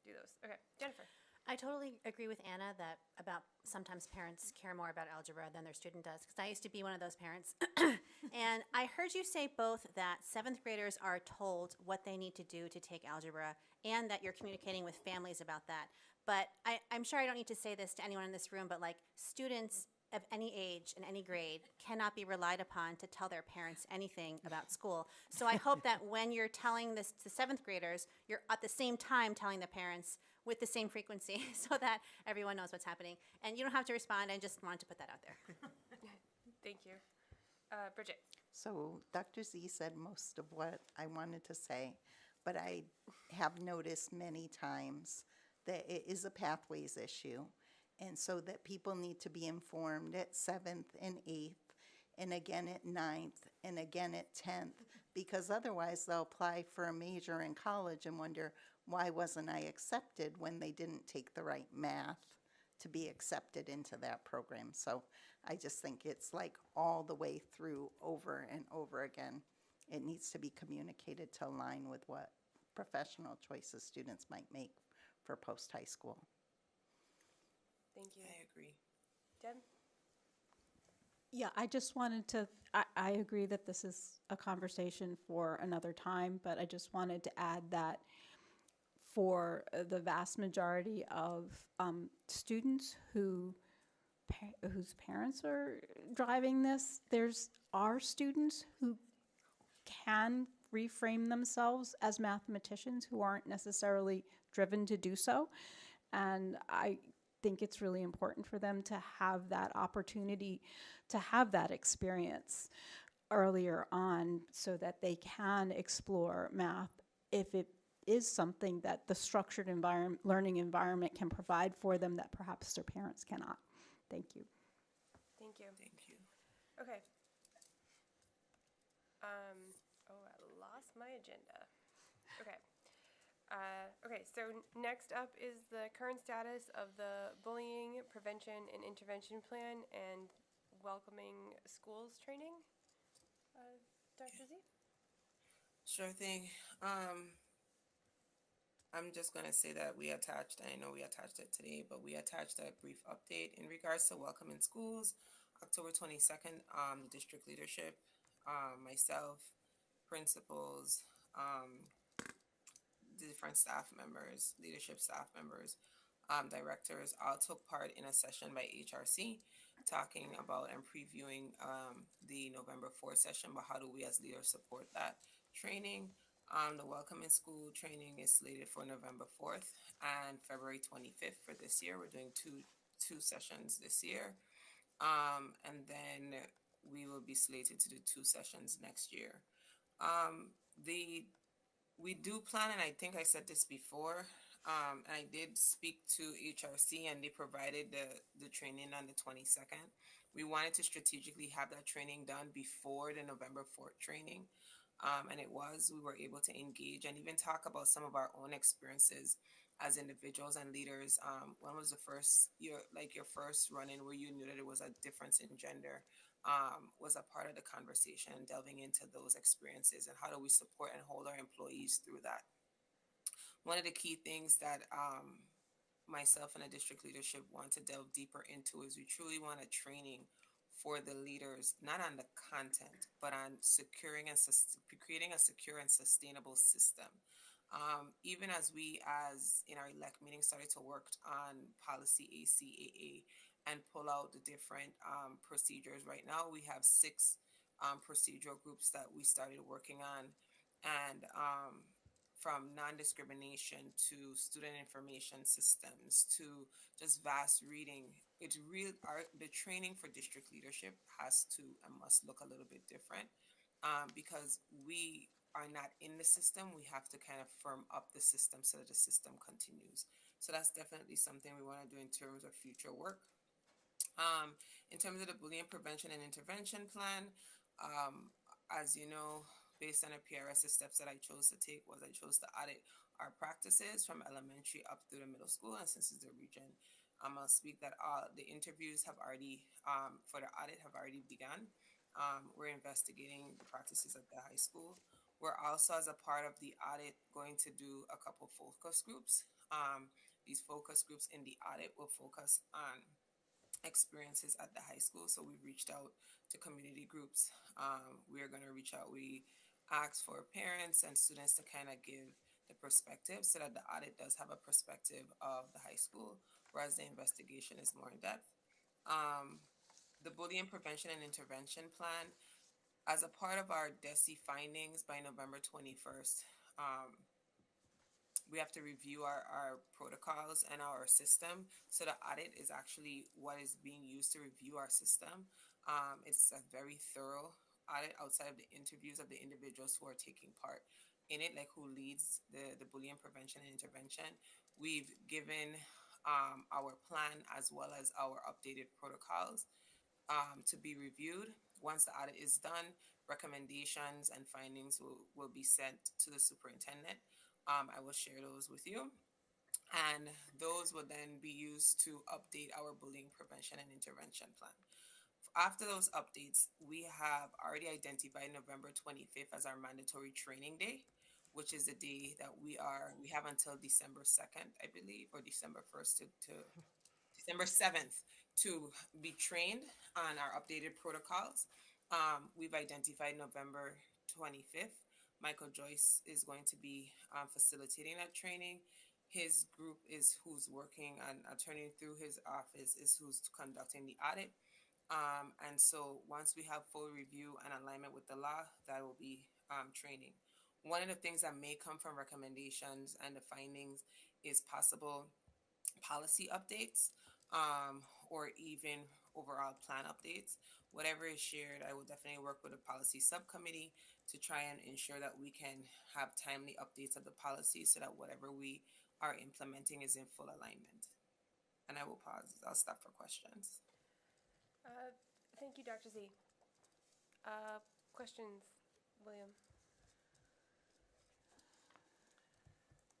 do those. Okay, Jennifer. I totally agree with Anna that about sometimes parents care more about algebra than their student does, because I used to be one of those parents. And I heard you say both that seventh graders are told what they need to do to take algebra and that you're communicating with families about that. But I'm sure I don't need to say this to anyone in this room, but like students of any age and any grade cannot be relied upon to tell their parents anything about school. So I hope that when you're telling this to seventh graders, you're at the same time telling the parents with the same frequency so that everyone knows what's happening. And you don't have to respond, I just wanted to put that out there. Thank you. Bridget? So Dr. Z said most of what I wanted to say, but I have noticed many times that it is a pathways issue. And so that people need to be informed at 7th and 8th, and again at 9th, and again at 10th, because otherwise they'll apply for a major in college and wonder, why wasn't I accepted when they didn't take the right math to be accepted into that program? So I just think it's like all the way through over and over again. It needs to be communicated to align with what professional choices students might make for post-high school. Thank you. I agree. Deb? Yeah, I just wanted to, I agree that this is a conversation for another time, but I just wanted to add that for the vast majority of students whose parents are driving this, are students who can reframe themselves as mathematicians who aren't necessarily driven to do so. And I think it's really important for them to have that opportunity to have that experience earlier on so that they can explore math if it is something that the structured learning environment can provide for them that perhaps their parents cannot. Thank you. Thank you. Thank you. Okay. Oh, I lost my agenda. Okay. Okay, so next up is the current status of the bullying prevention and intervention plan and welcoming schools training. Dr. Z? Sure thing. I'm just going to say that we attached, I know we attached it today, but we attached a brief update in regards to welcome in schools. October 22nd, the district leadership, myself, principals, different staff members, leadership staff members, directors all took part in a session by HRC talking about and previewing the November 4th session, but how do we as leaders support that training. The Welcome in School training is slated for November 4th and February 25th for this year. We're doing two sessions this year. And then we will be slated to do 2 sessions next year. We do plan, and I think I said this before, and I did speak to HRC and they provided the training on the 22nd. We wanted to strategically have that training done before the November 4th training. And we were able to engage and even talk about some of our own experiences as individuals and leaders. When was the first, your first run-in where you knew that it was a difference in gender? Was a part of the conversation, delving into those experiences and how do we support and hold our employees through that. One of the key things that myself and the district leadership want to delve deeper into is we truly want a training for the leaders, not on the content, but on creating a secure and sustainable system. Even as we, in our elect meeting, started to work on policy ACAA and pull out the different procedures. Right now, we have 6 procedural groups that we started working on, and from non-discrimination to student information systems to just vast reading. It's real. The training for district leadership has to and must look a little bit different because we are not in the system. We have to kind of firm up the system so that the system continues. So that's definitely something we want to do in terms of future work. In terms of the bullying prevention and intervention plan, as you know, based on a PRS, the steps that I chose to take was I chose to audit our practices from elementary up through the middle school, and since it's the region, I'll speak that the interviews have already, for the audit, have already begun. We're investigating the practices at the high school. We're also, as a part of the audit, going to do a couple focus groups These focus groups in the audit will focus on experiences at the high school. So we've reached out to community groups. We are going to reach out. We asked for parents and students to kind of give the perspective so that the audit does have a perspective of the high school, whereas the investigation is more in depth. The bullying prevention and intervention plan, as a part of our DESI findings by November 21st, we have to review our protocols and our system. So the audit is actually what is being used to review our system. It's a very thorough audit outside of the interviews of the individuals who are taking part in it, like who leads the bullying prevention and intervention. We've given our plan as well as our updated protocols to be reviewed. Once the audit is done, recommendations and findings will be sent to the superintendent. I will share those with you. And those will then be used to update our bullying prevention and intervention plan. After those updates, we have already identified November 25th as our mandatory training day, which is the day that we have until December 2nd, I believe, or December 1st to December 7th to be trained on our updated protocols. We've identified November 25th. Michael Joyce is going to be facilitating that training. His group is who's working on turning through his office is who's conducting the audit. And so once we have full review and alignment with the law, that will be training. One of the things that may come from recommendations and the findings is possible policy updates or even overall plan updates. Whatever is shared, I will definitely work with a policy subcommittee to try and ensure that we can have timely updates of the policy so that whatever we are implementing is in full alignment. And I will pause. I'll stop for questions. Thank you, Dr. Z. Questions, William?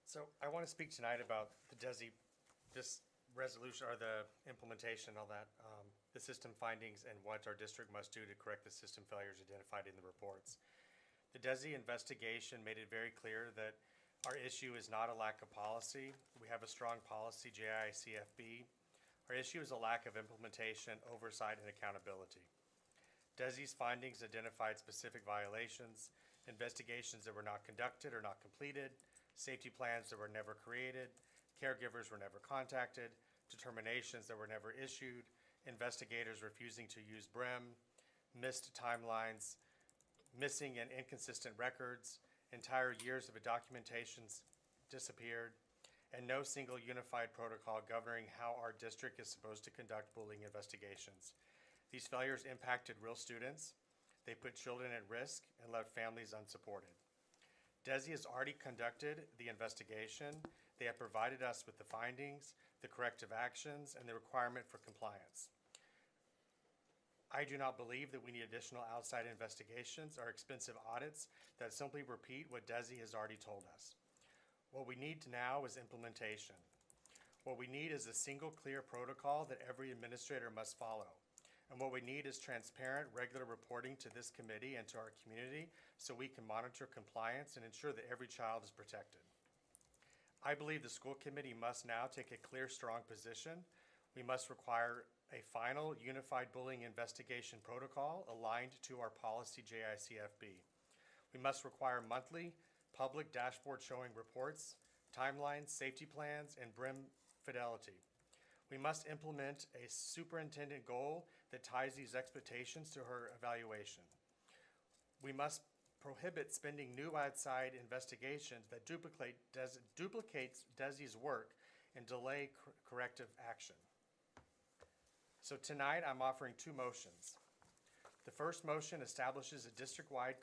So I want to speak tonight about the DESI, this resolution or the implementation and all that, the system findings and what our district must do to correct the system failures identified in the reports. The DESI investigation made it very clear that our issue is not a lack of policy. We have a strong policy, JICFB. Our issue is a lack of implementation, oversight, and accountability. DESI's findings identified specific violations, investigations that were not conducted or not completed, safety plans that were never created, caregivers were never contacted, determinations that were never issued, investigators refusing to use BREM, missed timelines, missing and inconsistent records, entire years of documentations disappeared, and no single unified protocol governing how our district is supposed to conduct bullying investigations. These failures impacted real students. They put children at risk and left families unsupported. DESI has already conducted the investigation. They have provided us with the findings, the corrective actions, and the requirement for compliance. I do not believe that we need additional outside investigations or expensive audits that simply repeat what DESI has already told us. What we need now is implementation. What we need is a single clear protocol that every administrator must follow. And what we need is transparent, regular reporting to this committee and to our community so we can monitor compliance and ensure that every child is protected. I believe the school committee must now take a clear, strong position. We must require a final unified bullying investigation protocol aligned to our policy JICFB. We must require monthly public dashboard showing reports, timelines, safety plans, and BREM fidelity. We must implement a superintendent goal that ties these expectations to her evaluation. We must prohibit spending new outside investigations that duplicates DESI's work and delay corrective action. So tonight I'm offering two motions. The first motion establishes a district-wide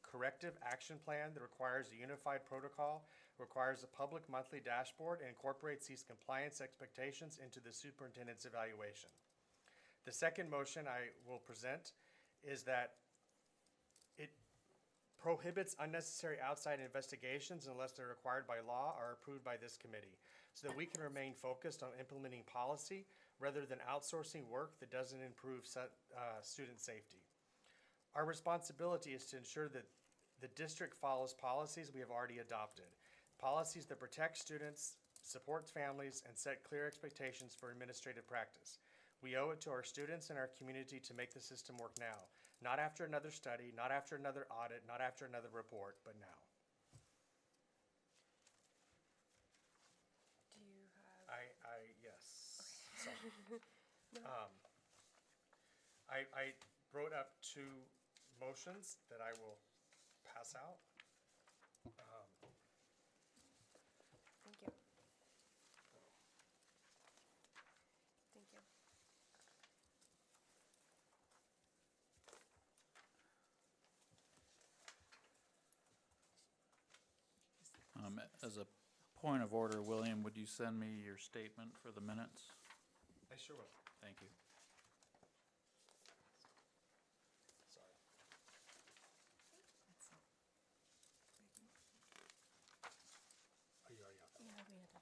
corrective action plan that requires a unified protocol, requires a public monthly dashboard, and incorporates these compliance expectations into the superintendent's evaluation. The second motion I will present is that it prohibits unnecessary outside investigations unless they're required by law or approved by this committee, so that we can remain focused on implementing policy rather than outsourcing work that doesn't improve student safety. Our responsibility is to ensure that the district follows policies we have already adopted, policies that protect students, supports families, and set clear expectations for administrative practice. We owe it to our students and our community to make the system work now, not after another study, not after another audit, not after another report, but now. Do you have? Yes. So, I wrote up 2 motions that I will pass out. Thank you. Thank you. As a point of order, William, would you send me your statement for the minutes? I sure will. Thank you. Sorry. Oh, you already have that. Yeah, we had that.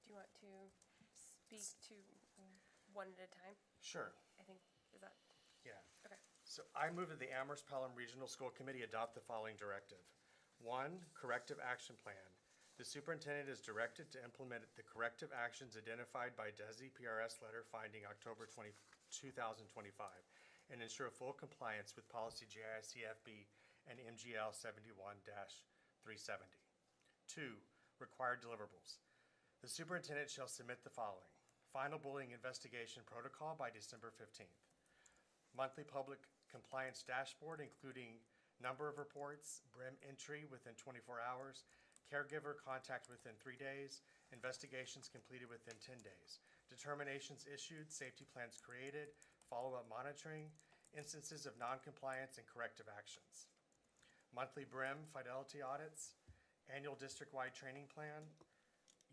Do you want to speak to one at a time? Sure. I think, is that, Yeah. okay. So I move that the Amherst Pelham Regional School Committee adopt the following directive. 1, corrective action plan. The superintendent is directed to implement the corrective actions identified by DESI PRS letter finding October 2025 and ensure full compliance with policy JICFB and MGL 71-370. 2, required deliverables. The superintendent shall submit the following. Final bullying investigation protocol by December 15th. Monthly public compliance dashboard, including number of reports, BRIM entry within 24 hours, caregiver contact within 3 days, investigations completed within 10 days, determinations issued, safety plans created, follow-up monitoring, instances of non-compliance and corrective actions. Monthly BRIM fidelity audits, annual district-wide training plan,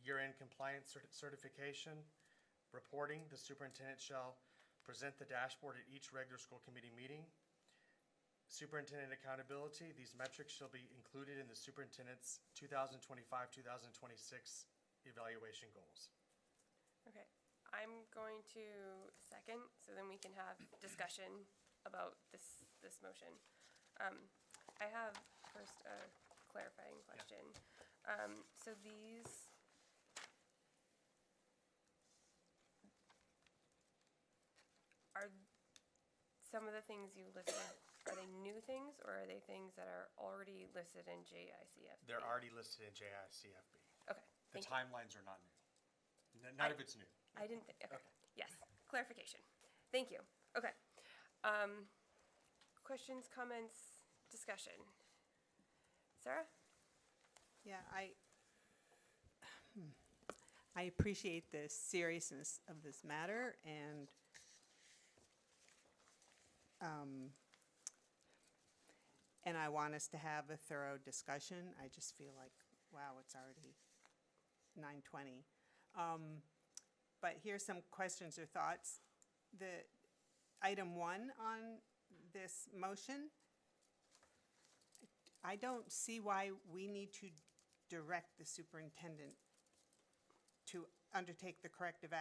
year-end compliance certification, reporting. The superintendent shall present the dashboard at each regular school committee meeting. Superintendent accountability. These metrics shall be included in the superintendent's 2025-2026 evaluation goals. Okay, I'm going to second, so then we can have discussion about this motion. I have first a clarifying question. So these, are some of the things you listed, are they new things, or are they things that are already listed in JICFB? They're already listed in JICFB. Okay, The thank you. timelines are not new. None of it's new. I didn't think, okay, Okay. yes, clarification. Thank you, okay. Questions, comments, discussion? Sarah? Yeah, I appreciate the seriousness of this matter, and I want us to have a thorough discussion. I just feel like, wow, it's already 9:20. But here's some questions or thoughts. The item 1 on this motion, I don't see why we need to direct the superintendent to undertake the corrective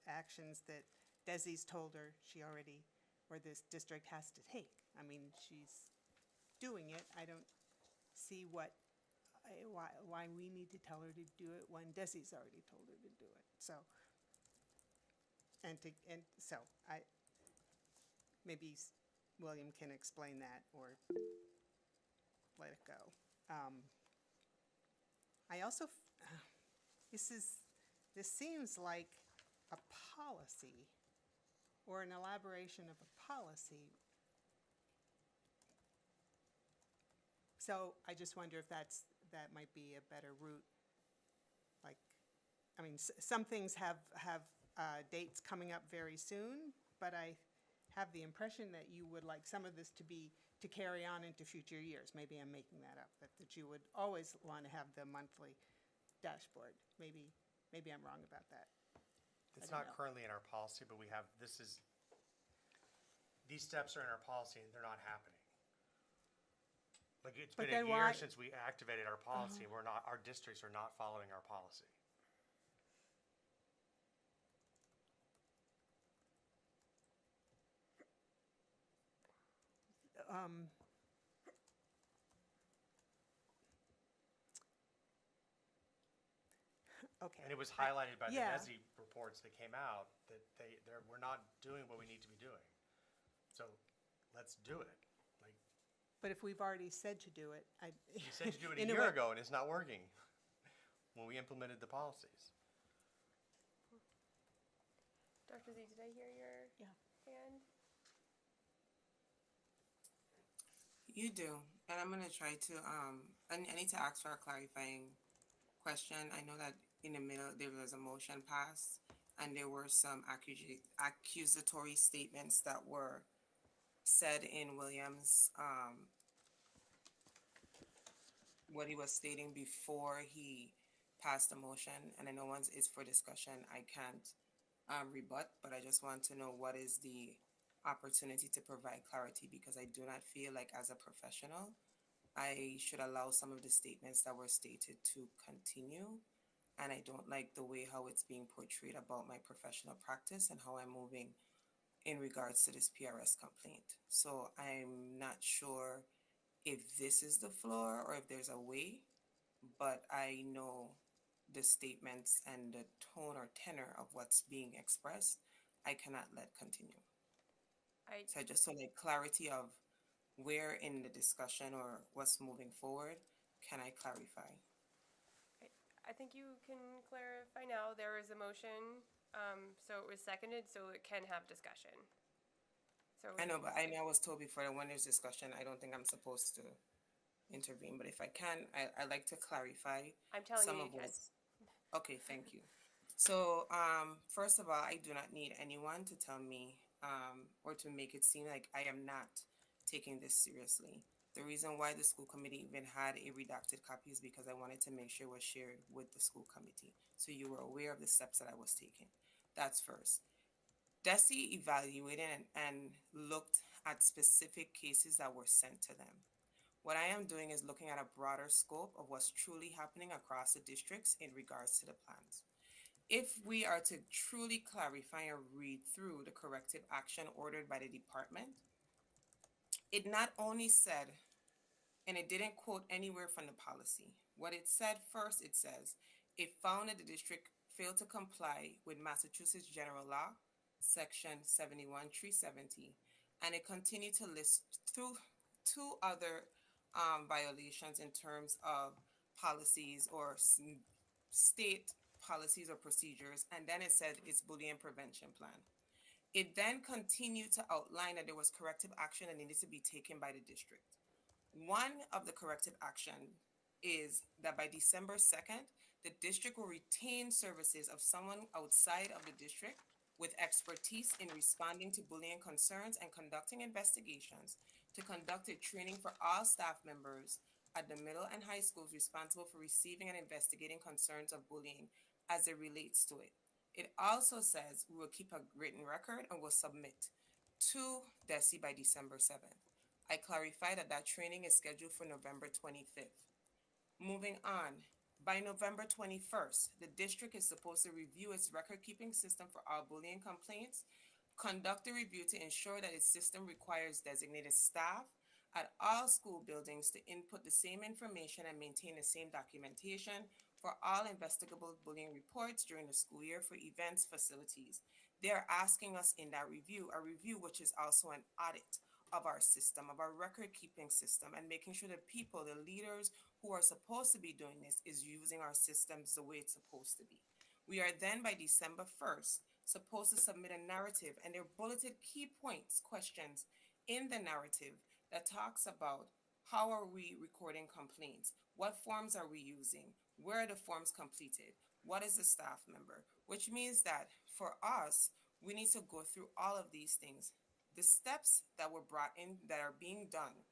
actions that Desi's told her she already, or this district has to take. I mean, she's doing it. I don't see why we need to tell her to do it when Desi's already told her to do it. So, maybe William can explain that or let it go. I also, this seems like a policy or an elaboration of a policy. So I just wonder if that might be a better route. Like, I mean, some things have dates coming up very soon, but I have the impression that you would like some of this to carry on into future years. Maybe I'm making that up, that you would always want to have the monthly dashboard. Maybe I'm wrong about that. It's not currently in our policy, but we have, these steps are in our policy and they're not happening. Like, it's been a year since we activated our policy, and our districts are not following our policy. Okay. And it was highlighted by the Yeah. NESI reports that came out that we're not doing what we need to be doing. So let's do it. Like, But if we've already said to do it, you said to do it a in year way- ago and it's not working when we implemented the policies. Dr. Z, did I hear your hand? You do, and I'm gonna try to, I need to ask for a clarifying question. I know that in the middle, there was a motion passed, and there were some accusatory statements that were said in Williams, what he was stating before he passed the motion, and I know once it's for discussion, I can't rebut, but I just want to know what is the opportunity to provide clarity, because I do not feel like as a professional, I should allow some of the statements that were stated to continue. And I don't like the way how it's being portrayed about my professional practice and how I'm moving in regards to this PRS complaint. So I'm not sure if this is the floor or if there's a way, but I know the statements and the tone or tenor of what's being expressed, I cannot let continue. So I just want like clarity of where in the discussion or what's moving forward, can I clarify? I think you can clarify now. There is a motion, so it was seconded, so it can have discussion. So I know, but I know I was told before that when there's discussion, I don't think I'm supposed to intervene, but if I can, I'd like to clarify I'm telling some you, of you can. what's. Okay, thank you. So, first of all, I do not need anyone to tell me, or to make it seem like I am not taking this seriously. The reason why the school committee even had a redacted copy is because I wanted to make sure it was shared with the school committee, so you were aware of the steps that I was taking. That's first. DESE evaluated and looked at specific cases that were sent to them. What I am doing is looking at a broader scope of what's truly happening across the districts in regards to the plans. If we are to truly clarify and read through the corrective action ordered by the department, it not only said, and it didn't quote anywhere from the policy. What it said first, it says, it found that the district failed to comply with Massachusetts General Law, Section 71-370, and it continued to list two other violations in terms of policies or state policies or procedures, and then it said its bullying prevention plan. It then continued to outline that there was corrective action that needed to be taken by the district. One of the corrective action is that by December 2nd, the district will retain services of someone outside of the district with expertise in responding to bullying concerns and conducting investigations, to conduct a training for all staff members at the middle and high schools responsible for receiving and investigating concerns of bullying as it relates to it. It also says we will keep a written record and will submit to DESE by December 7th. I clarify that that training is scheduled for November 25th. Moving on, by November 21st, the district is supposed to review its record-keeping system for all bullying complaints, conduct a review to ensure that its system requires designated staff at all school buildings to input the same information and maintain the same documentation for all investigable bullying reports during the school year for events, facilities. They are asking us in that review, a review which is also an audit of our system, of our record-keeping system, and making sure that people, the leaders who are supposed to be doing this, is using our systems the way it's supposed to be. We are then, by December 1st, supposed to submit a narrative, and they're bulleted key points, questions in the narrative that talks about how are we recording complaints, what forms are we using, where are the forms completed, what is the staff member, which means that for us, we need to go through all of these things. The steps that were brought in that are being done,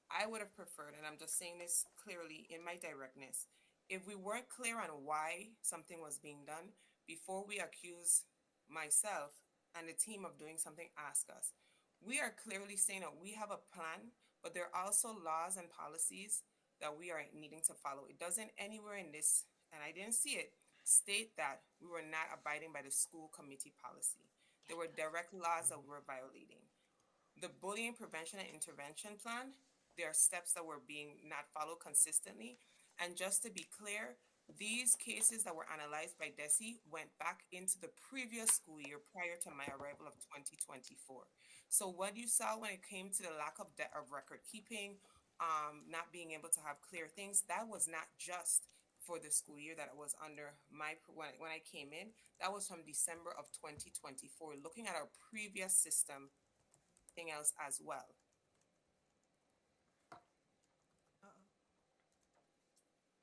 I would have preferred, and I'm just saying this clearly in my directness, if we weren't clear on why something was being done, before we accuse myself and the team of doing something, ask us. We are clearly saying that we have a plan, but there are also laws and policies that we are needing to follow. It doesn't anywhere in this, and I didn't see it, state that we were not abiding by the school committee policy. There were direct laws that we were violating. The bullying prevention and intervention plan, there are steps that were being not followed consistently. And just to be clear, these cases that were analyzed by DESI went back into the previous school year prior to my arrival of 2024. So what you saw when it came to the lack of record keeping, not being able to have clear things, that was not just for the school year that I was under when I came in. That was from December of 2024, looking at our previous system, thing else as well.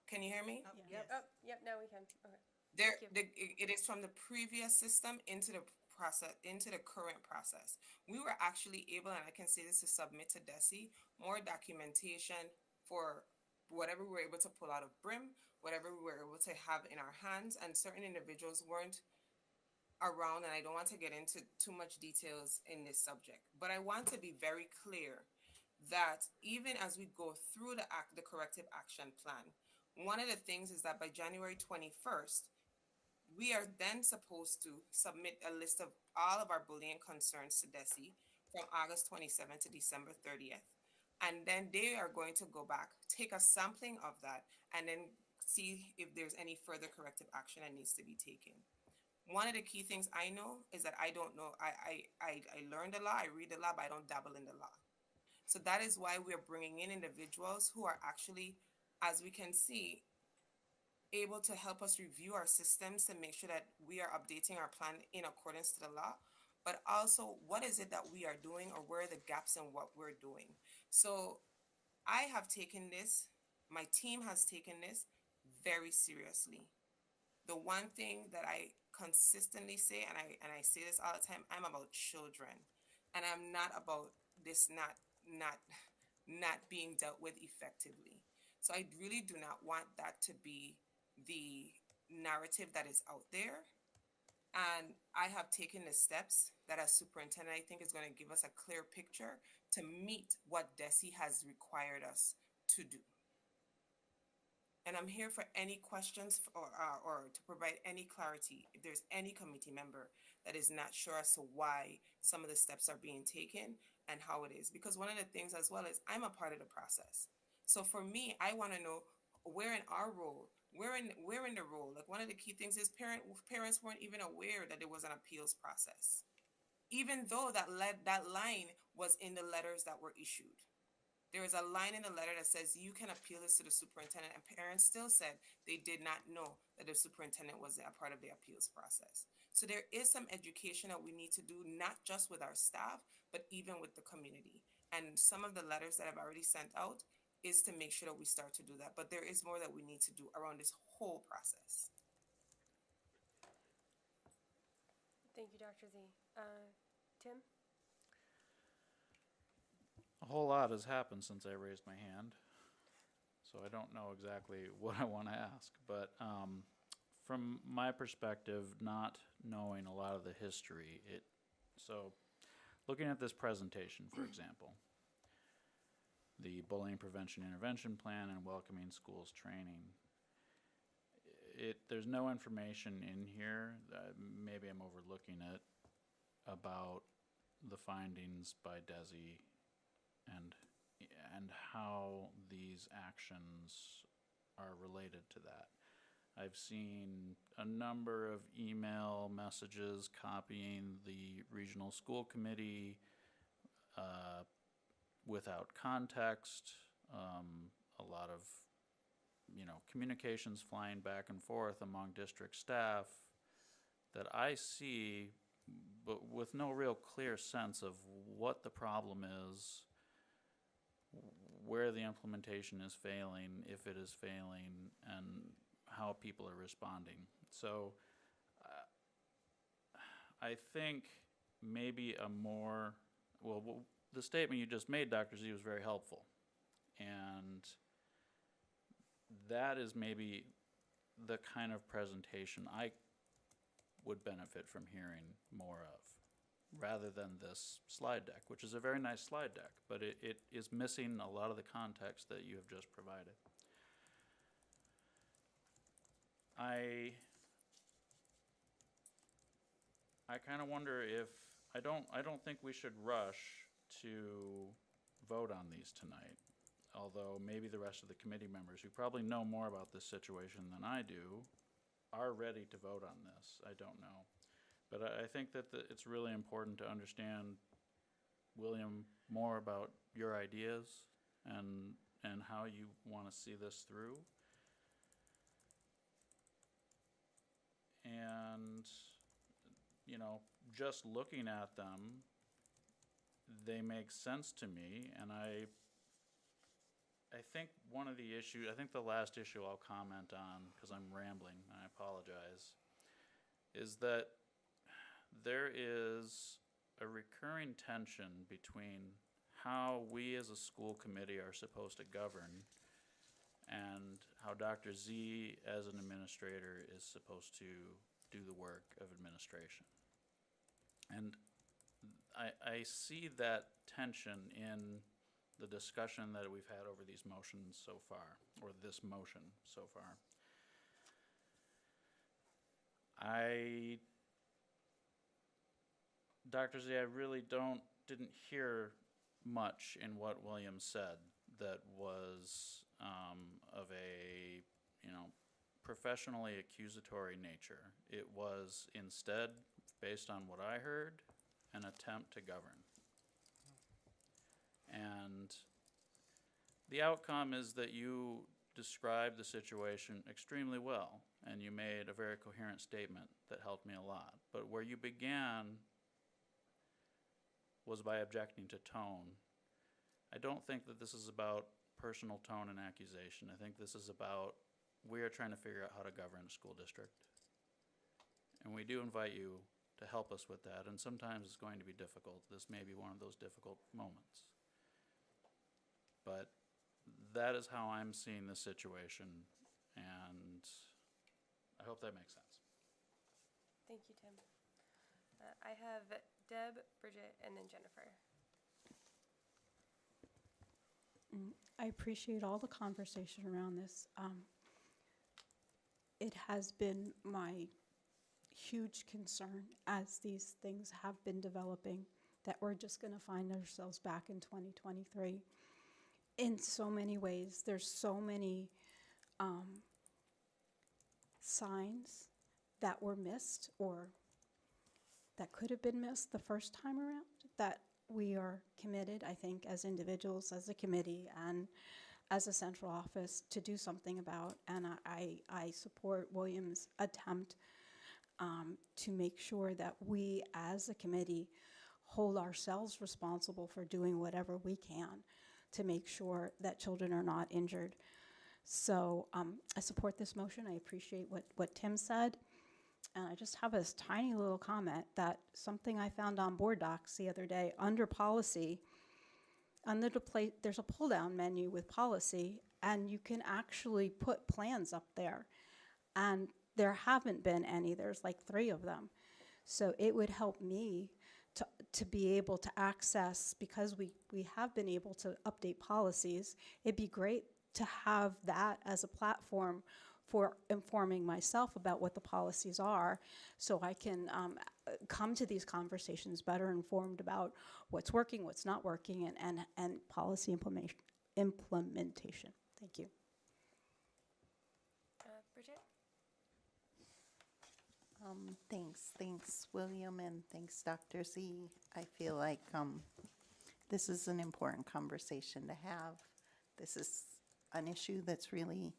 Can you hear me? Yes. Oh, yep, now we can. Okay. There, Thank it is from the previous system into the process, into the current process. We were actually able, and I can say this, to submit to DESI more documentation for whatever we were able to pull out of BRIM, whatever we were able to have in our hands, and certain individuals weren't around, and I don't want to get into too much details in this subject, but I want to be very clear that even as we go through the corrective action plan, one of the things is that by January 21st, we are then supposed to submit a list of all of our bullying concerns to DESI from August 27th to December 30th. And then they are going to go back, take a sampling of that, and then see if there's any further corrective action that needs to be taken. One of the key things I know is that I don't know, I learned the law, I read the law, but I don't dabble in the law. So that is why we're bringing in individuals who are actually, as we can see, able to help us review our systems to make sure that we are updating our plan in accordance to the law, but also what is it that we are doing, or where are the gaps in what we're doing. So I have taken this, my team has taken this very seriously. The one thing that I consistently say, and I say this all the time, I'm about children, and I'm not about this not being dealt with effectively. So I really do not want that to be the narrative that is out there. And I have taken the steps that as superintendent, I think is going to give us a clear picture to meet what DESI has required us to do. And I'm here for any questions or to provide any clarity if there's any committee member that is not sure as to why some of the steps are being taken and how it is. Because one of the things as well is I'm a part of the process. So for me, I want to know where in our role, where in the role. Like one of the key things is parents weren't even aware that there was an appeals process, even though that line was in the letters that were issued. There is a line in the letter that says you can appeal this to the superintendent, and parents still said they did not know that the superintendent was a part of the appeals process. So there is some education that we need to do, not just with our staff, but even with the community. And some of the letters that I've already sent out is to make sure that we start to do that. But there is more that we need to do around this whole process. Thank you, Dr. Z. Tim? A whole lot has happened since I raised my hand, so I don't know exactly what I want to ask. But from my perspective, not knowing a lot of the history, so looking at this presentation, for example, the bullying prevention intervention plan and welcoming schools training, there's no information in here, maybe I'm overlooking it, about the findings by DESI and how these actions are related to that. I've seen a number of email messages copying the regional school committee without context, a lot of communications flying back and forth among district staff that I see, but with no real clear sense of what the problem is, where the implementation is failing, if it is failing, and how people are responding. So I think maybe the statement you just made, Dr. Z, was very helpful. And that is maybe the kind of presentation I would benefit from hearing more of, rather than this slide deck, which is a very nice slide deck, but it is missing a lot of the context that you have just provided. I kind of wonder if I don't think we should rush to vote on these tonight, although maybe the rest of the committee members, who probably know more about this situation than I do, are ready to vote on this. I don't know. But I think that it's really important to understand, William, more about your ideas and how you want to see this through. And, you know, just looking at them, they make sense to me, and I think one of the issues, I think the last issue I'll comment on, because I'm rambling, I apologize, is that there is a recurring tension between how we as a school committee are supposed to govern and how Dr. Z as an administrator is supposed to do the work of administration. And I see that tension in the discussion that we've had over these motions so far, or this motion so far. Dr. Z, I really didn't hear much in what William said that was of a, professionally accusatory nature. It was instead, based on what I heard, an attempt to govern. And the outcome is that you described the situation extremely well, and you made a very coherent statement that helped me a lot. But where you began was by objecting to tone. I don't think that this is about personal tone and accusation. I think this is about, we are trying to figure out how to govern a school district. And we do invite you to help us with that, and sometimes it's going to be difficult. This may be one of those difficult moments. But that is how I'm seeing this situation, and I hope that makes sense. Thank you, Tim. I have Deb, Bridget, and then Jennifer. I appreciate all the conversation around this. It has been my huge concern as these things have been developing that we're just going to find ourselves back in 2023 in so many ways. There's so many signs that were missed or that could have been missed the first time around that we are committed, I think, as individuals, as a committee, and as a central office to do something about. And I support William's attempt to make sure that we as a committee hold ourselves responsible for doing whatever we can to make sure that children are not injured. So I support this motion. I appreciate what Tim said. And I just have this tiny little comment that something I found on board docs the other day under policy. There's a pull down menu with policy, and you can actually put plans up there. And there haven't been any. There's like 3 of them. So it would help me to be able to access, because we have been able to update policies. It'd be great to have that as a platform for informing myself about what the policies are, so I can come to these conversations better informed about what's working, what's not working, and policy implementation. Thank you. Bridget? Thanks, William, and thanks, Dr. Z. I feel like this is an important conversation to have. This is an issue that's really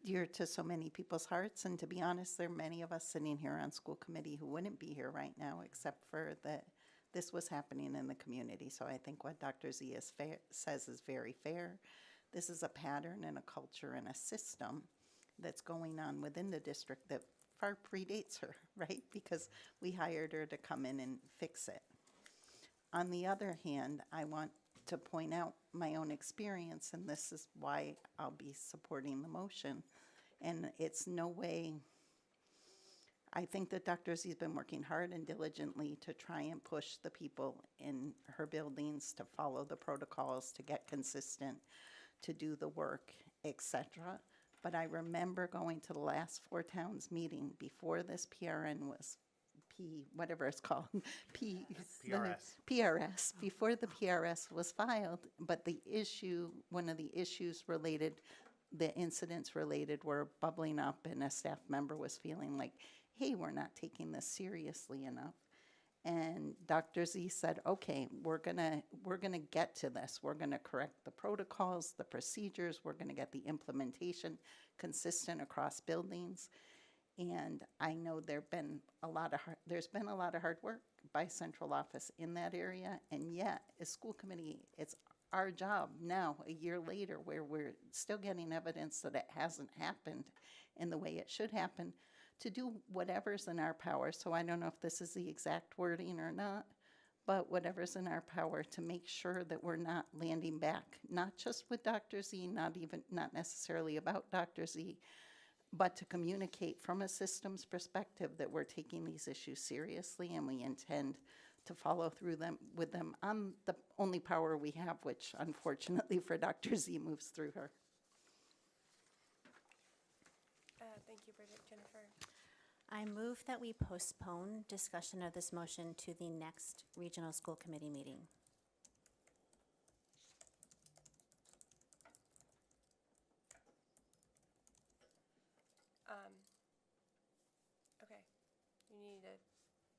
dear to so many people's hearts, and to be honest, there are many of us sitting here on school committee who wouldn't be here right now except for that this was happening in the community. So I think what Dr. Z says is very fair. This is a pattern and a culture and a system that's going on within the district that far predates her, right? Because we hired her to come in and fix it. On the other hand, I want to point out my own experience, and this is why I'll be supporting the motion. And it's no way, I think that Dr. Z has been working hard and diligently to try and push the people in her buildings to follow the protocols, to get consistent, to do the work, etc. But I remember going to the last 4 towns meeting before this whatever it's called, PRS. PRS, before the PRS was filed, but the issue, one of the issues related, the incidents related were bubbling up, and a staff member was feeling like, hey, we're not taking this seriously enough. And Dr. Z said, okay, we're gonna get to this. We're gonna correct the protocols, the procedures. We're gonna get the implementation consistent across buildings. And I know there's been a lot of hard work by central office in that area. And yet, as school committee, it's our job now, a year later, where we're still getting evidence that it hasn't happened in the way it should happen, to do whatever's in our power. So I don't know if this is the exact wording or not, but whatever's in our power to make sure that we're not landing back, not just with Dr. Z, not necessarily about Dr. Z, but to communicate from a systems perspective that we're taking these issues seriously and we intend to follow through with them on the only power we have, which unfortunately for Dr. Z moves through her. Thank you, Bridget. Jennifer? I move that we postpone discussion of this motion to the next regional school committee meeting. Okay. You need a,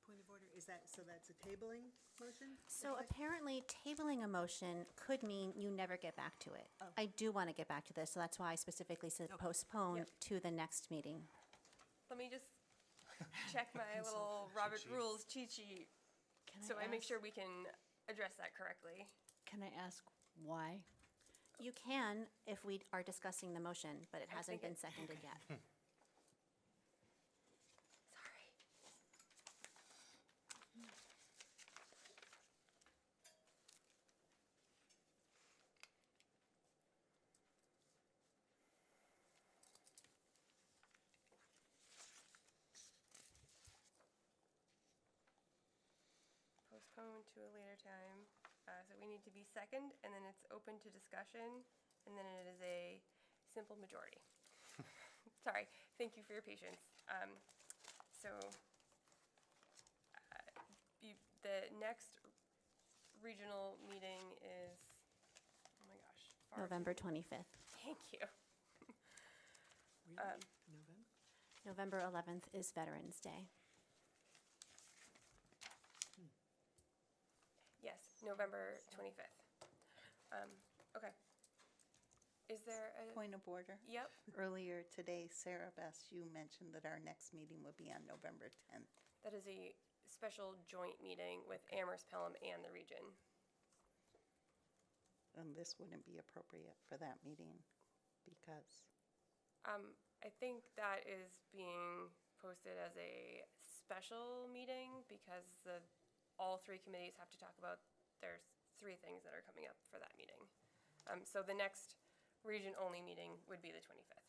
Point of order, is that, so that's a tabling motion? So apparently tabling a motion could mean you never get back to it. I do want to get back to this, so that's why I specifically said postpone to the next meeting. let me just check my little Robert Rules cheat sheet so I make sure we can address that correctly. Can I ask why? You can if we are discussing the motion, but it hasn't been seconded yet. Sorry. Postpone to a later time. So we need to be second, and then it's open to discussion, and then it is a simple majority. Sorry, thank you for your patience. The next regional meeting is, oh my gosh. November 25th. Thank you. November 11th is Veterans Day. Yes, November 25th. Okay. Is there a? Point of order. Yep. Earlier today, Sarah Bess, you mentioned that our next meeting would be on November 10th. That is a special joint meeting with Amherst, Pelham, and the region. And this wouldn't be appropriate for that meeting because? I think that is being posted as a special meeting because all three committees have to talk about, there's three things that are coming up for that meeting. So the next region-only meeting would be the 25th.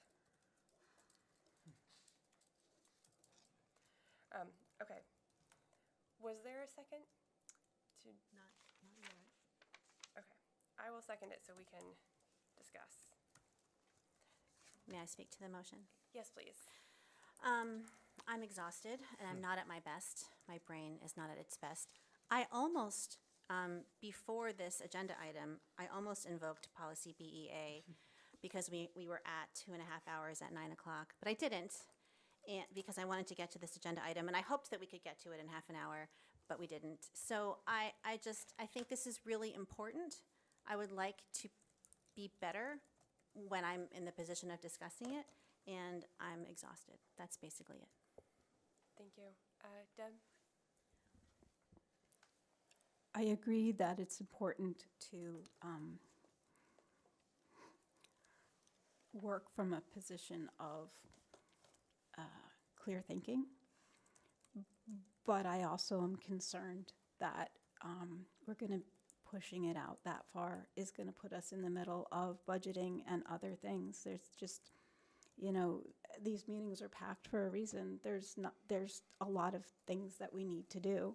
Okay. Was there a second? Not yet. Okay. I will second it so we can discuss. May I speak to the motion? Yes, please. I'm exhausted and I'm not at my best. My brain is not at its best. I almost, before this agenda item, I almost invoked policy BEA because we were at 2.5 hours at 9 o'clock, but I didn't because I wanted to get to this agenda item and I hoped that we could get to it in half an hour, but we didn't. So I think this is really important. I would like to be better when I'm in the position of discussing it, and I'm exhausted. That's basically it. Thank you. Deb? I agree that it's important to work from a position of clear thinking, but I also am concerned that we're going to pushing it out that far is going to put us in the middle of budgeting and other things. There's just, these meetings are packed for a reason. There's a lot of things that we need to do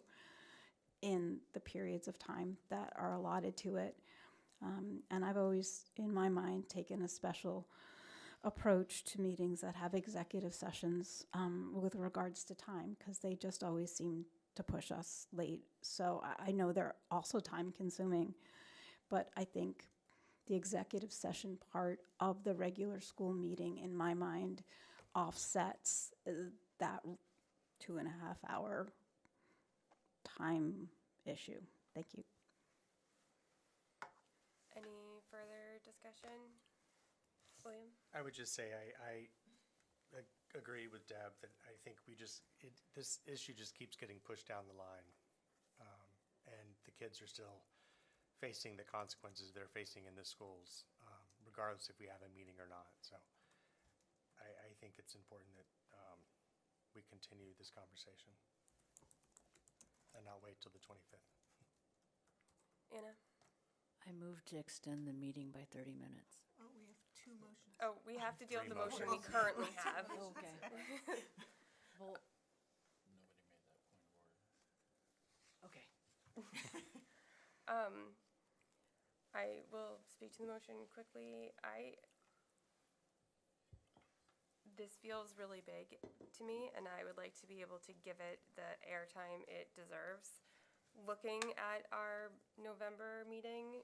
in the periods of time that are allotted to it. And I've always, in my mind, taken a special approach to meetings that have executive sessions with regards to time, because they just always seem to push us late. So I know they're also time-consuming, but I think the executive session part of the regular school meeting, in my mind, offsets that 2.5 hour time issue. Thank you. Any further discussion? William? I would just say I agree with Deb that I think this issue just keeps getting pushed down the line. And the kids are still facing the consequences they're facing in the schools, regardless if we have a meeting or not. So I think it's important that we continue this conversation and not wait till the 25th. Anna? I move to extend the meeting by 30 minutes. Oh, we have two motions. Oh, we have to deal with the Three motion we motions. currently have. Okay. Well, Nobody made that point of order. okay. I will speak to the motion quickly. This feels really big to me, and I would like to be able to give it the airtime it deserves. Looking at our November meeting,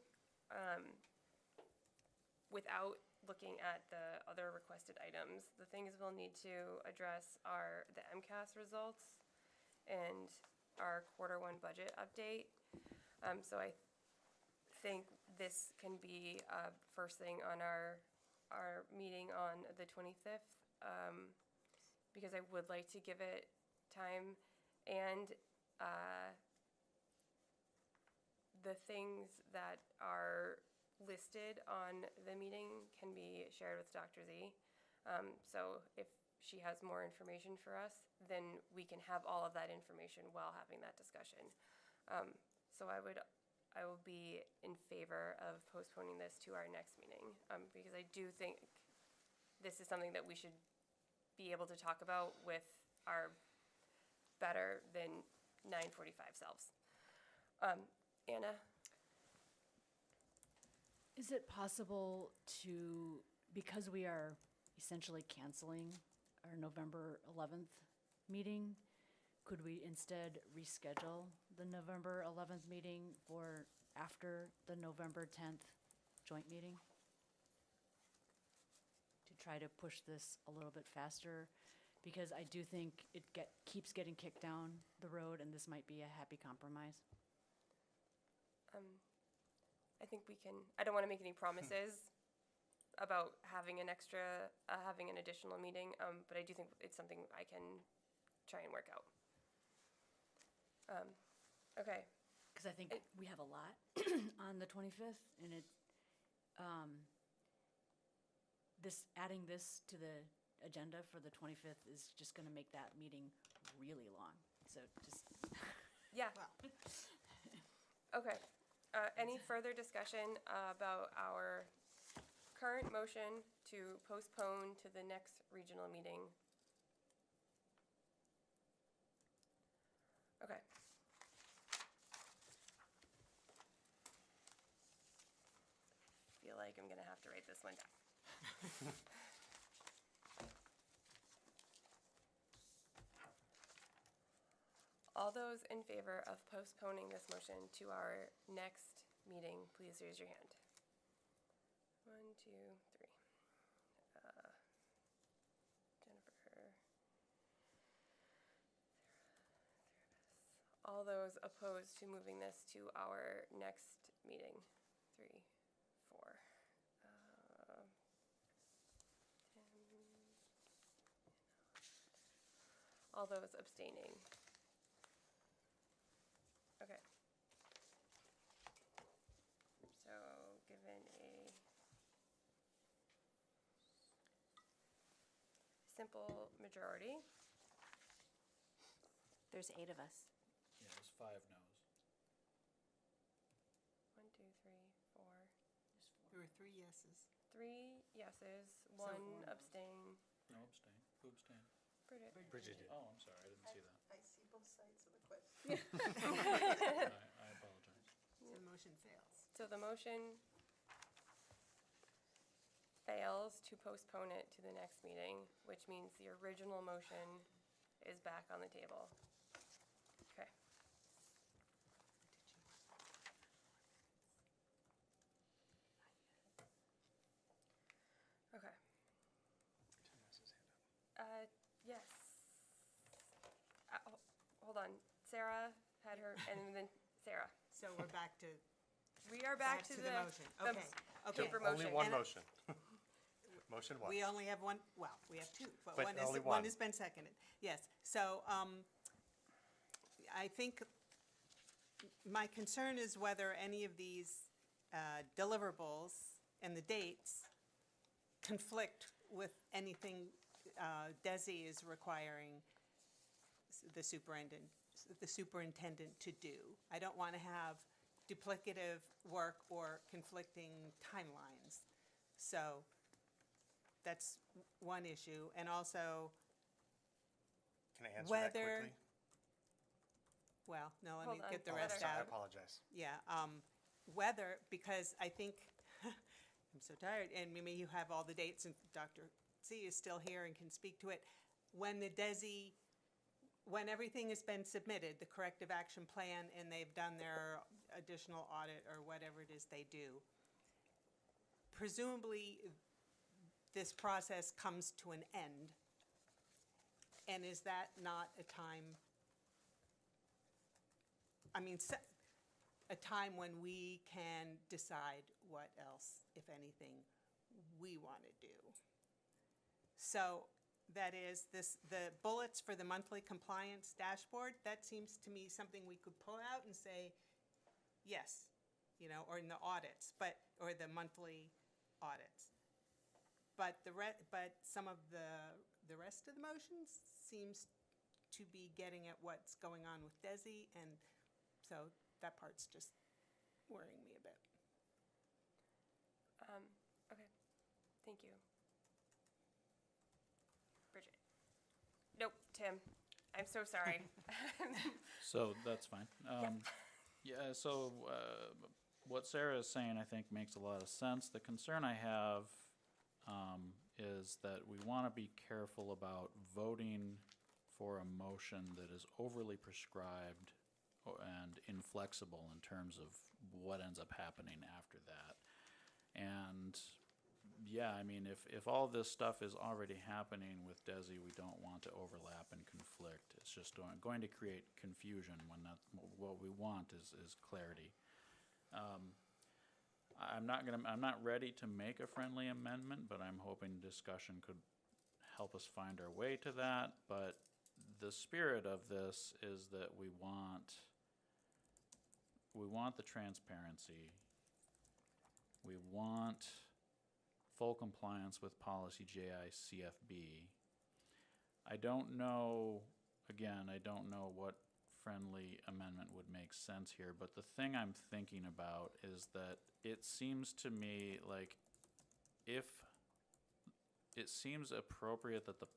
without looking at the other requested items, the things we'll need to address are the MCAS results and our Q1 budget update. So I think this can be first thing on our meeting on the 25th, because I would like to give it time, and the things that are listed on the meeting can be shared with Dr. Z. So if she has more information for us, then we can have all of that information while having that discussion. So I will be in favor of postponing this to our next meeting, because I do think this is something that we should be able to talk about with our better than 9:45 selves. Anna? Is it possible to, because we are essentially canceling our November 11th meeting, could we instead reschedule the November 11th meeting for after the November 10th joint meeting? To try to push this a little bit faster, because I do think it keeps getting kicked down the road, and this might be a happy compromise. I think we can, I don't want to make any promises about having an additional meeting, but I do think it's something I can try and work out. Okay. Because I think we have a lot on the 25th, and adding this to the agenda for the 25th is just going to make that meeting really long. So just. Yeah. Okay. Any further discussion about our current motion to postpone to the next regional meeting? Okay. Feel like I'm gonna have to write this one down. All those in favor of postponing this motion to our next meeting, please raise your hand. 1, 2, 3. Jennifer. All those opposed to moving this to our next meeting? 3, 4. 10. All those abstaining? Okay. So, given a simple majority. There's 8 of us. Yeah, there's 5 no's. 1, 2, 3, 4. There were 3 yeses. 3 yeses, 1 abstain. No abstain. Who abstained? Bridget. Bridget did. Oh, I'm sorry, I didn't see that. I see both sides of the question. I apologize. So the motion fails. So the motion fails, to postpone it to the next meeting, which means the original motion is back on the table. Okay. Okay. Yes. Hold on. Sarah had her, and then Sarah. So we're back to, We are back to the motion. Okay, okay. paper Only motion. one And- motion. Motion one. We only have one, well, we have two, but But only one. one has been seconded. Yes, so, I think my concern is whether any of these deliverables and the dates conflict with anything DESI is requiring the superintendent to do. I don't want to have duplicative work or conflicting timelines. So that's one issue. And also, Can I answer that whether- quickly? well, no, let Hold me on, get the hold rest on. I out. apologize. Yeah, whether, because I think, I'm so tired, and maybe you have all the dates, and Dr. C is still here and can speak to it. When the DESI, when everything has been submitted, the corrective action plan, and they've done their additional audit or whatever it is they do, presumably this process comes to an end. And is that not a time, I mean, a time when we can decide what else, if anything, we want to do? So that is the bullets for the monthly compliance dashboard, that seems to me something we could pull out and say, yes, or in the audits, or the monthly audits. But but some of the rest of the motions seems to be getting at what's going on with DESI, and so that part's just worrying me a bit. Okay. Thank you. Bridget. Nope, Tim. I'm so sorry. So that's fine. Yeah, so what Sarah is saying, I think, makes a lot of sense. The concern I have is that we want to be careful about voting for a motion that is overly prescribed and inflexible in terms of what ends up happening after that. And yeah, I mean, if all this stuff is already happening with DESI, we don't want to overlap and conflict. It's just going to create confusion when what we want is clarity. I'm not ready to make a friendly amendment, but I'm hoping discussion could help us find our way to that. But the spirit of this is that we want the transparency. We want full compliance with policy JICFB. I don't know what friendly amendment would make sense here, but the thing I'm thinking about is that it seems to me like if it seems appropriate that the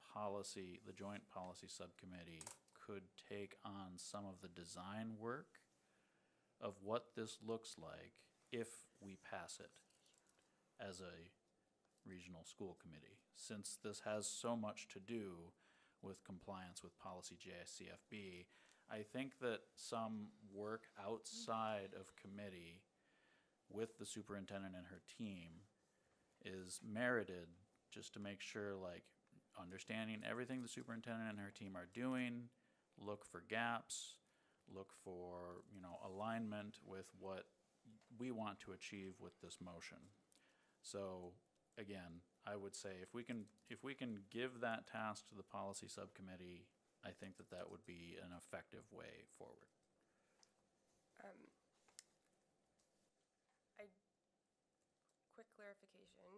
joint policy subcommittee could take on some of the design work of what this looks like if we pass it as a regional school committee, since this has so much to do with compliance with policy JICFB. I think that some work outside of committee with the superintendent and her team is merited, just to make sure, like, understanding everything the superintendent and her team are doing, look for gaps, look for, alignment with what we want to achieve with this motion. So again, I would say if we can give that task to the policy subcommittee, I think that would be an effective way forward. Quick clarification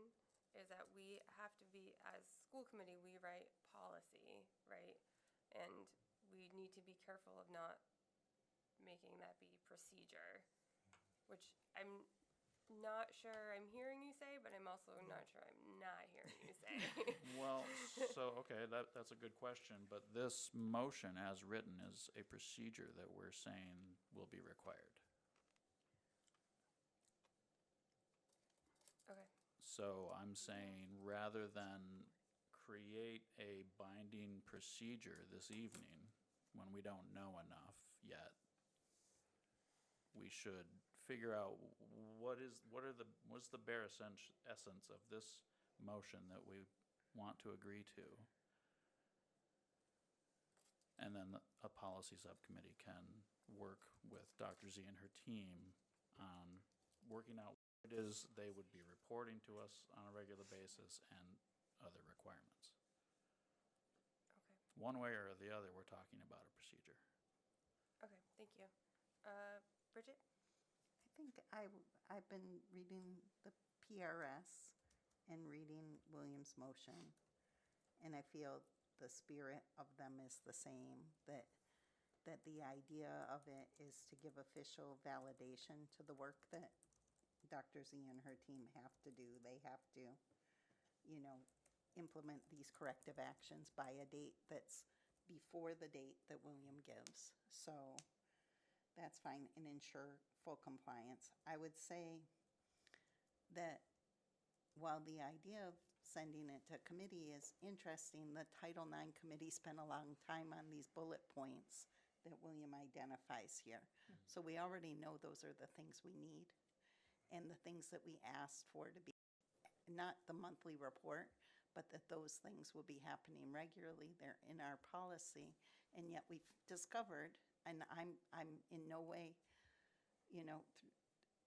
is that we have to be, as school committee, we write policy, right? And we need to be careful of not making that be procedure, which I'm not sure I'm hearing you say, but I'm also not sure I'm not hearing you say. Well, okay, that's a good question, but this motion as written is a procedure that we're saying will be required. Okay. So I'm saying, rather than create a binding procedure this evening, when we don't know enough yet, we should figure out what's the bare essence of this motion that we want to agree to. And then a policy subcommittee can work with Dr. Z and her team on working out what it is they would be reporting to us on a regular basis and other requirements. Okay. One way or the other, we're talking about a procedure. Okay, thank you. Bridget? I think I've been reading the PRS and reading William's motion, and I feel the spirit of them is the same, that the idea of it is to give official validation to the work that Dr. Z and her team have to do. They have to, implement these corrective actions by a date that's before the date that William gives. So that's fine, and ensure full compliance. I would say that while the idea of sending it to committee is interesting, the Title IX committee spent a long time on these bullet points that William identifies here. So we already know those are the things we need, and the things that we asked for to be, not the monthly report, but that those things will be happening regularly. They're in our policy, and yet we've discovered, and I'm in no way,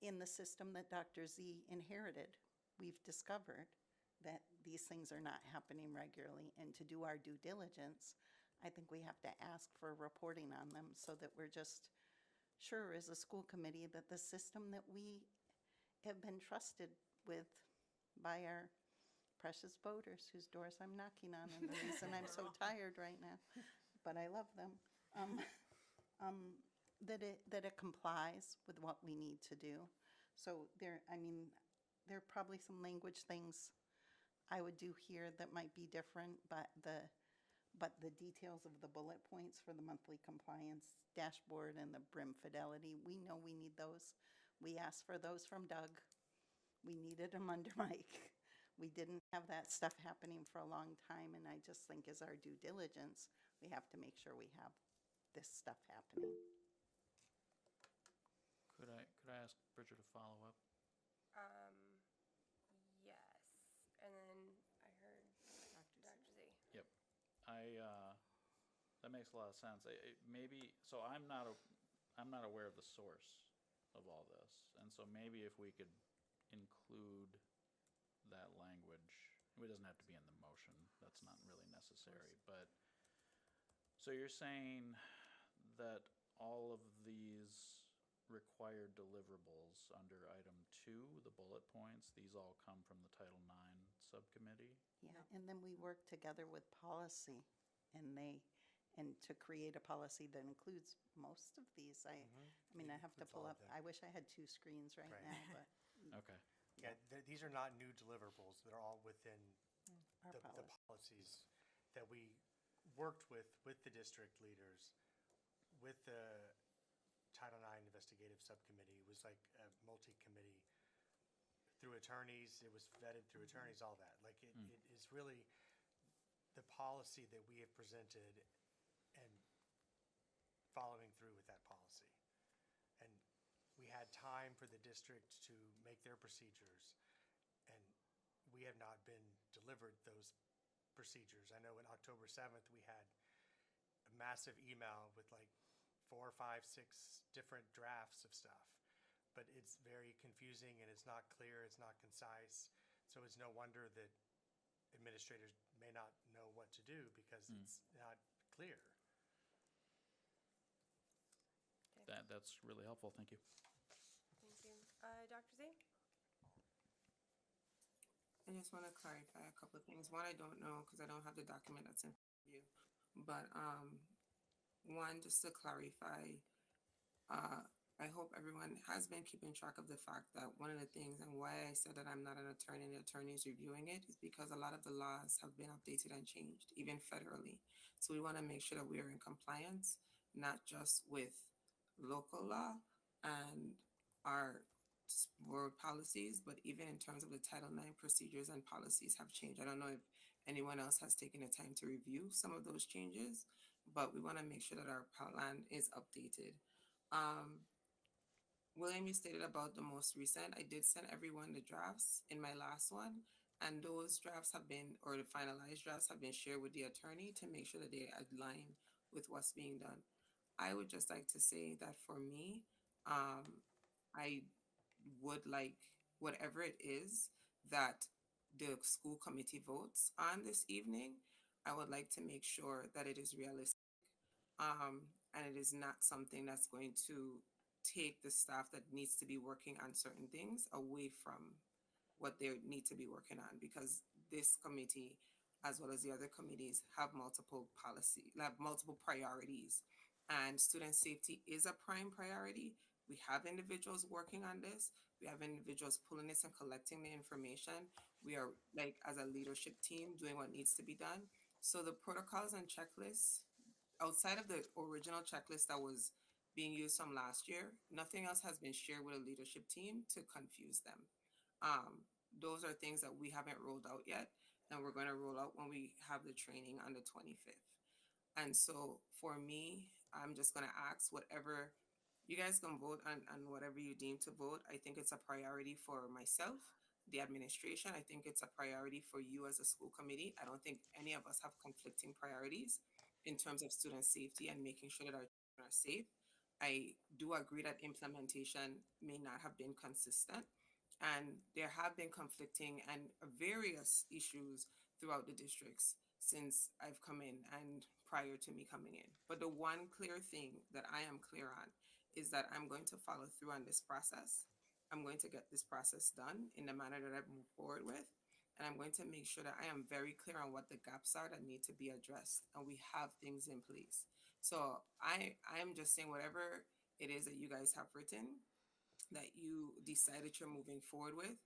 in the system that Dr. Z inherited, we've discovered that these things are not happening regularly, and to do our due diligence, I think we have to ask for reporting on them so that we're just sure as a school committee that the system that we have been trusted with by our precious voters whose doors I'm knocking on, and the reason I'm so tired right now, but I love them, that it complies with what we need to do. So there are probably some language things I would do here that might be different, but the details of the bullet points for the monthly compliance dashboard and the brim fidelity, we know we need those. We asked for those from Doug. We needed them under Mike. We didn't have that stuff happening for a long time, and I just think as our due diligence, we have to make sure we have this stuff happening. Could I ask Bridget to follow up? Yes. And then I heard Dr. Z. Yep. That makes a lot of sense. So I'm not aware of the source of all this, and so maybe if we could include that language, it doesn't have to be in the motion. That's not really necessary. But so you're saying that all of these required deliverables under item 2, the bullet points, these all come from the Title IX subcommittee? Yeah, and then we work together with policy, and to create a policy that includes most of these. I have to pull up, I wish I had 2 screens right now, but. Okay. Yeah, these are not new deliverables. They're all within Our the policy. policies that we worked with the district leaders, with the Title IX investigative subcommittee. It was like a multi-committee through attorneys. It was vetted through attorneys, all that. Like it is really the policy that we have presented and following through with that policy. And we had time for the district to make their procedures, and we have not been delivered those procedures. I know on October 7th, we had a massive email with like 4, 5, 6 different drafts of stuff, but it's very confusing and it's not clear, it's not concise. So it's no wonder that administrators may not know what to do because it's not clear. That's really helpful. Thank you. Thank you. Dr. Z? I just want to clarify a couple of things. One, I don't know because I don't have the document that's in front of you. But one, just to clarify, I hope everyone has been keeping track of the fact that one of the things and why I said that I'm not an attorney and the attorney is reviewing it is because a lot of the laws have been updated and changed, even federally. So we want to make sure that we are in compliance, not just with local law and our board policies, but even in terms of the Title IX procedures and policies have changed. I don't know if anyone else has taken the time to review some of those changes, but we want to make sure that our plan is updated. William, you stated about the most recent. I did send everyone the drafts in my last one, and those drafts have been, or the finalized drafts have been shared with the attorney to make sure that they align with what's being done. I would just like to say that for me, I would like whatever it is that the school committee votes on this evening, I would like to make sure that it is realistic, and it is not something that's going to take the staff that needs to be working on certain things away from what they need to be working on, because this committee, as well as the other committees, have multiple priorities, and student safety is a prime priority. We have individuals working on this. We have individuals pulling this and collecting the information. We are, like, as a leadership team, doing what needs to be done. So the protocols and checklists, outside of the original checklist that was being used from last year, nothing else has been shared with a leadership team to confuse them. Those are things that we haven't rolled out yet, and we're going to roll out when we have the training on the 25th. And so for me, I'm just going to ask whatever you guys can vote on whatever you deem to vote. I think it's a priority for myself, the administration. I think it's a priority for you as a school committee. I don't think any of us have conflicting priorities in terms of student safety and making sure that our children are safe. I do agree that implementation may not have been consistent, and there have been conflicting and various issues throughout the districts since I've come in and prior to me coming in. But the one clear thing that I am clear on is that I'm going to follow through on this process. I'm going to get this process done in the manner that I've moved forward with. And I'm going to make sure that I am very clear on what the gaps are that need to be addressed. And we have things in place. So I am just saying whatever it is that you guys have written, that you decided you're moving forward with,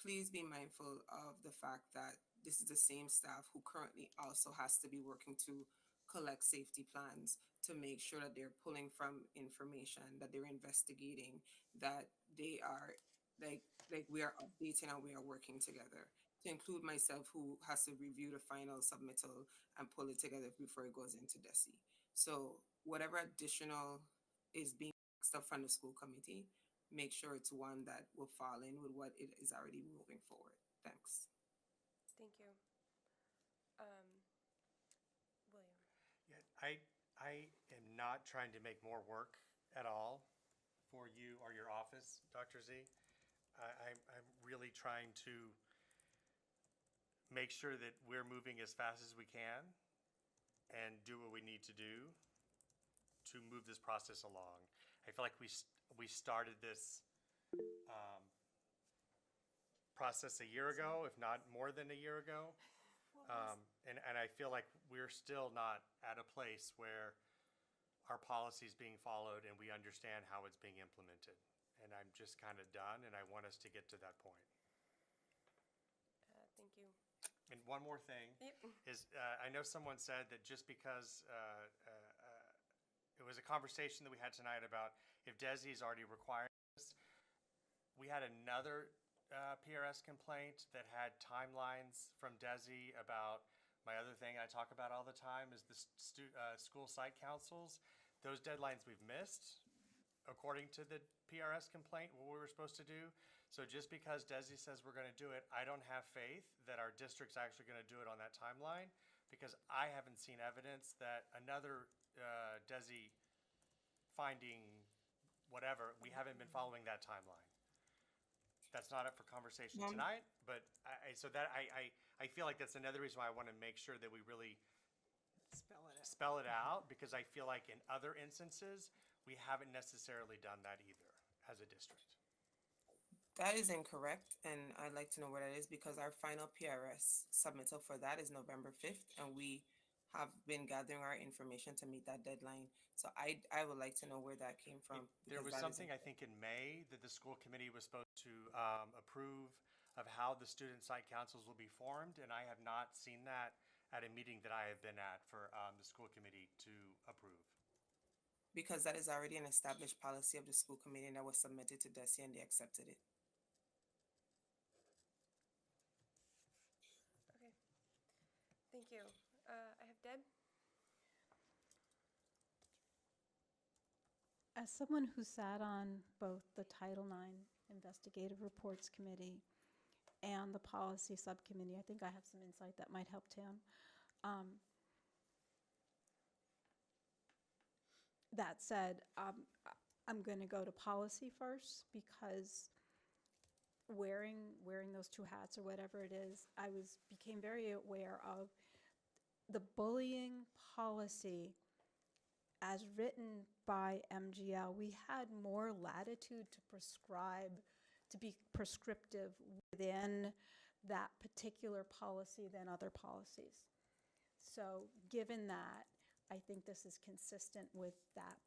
please be mindful of the fact that this is the same staff who currently also has to be working to collect safety plans, to make sure that they're pulling from information, that they're investigating, that they are like we are updating and we are working together. To include myself, who has to review the final submittal and pull it together before it goes into DESI. So whatever additional is being asked of from the school committee, make sure it's one that will fall in with what it is already moving forward. Thanks. Thank you. William. Yeah, I am not trying to make more work at all for you or your office, Dr. Z. I'm really trying to make sure that we're moving as fast as we can and do what we need to do to move this process along. I feel like we started this process a year ago, if not more than a year ago. And I feel like we're still not at a place where our policy is being followed and we understand how it's being implemented. And I'm just kind of done, and I want us to get to that point. Thank you. And one more thing is, I know someone said that just because it was a conversation that we had tonight about if DESI is already requiring this. We had another PRS complaint that had timelines from DESI about my other thing I talk about all the time is the school site councils. Those deadlines we've missed, according to the PRS complaint, what we were supposed to do. So just because DESI says we're going to do it, I don't have faith that our district's actually going to do it on that timeline, because I haven't seen evidence that another DESI finding whatever, we haven't been following that timeline. That's not up for conversation tonight, but I feel like that's another reason why I want to make sure that we really spell it out, because I feel like in other instances, we haven't necessarily done that either as a district. That is incorrect, and I'd like to know where that is, because our final PRS submittal for that is November 5th, and we have been gathering our information to meet that deadline. So I would like to know where that came from. There was something, I think, in May that the school committee was supposed to approve of how the student site councils will be formed, and I have not seen that at a meeting that I have been at for the school committee to approve. because that is already an established policy of the school committee and that was submitted to DESI and they accepted it. Okay. Thank you. I have Deb. As someone who sat on both the Title IX Investigative Reports Committee and the Policy Subcommittee, I think I have some insight that might help Tim. That said, I'm going to go to policy first because wearing those two hats or whatever it is, I became very aware of the bullying policy as written by MGL. We had more latitude to prescribe, to be prescriptive within that particular policy than other policies. So given that, I think this is consistent with that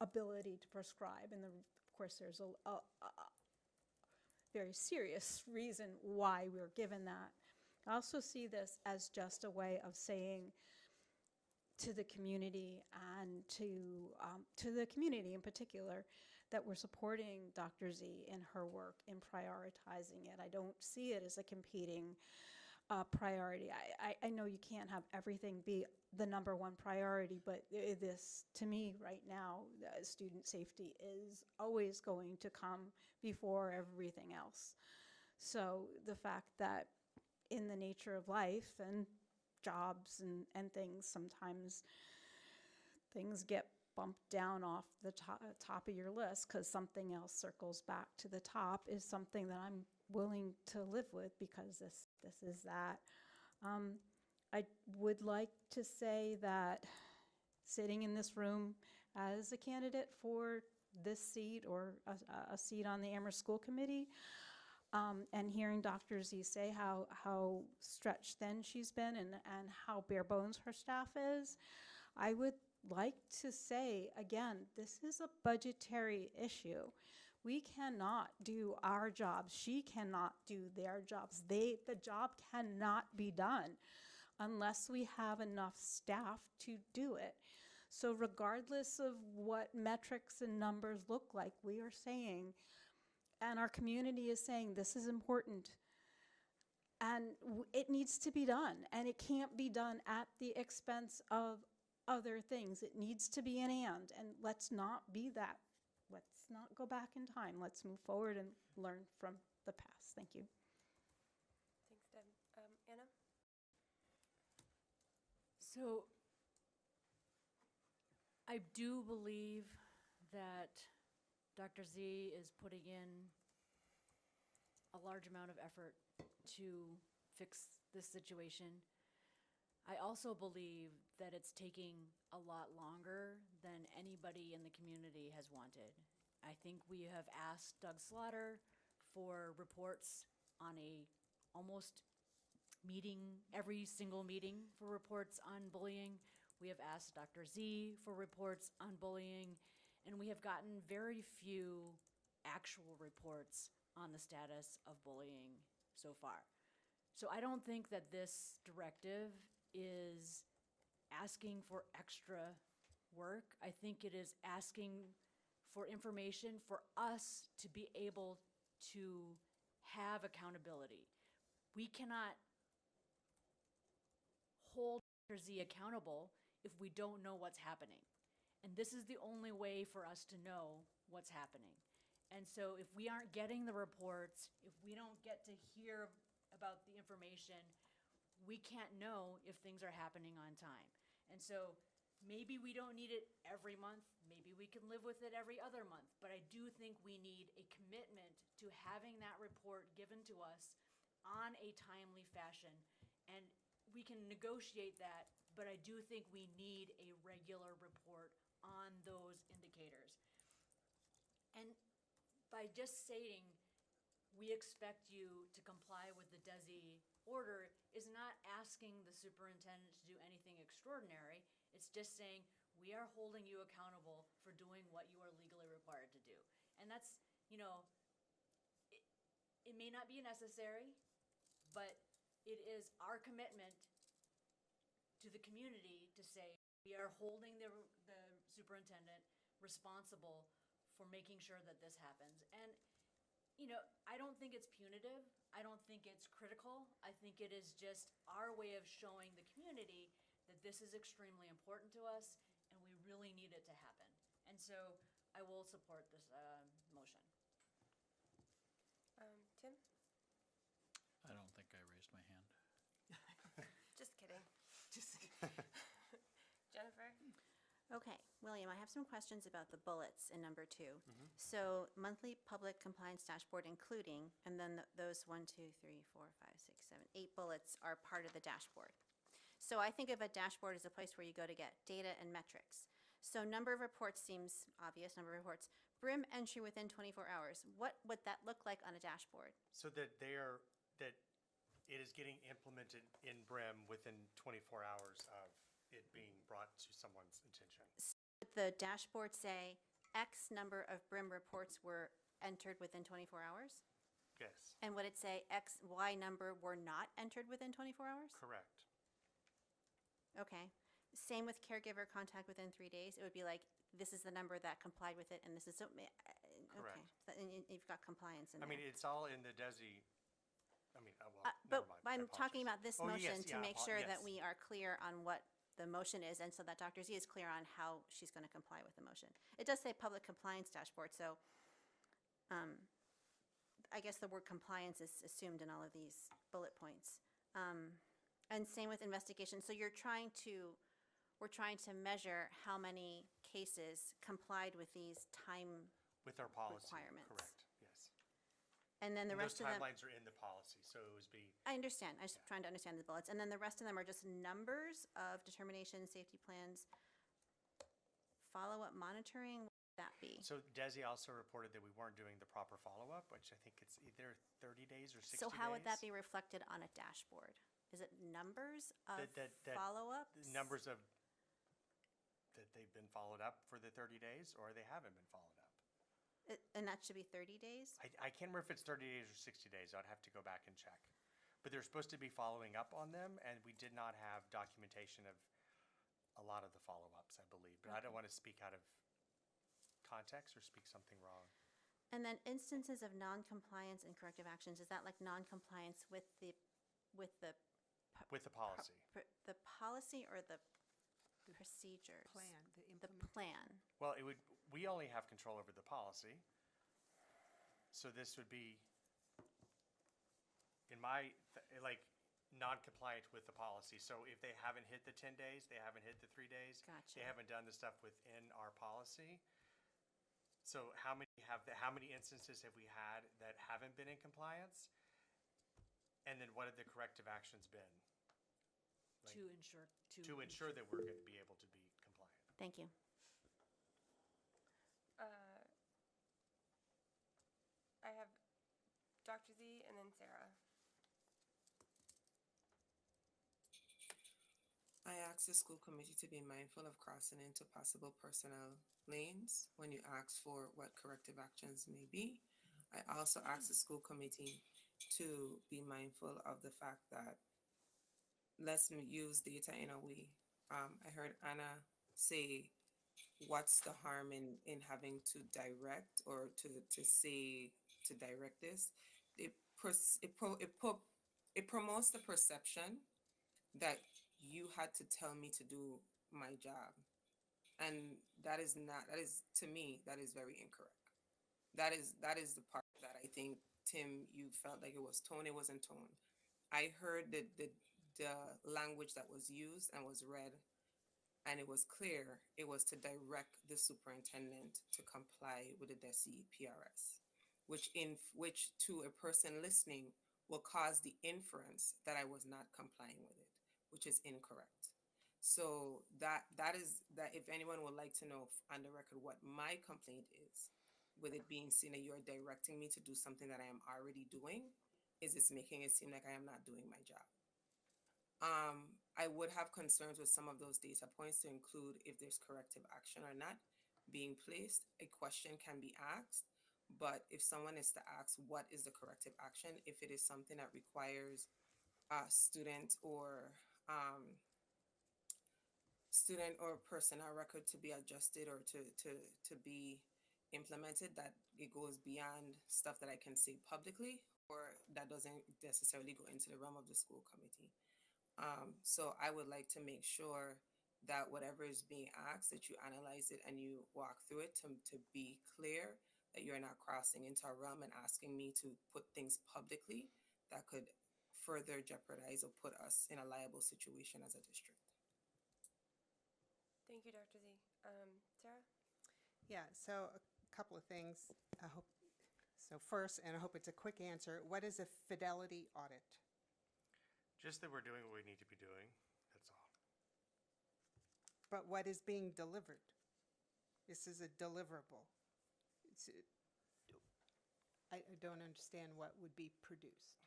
ability to prescribe. And of course, there's a very serious reason why we're given that. I also see this as just a way of saying to the community and to the community in particular that we're supporting Dr. Z in her work in prioritizing it. I don't see it as a competing priority. I know you can't have everything be the number one priority, but this, to me right now, student safety is always going to come before everything else. So the fact that in the nature of life and jobs and things, sometimes things get bumped down off the top of your list because something else circles back to the top is something that I'm willing to live with because this is that. I would like to say that sitting in this room as a candidate for this seat or a seat on the Amherst School Committee, and hearing Dr. Z say how stretched thin she's been and how bare bones her staff is, I would like to say, again, this is a budgetary issue. We cannot do our jobs. She cannot do their jobs. The job cannot be done unless we have enough staff to do it. So regardless of what metrics and numbers look like, we are saying, and our community is saying, this is important. And it needs to be done. And it can't be done at the expense of other things. It needs to be an and let's not be that. Let's not go back in time. Let's move forward and learn from the past. Thank you. Thanks, Deb. Anna? So I do believe that Dr. Z is putting in a large amount of effort to fix this situation. I also believe that it's taking a lot longer than anybody in the community has wanted. I think we have asked Doug Slaughter for reports on a almost meeting, every single meeting for reports on bullying. We have asked Dr. Z for reports on bullying, and we have gotten very few actual reports on the status of bullying so far. So I don't think that this directive is asking for extra work. I think it is asking for information for us to be able to have accountability. We cannot hold Dr. Z accountable if we don't know what's happening. And this is the only way for us to know what's happening. And so if we aren't getting the reports, if we don't get to hear about the information, we can't know if things are happening on time. And so maybe we don't need it every month, maybe we can live with it every other month, but I do think we need a commitment to having that report given to us on a timely fashion. And we can negotiate that, but I do think we need a regular report on those indicators. And by just stating, we expect you to comply with the DESI order is not asking the superintendent to do anything extraordinary. It's just saying, we are holding you accountable for doing what you are legally required to do. And that's, you know, it may not be necessary, but it is our commitment to the community to say, we are holding the superintendent superintendent responsible for making sure that this happens. And, you know, I don't think it's punitive. I don't think it's critical. I think it is just our way of showing the community that this is extremely important to us and we really need it to happen. And so I will support this motion. Tim? I don't think I raised my hand. Just kidding. Jennifer? Okay, William, I have some questions about the bullets in number 2. So monthly public compliance dashboard including, and then those 1, 2, 3, 4, 5, 6, 7, 8 bullets are part of the dashboard. So I think of a dashboard as a place where you go to get data and metrics. So number of reports seems obvious, number of reports. BRIM entry within 24 hours, what would that look like on a dashboard? So that that it is getting implemented in BRIM within 24 hours of it being brought to someone's attention. Would the dashboard say X number of BRIM reports were entered within 24 hours? Yes, And would it say X, Y number were not entered within 24 hours? correct. Okay. Same with caregiver contact within 3 days. It would be like, this is the number that complied with it, and this is, okay. Correct. So, and you've got compliance in I there. mean, it's all in the DESI, well, never But mind. I I'm talking apologize. about this Oh, motion yes, to yeah, make sure that yes. we are clear on what the motion is, and so that Dr. Z is clear on how she's going to comply with the motion. It does say public compliance dashboard, so I guess the word compliance is assumed in all of these bullet points. And same with investigation. So we're trying to measure how many cases complied with these time, With our policy, requirements. correct, yes. and then the And rest of those them. timelines are in the policy, so it would be, I understand. I'm just trying to understand the bullets. And then the rest of them are just numbers of determination, safety plans, follow-up monitoring. What would that be? so DESI also reported that we weren't doing the proper follow-up, which I think it's either 30 days or 60 days. So how would that be reflected on a dashboard? Is it numbers of That follow-ups? Numbers of, that they've been followed up for the 30 days, or they haven't been followed up. And that should be 30 days? I can't remember if it's 30 days or 60 days, I'd have to go back and check. But they're supposed to be following up on them, and we did not have documentation of a lot of the follow-ups, I believe. But I don't want to speak out of context or speak something wrong. And then instances of non-compliance and corrective actions, is that like non-compliance with the With the policy. the policy or the procedures? Plan, the The implement. plan. Well, we only have control over the policy. So this would be, in my, non-compliant with the policy. So if they haven't hit the 10 days, they haven't hit the 3 days. Gotcha. They haven't done the stuff within our policy. So how many instances have we had that haven't been in compliance? And then what have the corrective actions been? Like, To ensure, to ensure that we're going to be able to be compliant. Thank you. I have Dr. Z and then Sarah. I ask the school committee to be mindful of crossing into possible personnel lanes when you ask for what corrective actions may be. I also ask the school committee to be mindful of the fact that let's use data in a way. I heard Anna say, what's the harm in having to direct or to say, to direct this? It promotes the perception that you had to tell me to do my job. And that is to me, that is very incorrect. That is the part that I think, Tim, you felt like it was tone, it wasn't tone. I heard the language that was used and was read, and it was clear, it was to direct the superintendent to comply with the DESI PRS, which to a person listening will cause the inference that I was not complying with it, which is incorrect. So that if anyone would like to know on the record what my complaint is, with it being seen that you are directing me to do something that I am already doing, is it's making it seem like I am not doing my job. I would have concerns with some of those data points to include if there's corrective action or not being placed. A question can be asked, but if someone is to ask what is the corrective action, if it is something that requires a student or student or personnel record to be adjusted or to be implemented, that it goes beyond stuff that I can say publicly or that doesn't necessarily go into the realm of the school committee. So I would like to make sure that whatever is being asked, that you analyze it and you walk through it to be clear that you're not crossing into a realm and asking me to put things publicly that could further jeopardize or put us in a liable situation as a district. Thank you, Dr. Z. Sarah? Yeah, so a couple of things. I hope, so first, and I hope it's a quick answer, what is a fidelity audit? Just that we're doing what we need to be doing, that's all. But what is being delivered? This is a deliverable. I don't understand what would be produced.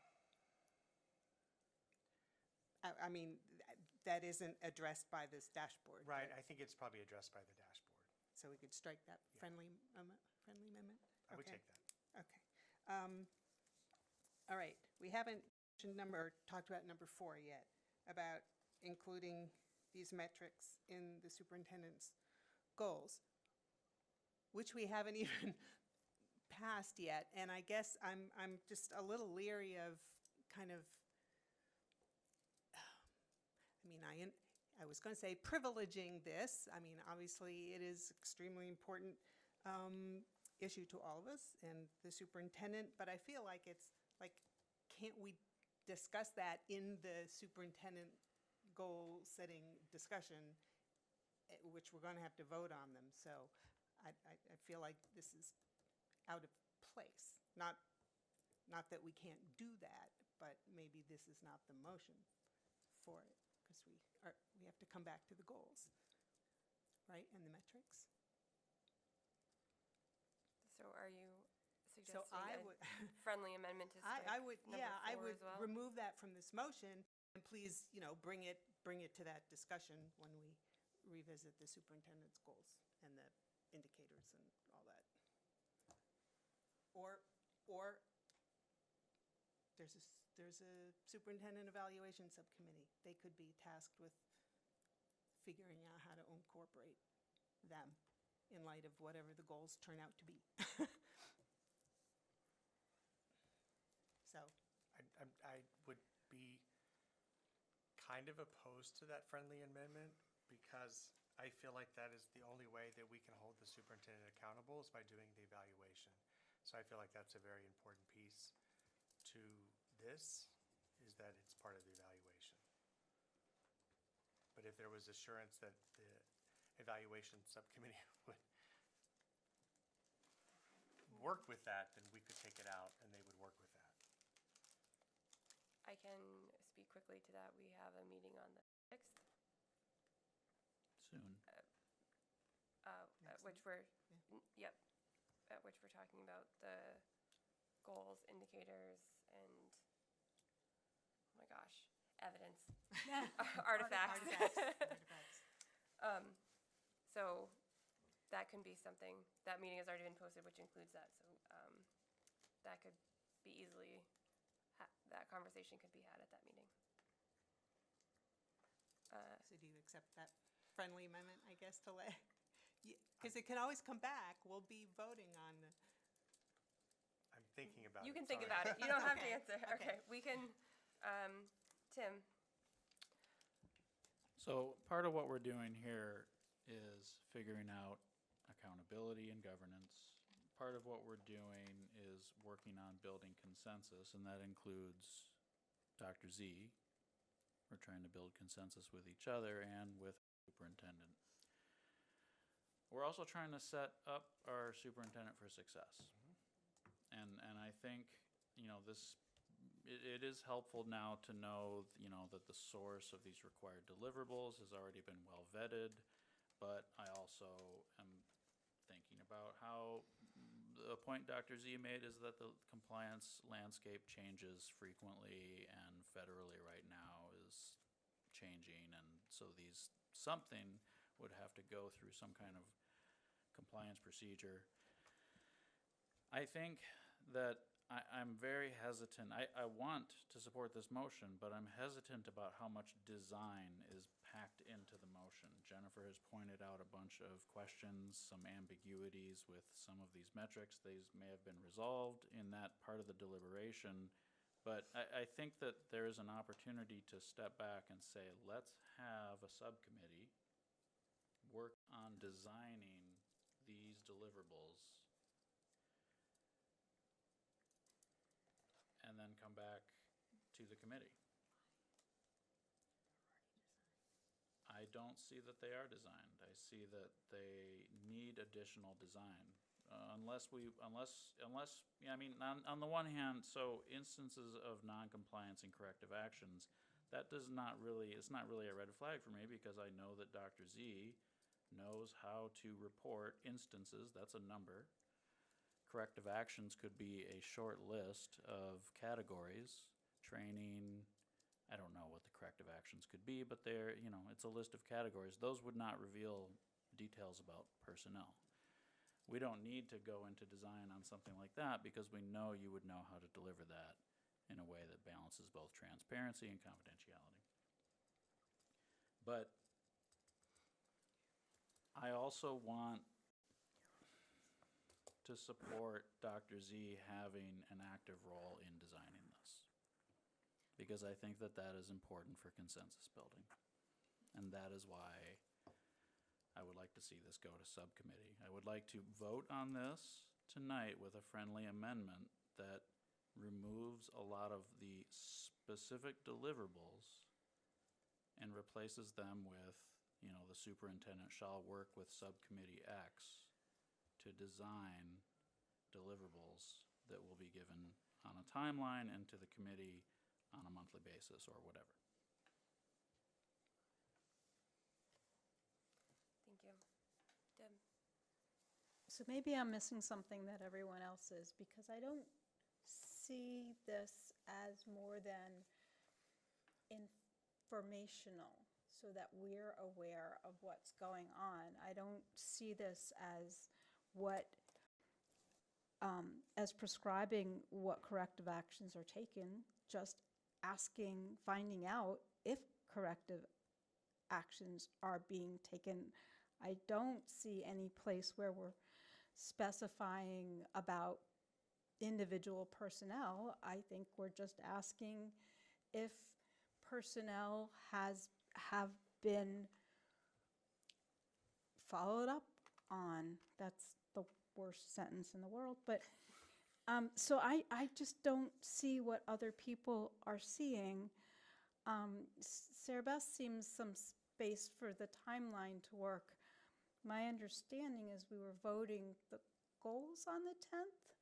I mean, that isn't addressed by this dashboard. Right, I think it's probably addressed by the dashboard. So we could strike that friendly amendment? I would Okay. take that. Okay. All right, we haven't mentioned talked about number 4 yet, about including these metrics in the superintendent's goals, which we haven't even passed yet. And I guess I'm just a little leery of kind of, I mean, I was going to say privileging this. I mean, obviously it is extremely important issue to all of us and the superintendent, but I feel like it's like, can't we discuss that in the superintendent goal setting discussion, which we're going to have to vote on them. So I feel like this is out of place. Not that we can't do that, but maybe this is not the motion for it, because we have to come back to the goals, right, and the metrics. So are you suggesting I a would friendly amendment to strike I would, number yeah, I 4 would as well? remove that from this motion, and please, bring it to that discussion when we revisit the superintendent's goals and the indicators and all that. Or there's a superintendent evaluation subcommittee. They could be tasked with figuring out how to incorporate them in light of whatever the goals turn out to be. So. I would be kind of opposed to that friendly amendment because I feel like that is the only way that we can hold the superintendent accountable is by doing the evaluation. So I feel like that's a very important piece to this, is that it's part of the evaluation. But if there was assurance that the evaluation subcommittee would work with that, then we could take it out and they would work with that. I can speak quickly to that. We have a meeting on the 6th. Soon. At which we're, at which we're talking about the goals, indicators, and, oh my gosh, evidence. Artifacts. So that can be something, that meeting has already been posted, which includes that, so that could be easily, that conversation could be had at that meeting. So do you accept that friendly amendment, I guess, to let, because it can always come back, we'll be voting on the. I'm thinking about it. You can think sorry. about it, you don't have to Okay, answer. Okay, we can, Tim? So part of what we're doing here is figuring out accountability and governance. Part of what we're doing is working on building consensus, and that includes Dr. Z. We're trying to build consensus with each other and with the superintendent. We're also trying to set up our superintendent for success. And I think, this, it is helpful now to know, that the source of these required deliverables has already been well vetted, but I also am thinking about how the point Dr. Z made is that the compliance landscape changes frequently and federally right now is changing, and so something would have to go through some kind of compliance procedure. I think that I'm very hesitant. I want to support this motion, but I'm hesitant about how much design is packed into the motion. Jennifer has pointed out a bunch of questions, some ambiguities with some of these metrics. These may have been resolved in that part of the deliberation, but I think that there is an opportunity to step back and say, let's have a subcommittee work on designing these deliverables and then come back to the committee. I don't see that they are designed. I see that they need additional design. Yeah, I mean, on the one hand, so instances of non-compliance and corrective actions, that does not really, it's not really a red flag for me because I know that Dr. Z knows how to report instances, that's a number. Corrective actions could be a short list of categories, training, I don't know what the corrective actions could be, but they're, you know, it's a list of categories. Those would not reveal details about personnel. We don't need to go into design on something like that because we know you would know how to deliver that in a way that balances both transparency and confidentiality. But I also want to support Dr. Z having an active role in designing this, because I think that that is important for consensus building. And that is why I would like to see this go to subcommittee. I would like to vote on this tonight with a friendly amendment that removes a lot of the specific deliverables and replaces them with, you know, the superintendent shall work with subcommittee X to design deliverables that will be given on a timeline and to the committee on a monthly basis or whatever. Thank you. Deb? So maybe I'm missing something that everyone else is, because I don't see this as more than informational so that we're aware of what's going on. I don't see this as what, as prescribing what corrective actions are taken, just asking, finding out if corrective actions are being taken. I don't see any place where we're specifying about individual personnel. I think we're just asking if personnel have been followed up on. That's the worst sentence in the world, but so I just don't see what other people are seeing. Sarah Beth seems some space for the timeline to work. My understanding is we were voting the goals on the 10th.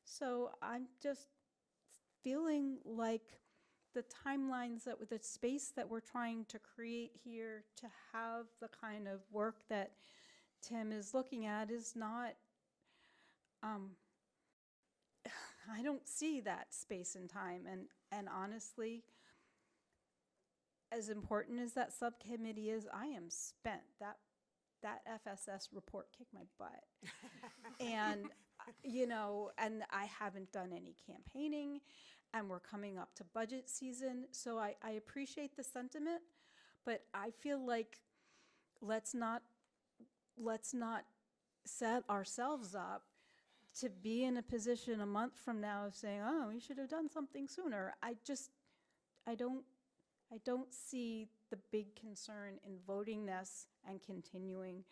So I'm just feeling like the timelines that with the space that we're trying to create here to have the kind of work that Tim is looking at is not, I don't see that space and time. And honestly, as important as that subcommittee is, I am spent. That FSS report kicked my butt. And, you know, and I haven't done any campaigning, and we're coming up to budget season. So I appreciate the sentiment, but I feel like let's not set ourselves up to be in a position a month from now of saying, oh, we should have done something sooner. I don't see the big concern in voting this and continuing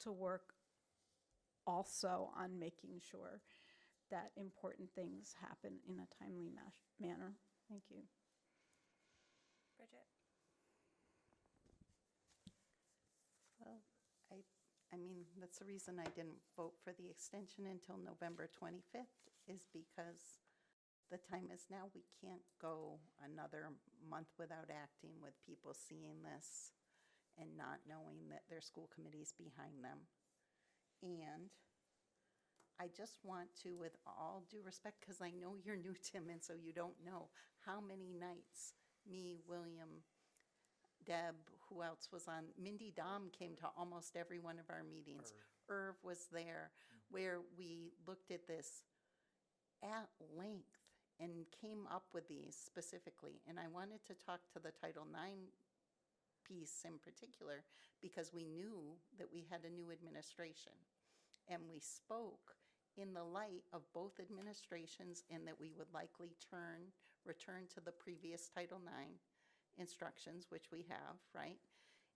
to work also on making sure that important things happen in a timely manner. Thank you. Bridget? Well, I mean, that's the reason I didn't vote for the extension until November 25th, is because the time is now. We can't go another month without acting with people seeing this and not knowing that their school committee's behind them. And I just want to, with all due respect, because I know you're new, Tim, and so you don't know how many nights me, William, Deb, who else was on? Mindy Dom came to almost every one of our meetings. Irv was there, where we looked at this at length and came up with these specifically. And I wanted to talk to the Title IX piece in particular because we knew that we had a new administration. And we spoke in the light of both administrations and that we would likely return to the previous Title IX instructions, which we have, right?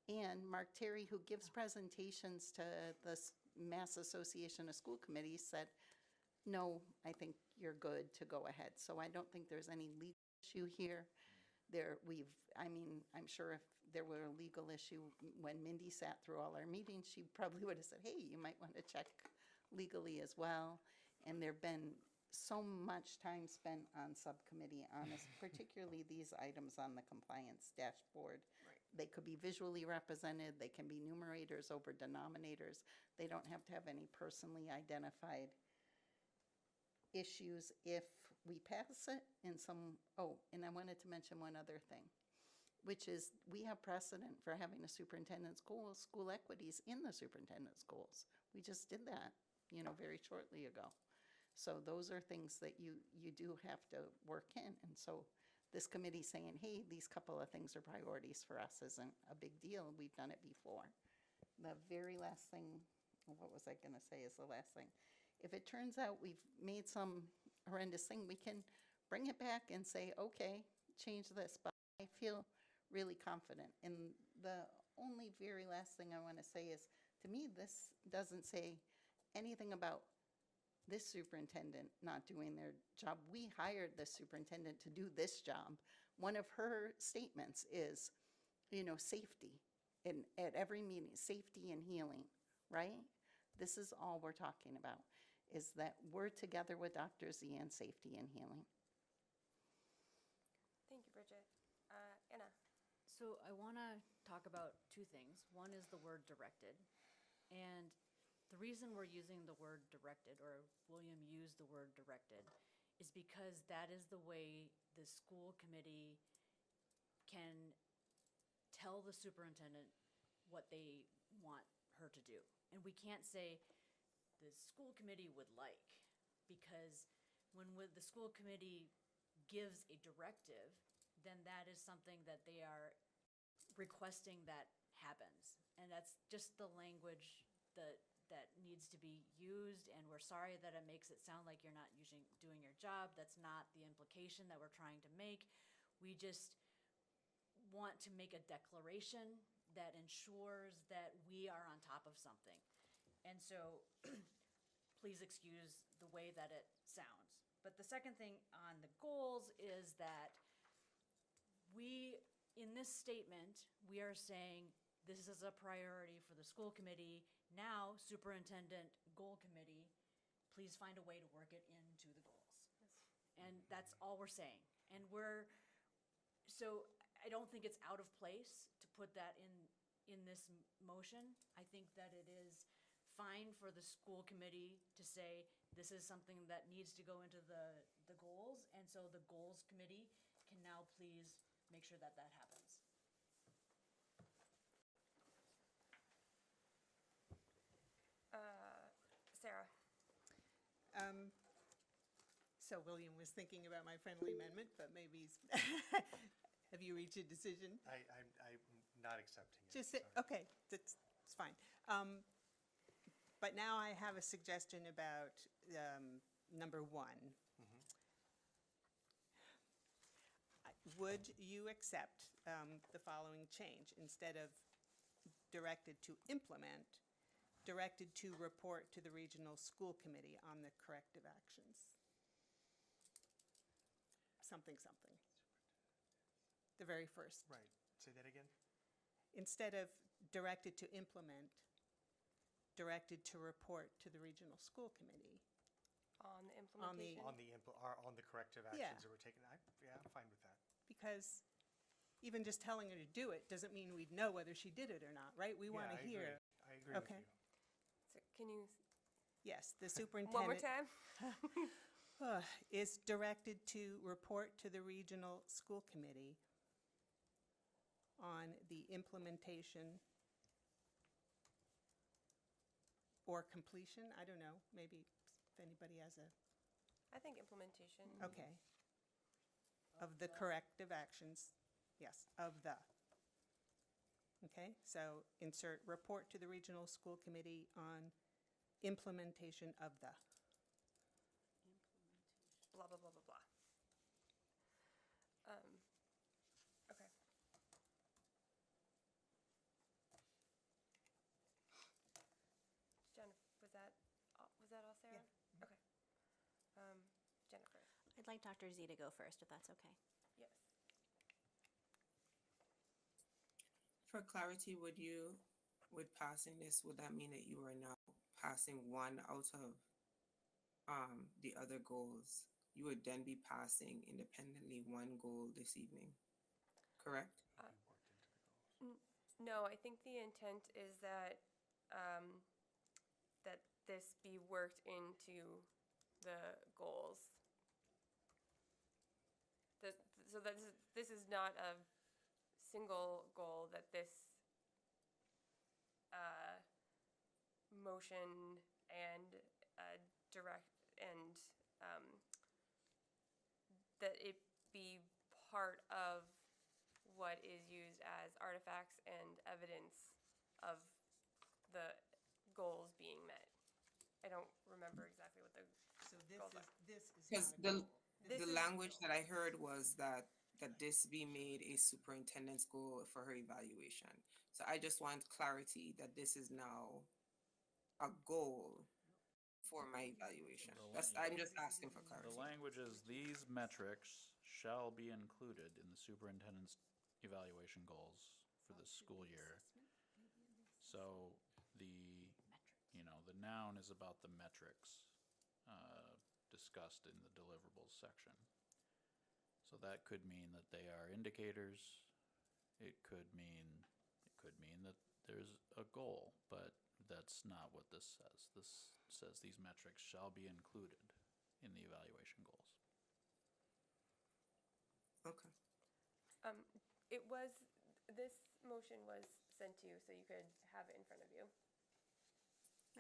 And Mark Terry, who gives presentations to the Mass Association of School Committees, said, no, I think you're good to go ahead. So I don't think there's any legal issue here. I'm sure if there were a legal issue when Mindy sat through all our meetings, she probably would have said, hey, you might want to check legally as well. And there've been so much time spent on subcommittee on this, particularly these items on the compliance dashboard. Right. They could be visually represented, they can be numerators over denominators. They don't have to have any personally identified issues if we pass it in some, and I wanted to mention one other thing, which is we have precedent for having a superintendent school equities in the superintendent schools. We just did that, very shortly ago. So those are things that you do have to work in. And so this committee saying, hey, these couple of things are priorities for us isn't a big deal. We've done it before. The very last thing, what was I going to say is the last thing. If it turns out we've made some horrendous thing, we can bring it back and say, okay, change this. But I feel really confident. And the only very last thing I want to say is, to me, this doesn't say anything about this superintendent not doing their job. We hired this superintendent to do this job. One of her statements is, safety at every meeting, safety and healing, right? This is all we're talking about, is that we're together with Dr. Z and safety and healing. Thank you, Bridget. Anna? So I want to talk about two things. One is the word directed. And the reason we're using the word directed, or William used the word directed, is because that is the way the school committee can tell the superintendent what they want her to do. And we can't say the school committee would like, because when the school committee gives a directive, then that is something that they are requesting that happens. And that's just the language that needs to be used, and we're sorry that it makes it sound like you're not doing your job. That's not the implication that we're trying to make. We just want to make a declaration that ensures that we are on top of something. And so please excuse the way that it sounds. But the second thing on the goals is that in this statement, we are saying this is a priority for the school committee. Now, superintendent goal committee, please find a way to work it into the goals. And that's all we're saying. And so I don't think it's out of place to put that in this motion. I think that it is fine for the school committee to say this is something that needs to go into the goals, and so the goals committee can now please make sure that that happens. Sarah? So William was thinking about my friendly amendment, but maybe he's, have you reached a decision? I'm not accepting it. Just, sorry. okay, that's fine. But now I have a suggestion about number one. Would you accept the following change? Instead of directed to implement, directed to report to the regional school committee on the corrective actions? Something. The very first. Right. Say that again? Instead of directed to implement, directed to report to the regional school committee. On the implementation? On the corrective actions Yeah. that we're taking. I'm fine with that. Because even just telling her to do it doesn't mean we'd know whether she did it or not, right? We want to I hear. agree. I agree with Okay. you. So can you, Yes, the one superintendent. more time? Is directed to report to the regional school committee on the implementation or completion, I don't know, maybe if anybody has a, I think implementation. okay. Of the corrective actions, yes, of the. Okay, so insert report to the regional school committee on implementation of the. blah, blah, blah, blah, blah. Okay. Jennifer, was that all, Sarah? Okay. Jennifer, I'd like Dr. Z to go first, if that's okay. yes. For clarity, with passing this, would that mean that you are now passing one out of the other goals? You would then be passing independently one goal this evening, correct? No, I think the intent is that, that this be worked into the goals. So that this is not a single goal, that this motion and direct and that it be part of what is used as artifacts and evidence of the goals being met. I don't remember exactly what the So goals are. this is Because not a goal. the language that I heard was that this be made a superintendent's goal for her evaluation. So I just want clarity that this is now a goal for my evaluation. I'm just asking for The clarity. language is, these metrics shall be included in the superintendent's evaluation goals for the school year. So the, the noun is about the metrics discussed in the deliverables section. So that could mean that they are indicators. It could mean that there's a goal, but that's not what this says. This says these metrics shall be included in the evaluation goals. Okay. This motion was sent to you so you could have it in front of you.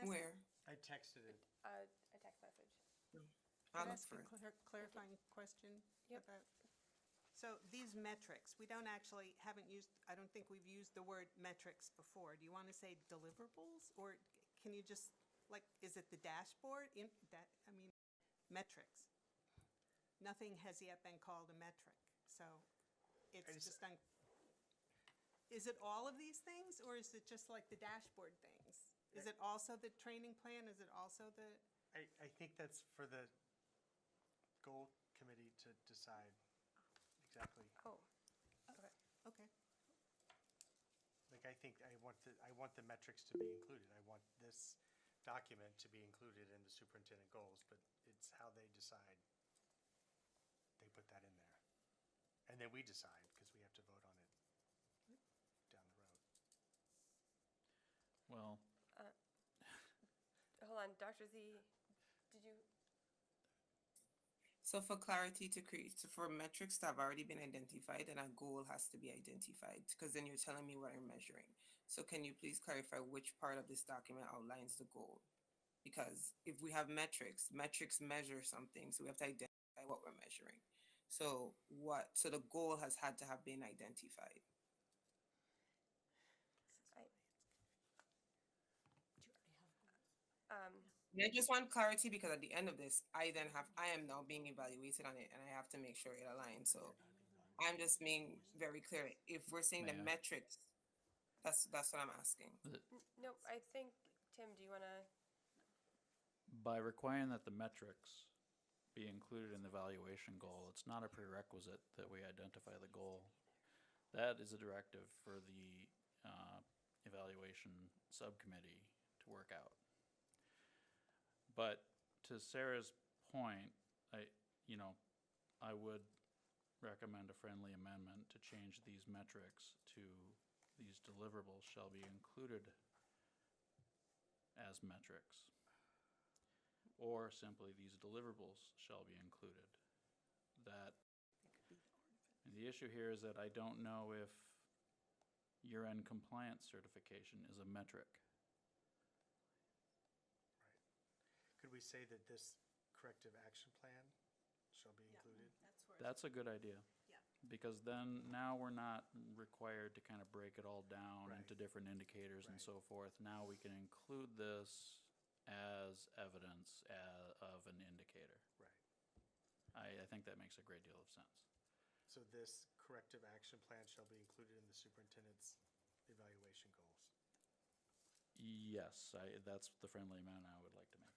Where? I texted it. A text message. I'll Can I look ask for a it. clarifying question Yep. about? So these metrics, we don't actually, I don't think we've used the word metrics before. Do you want to say deliverables? Or can you just, is it the dashboard? Metrics. Nothing has yet been called a metric, so it's just, is it all of these things, or is it just like the dashboard things? Is it also the training plan? Is it also the? I think that's for the goal committee to decide exactly. Oh, okay. Okay. Like, I think I want the metrics to be included. I want this document to be included in the superintendent goals, but it's how they decide. They put that in there. And then we decide, because we have to vote on it down the road. Well, Hold on, Dr. Z, did you? So for clarity for metrics that have already been identified, then a goal has to be identified, because then you're telling me what I'm measuring. So can you please clarify which part of this document outlines the goal? Because if we have metrics measure something, so we have to identify what we're measuring. So the goal has had to have been identified. I just want clarity, because at the end of this, I am now being evaluated on it, and I have to make sure it aligns. So I'm just being very clear. If we're saying the May I? metrics, that's what I'm asking. Nope, I think, Tim, do you want to? By requiring that the metrics be included in the evaluation goal, it's not a prerequisite that we identify the goal. That is a directive for the evaluation subcommittee to work out. But to Sarah's point, I would recommend a friendly amendment to change these metrics to these deliverables shall be included as metrics. Or simply these deliverables shall be included. And the issue here is that I don't know if year-end compliance certification is a metric. Could we say that this corrective action plan shall be included? That's a good idea. Because then, now we're not required to kind of break it all down Right. into different indicators and Right. so forth. Now we can include this as evidence of an indicator. Right. I think that makes a great deal of sense. So this corrective action plan shall be included in the superintendent's evaluation goals. Yes, that's the friendly amendment I would like to make.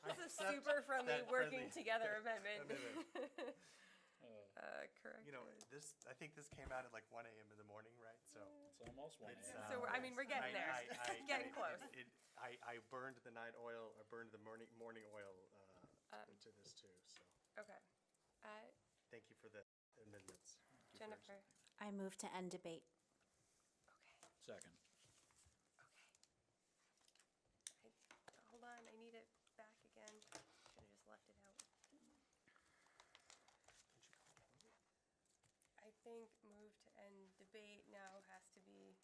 It's a super friendly, that working friendly- together amendment. amendment. Correct. You know, I think this came out at like 1 a.m. in the morning, right? So It's almost 1 it's, a.m. So, I mean, we're getting there. Getting close. I burned the night oil, I burned the morning oil into this too, so Okay. thank you for the amendments. Jennifer. I move to end debate. Okay. Second. Okay. Hold on, I need it back again. Should have just left it out. I think move to end debate now has to be.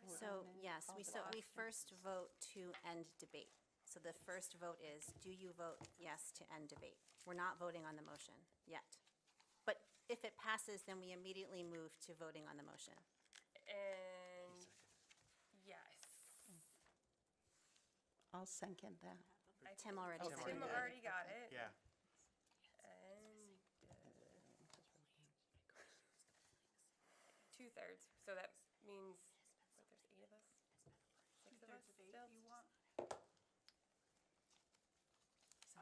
So, yes, we first vote to end debate. So the first vote is, do you vote yes to end debate? We're not voting on the motion yet. But if it passes, then we immediately move to voting on the motion. And yes. I'll second that. I Tim think already Tim seconded Tim it. already got it. Yeah, And 2/3. So that means, what, there's 8 of us? 6 of us still?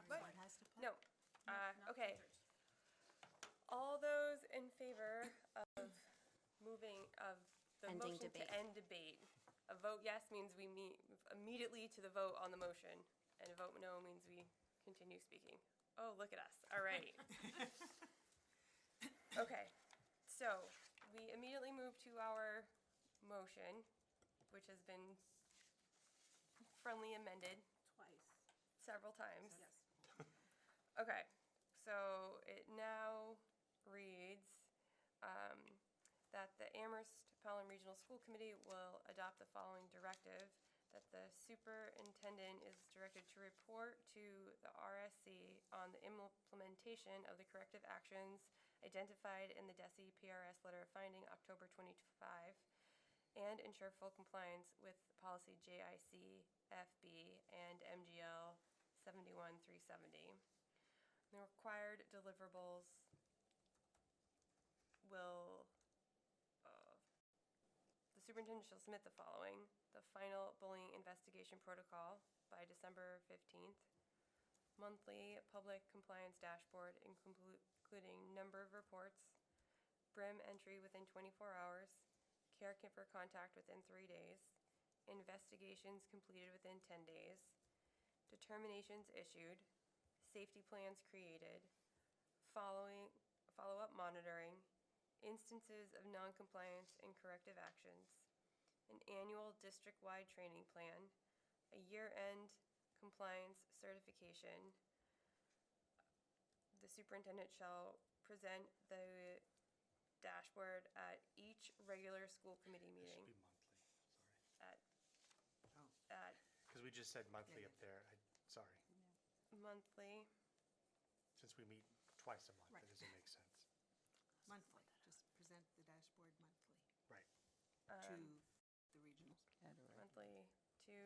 What? No. Okay. All those in favor of moving, of the Ending motion debate. to end debate. A vote yes means we move immediately to the vote on the motion, and a vote no means we continue speaking. Oh, look at us. All right. Okay, so we immediately move to our motion, which has been friendly amended several times. Okay, so it now reads that the Amherst Pelham Regional School Committee will adopt the following directive, that the superintendent is directed to report to the RSC on the implementation of the corrective actions identified in the DESI PRS Letter of Finding, October 25, and ensure full compliance with policy JIC FB and MGL 71370. The required deliverables will, the superintendent shall submit the following: the final bullying investigation protocol by December 15th, monthly public compliance dashboard including number of reports, BRIM entry within 24 hours, caregiver contact within 3 days, investigations completed within 10 days, determinations issued, safety plans created, follow-up monitoring, instances of non-compliance and corrective actions, an annual district-wide training plan, a year-end compliance certification. The superintendent shall present the dashboard at each regular school committee it meeting. should be monthly, sorry. At Because we just said monthly up there, sorry. monthly, Since we meet twice a month, Right. that doesn't make sense. Monthly, just present the dashboard monthly Right. to the regionals. monthly to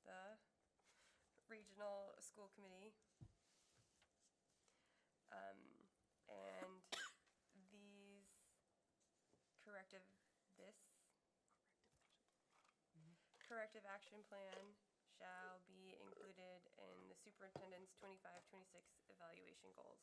the regional school committee. And these corrective action plan shall be included in the superintendent's 25-26 evaluation goals.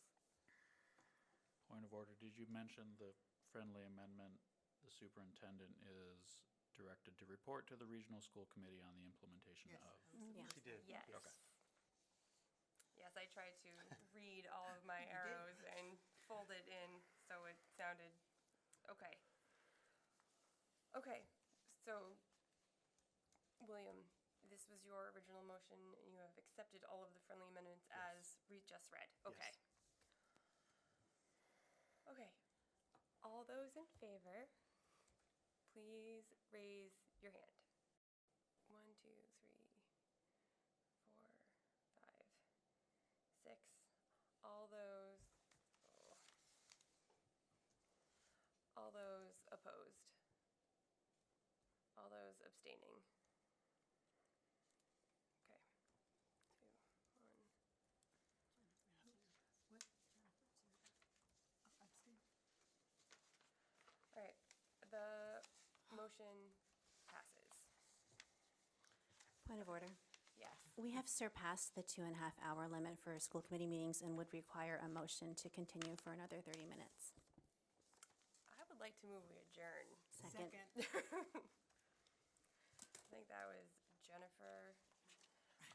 Point of order, did you mention the friendly amendment, the superintendent is directed to report to the regional school committee on the implementation Yes. of? Yeah. She did. Yes. Okay. Yes, I tried to read all of my arrows and fold it in so it sounded, okay. Okay, so, William, this was your original motion, and you have accepted all of the friendly amendments as just read. Okay. Yes. Okay, all those in favor, please raise your hand. 1, 2, 3, 4, 5, 6. All those abstaining. Okay. 2, 1. All right, the motion passes. Point of order. Yes. We have surpassed the 2.5-hour limit for school committee meetings and would require a motion to continue for another 30 minutes. I would like to move we adjourn. Second. I think that was Jennifer.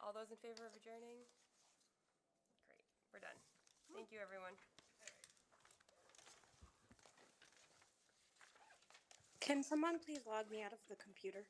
All those in favor of adjourning? Great, we're done. Thank you, everyone. Can someone please log me out of the computer?